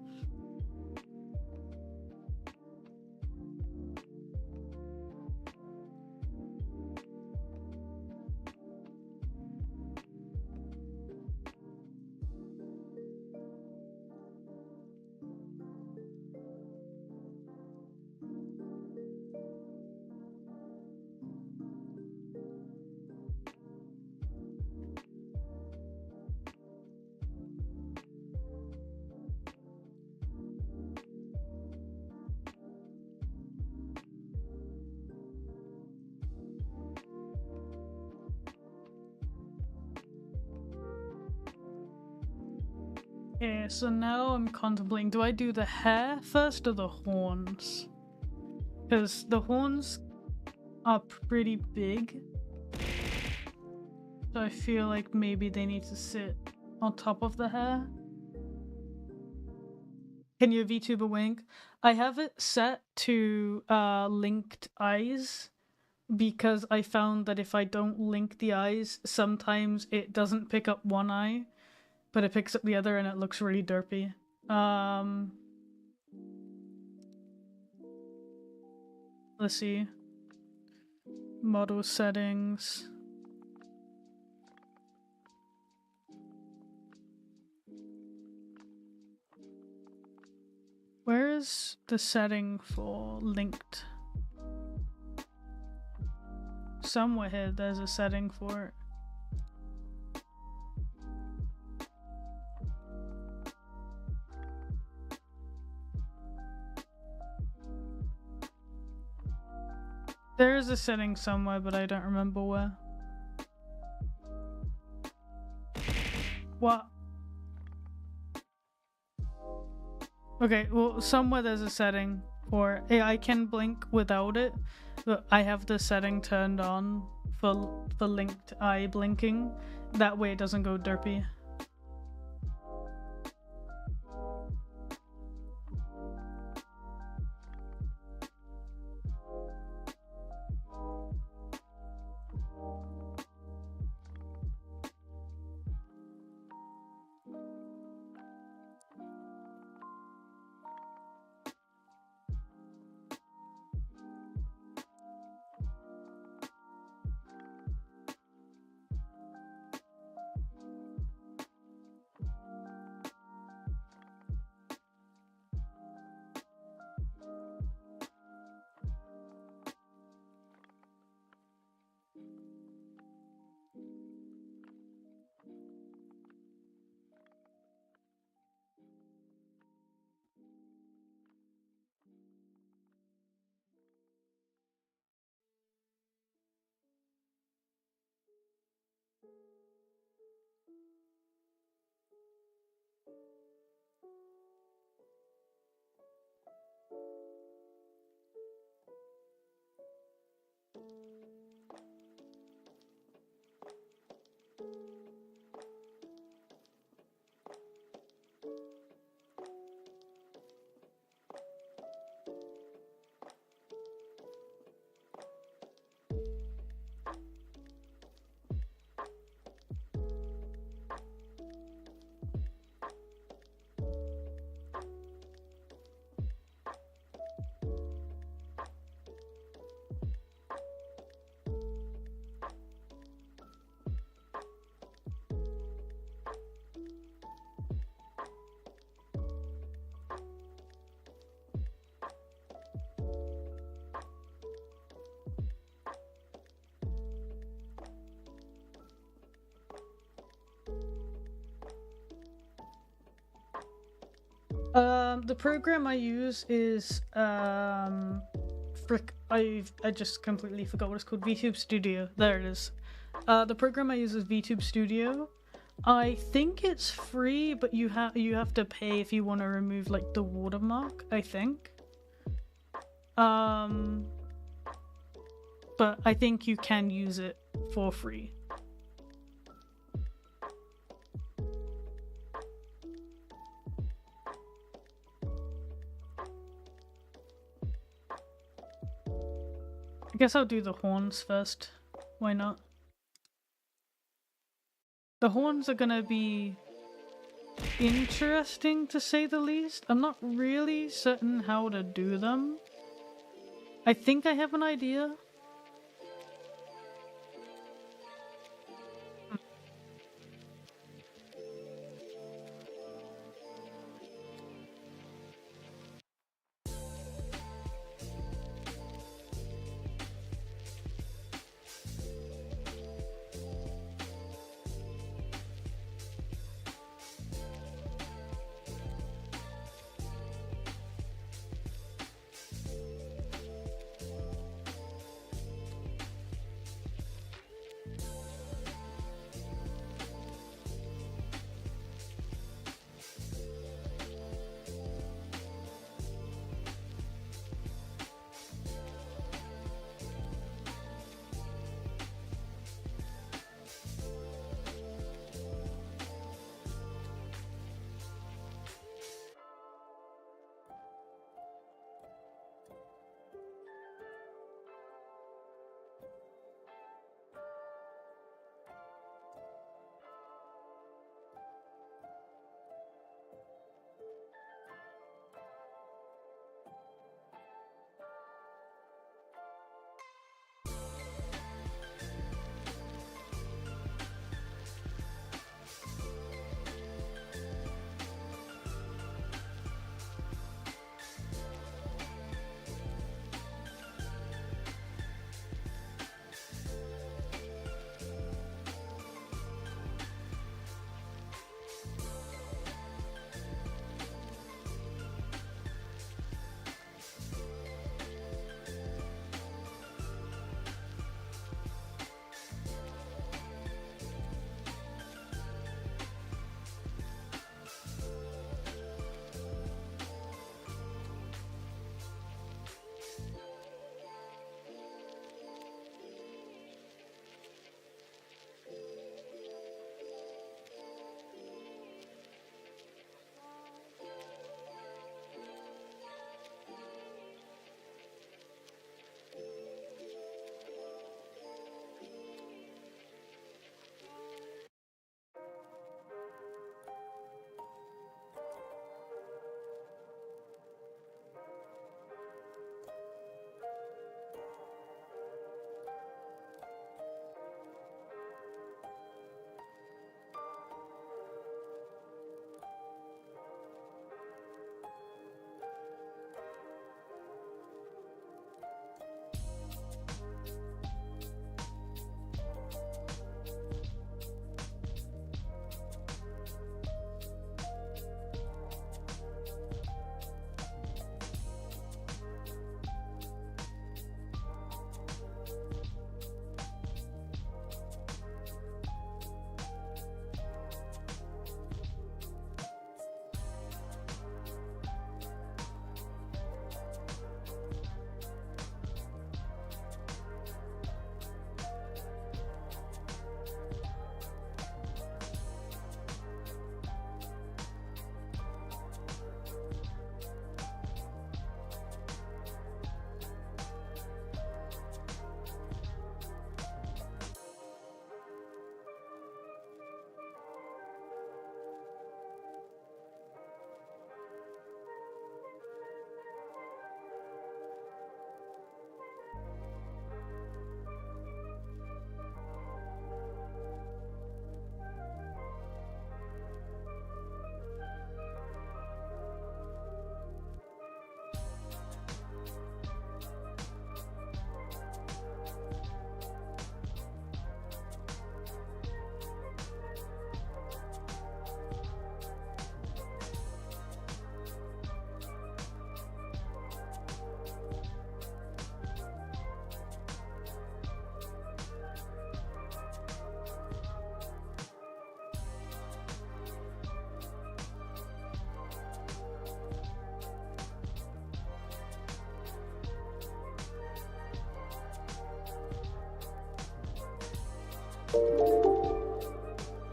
Okay, so now I'm contemplating, do I do the hair first or the horns? Because the horns are pretty big. So I feel like maybe they need to sit on top of the hair. Can you VTuber wink? I have it set to linked eyes because I found that if I don't link the eyes, sometimes it doesn't pick up one eye, but it picks up the other and it looks really derpy. Let's see. Model settings. Where is the setting for linked? Somewhere here there's a setting for it. There is a setting somewhere, but I don't remember where. What? Okay, well, somewhere there's a setting for it. I can blink without it, but I have the setting turned on for linked eye blinking. That way it doesn't go derpy. The program I use is frick. I just completely forgot what it's called. VTube Studio. There it is. The program I use is VTube Studio. I think it's free, but you have to pay if you want to remove like the watermark, I think. But I think you can use it for free. I guess I'll do the horns first. Why not? The horns are gonna be interesting to say the least. I'm not really certain how to do them. I think I have an idea.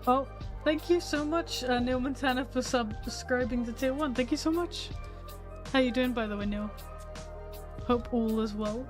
Oh, thank you so much, Neil Montana, for subscribing to Tier 1. Thank you so much. How you doing, by the way, Neil? Hope all is well.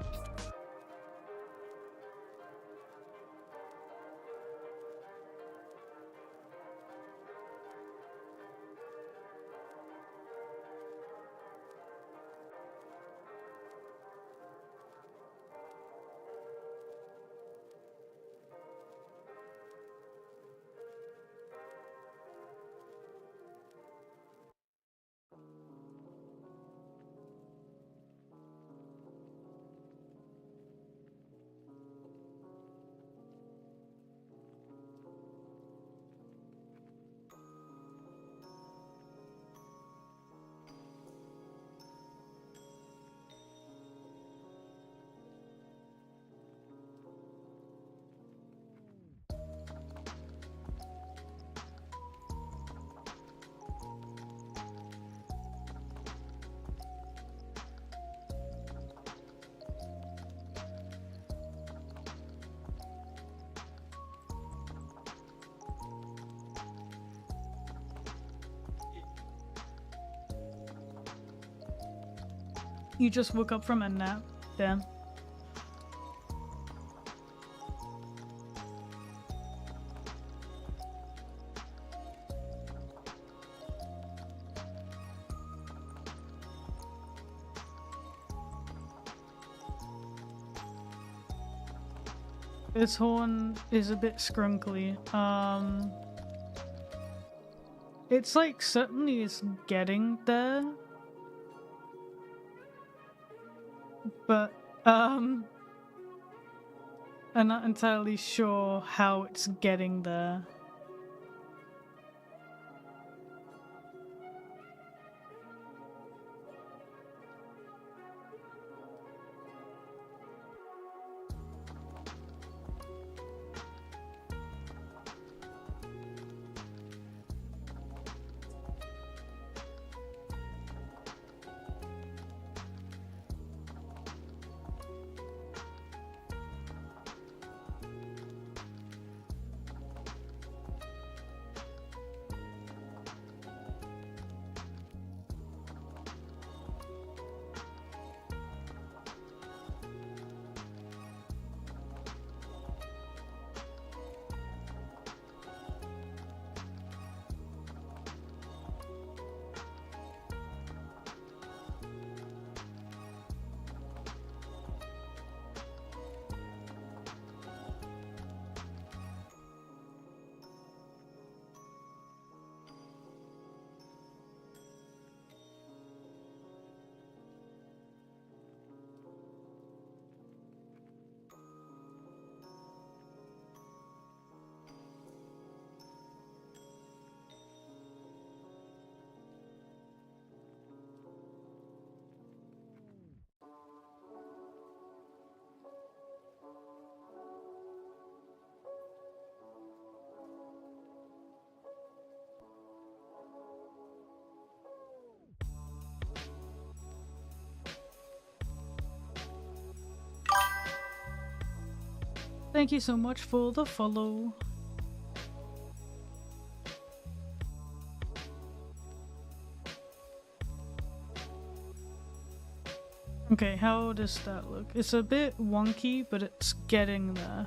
You just woke up from a nap? Damn. This horn is a bit scrunkly. It's like certainly is getting there. But, I'm not entirely sure how it's getting there. Thank you so much for the follow. Okay, how does that look? It's a bit wonky, but it's getting there.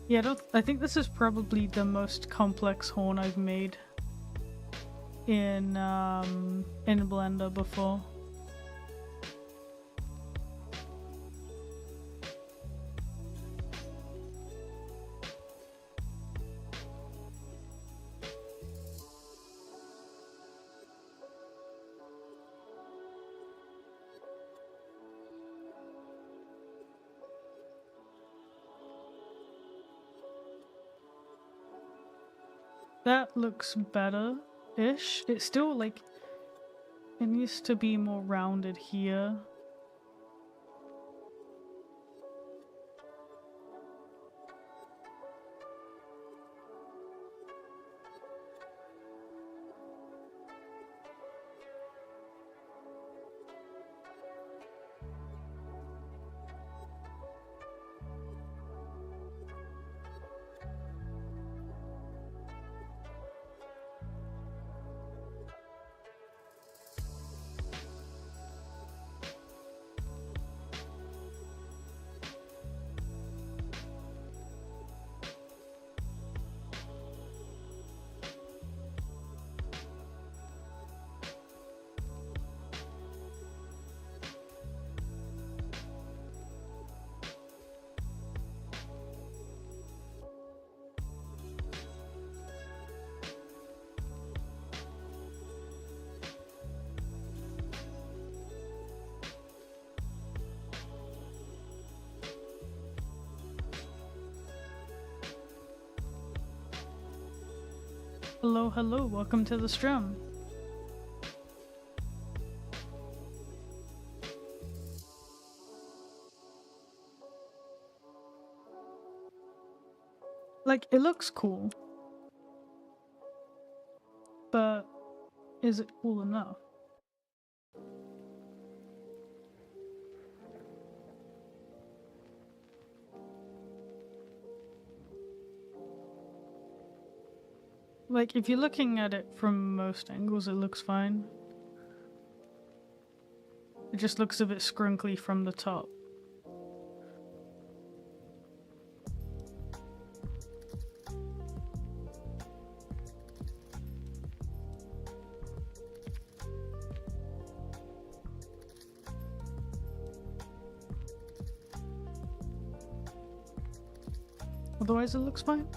Yeah, I think this is probably the most complex horn I've made in Blender before. That looks better-ish. It's still like, it needs to be more rounded here. Hello, hello, welcome to the stream. Like, it looks cool. But is it cool enough? Like, if you're looking at it from most angles, it looks fine. It just looks a bit scrunkly from the top. Otherwise, it looks fine.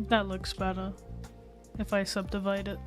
That looks better if I subdivide it.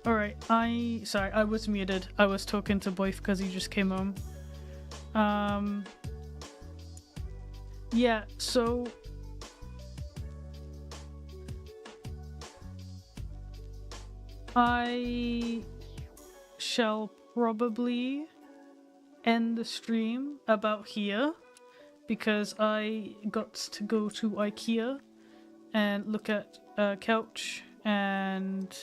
Alright, sorry, I was muted. I was talking to Boyf because he just came home. Yeah, so I shall probably end the stream about here because I got to go to IKEA and look at a couch and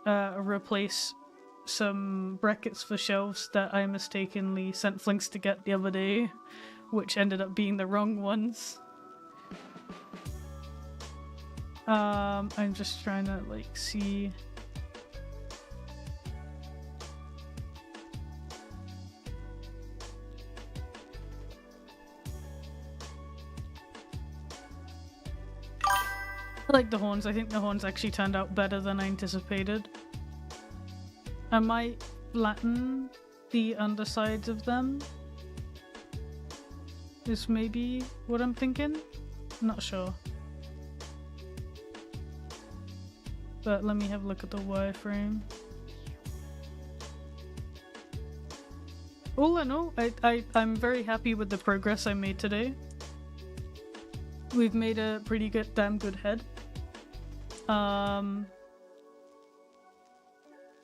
replace some brackets for shelves that I mistakenly sent Flinks to get the other day, which ended up being the wrong ones. I'm just trying to like see. I like the horns. I think the horns actually turned out better than I anticipated. I might flatten the undersides of them. Is maybe what I'm thinking? Not sure. But let me have a look at the wireframe. All in all, I'm very happy with the progress I made today. We've made a pretty damn good head.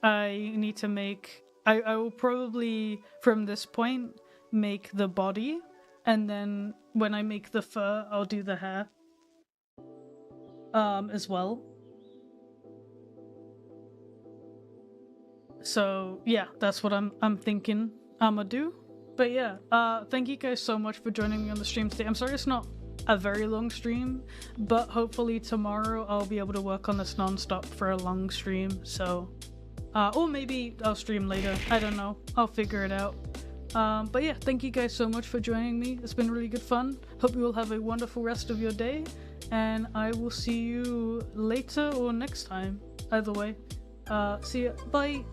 I need to make... I will probably, from this point, make the body, and then when I make the fur, I'll do the hair. As well. So, yeah, that's what I'm thinking I'ma do. But yeah, thank you guys so much for joining me on the stream today. I'm sorry it's not a very long stream, but hopefully tomorrow I'll be able to work on this non-stop for a long stream, so... or maybe I'll stream later, I don't know, I'll figure it out. But yeah, thank you guys so much for joining me, it's been really good fun. Hope you all have a wonderful rest of your day, and I will see you later or next time, either way. See ya, bye!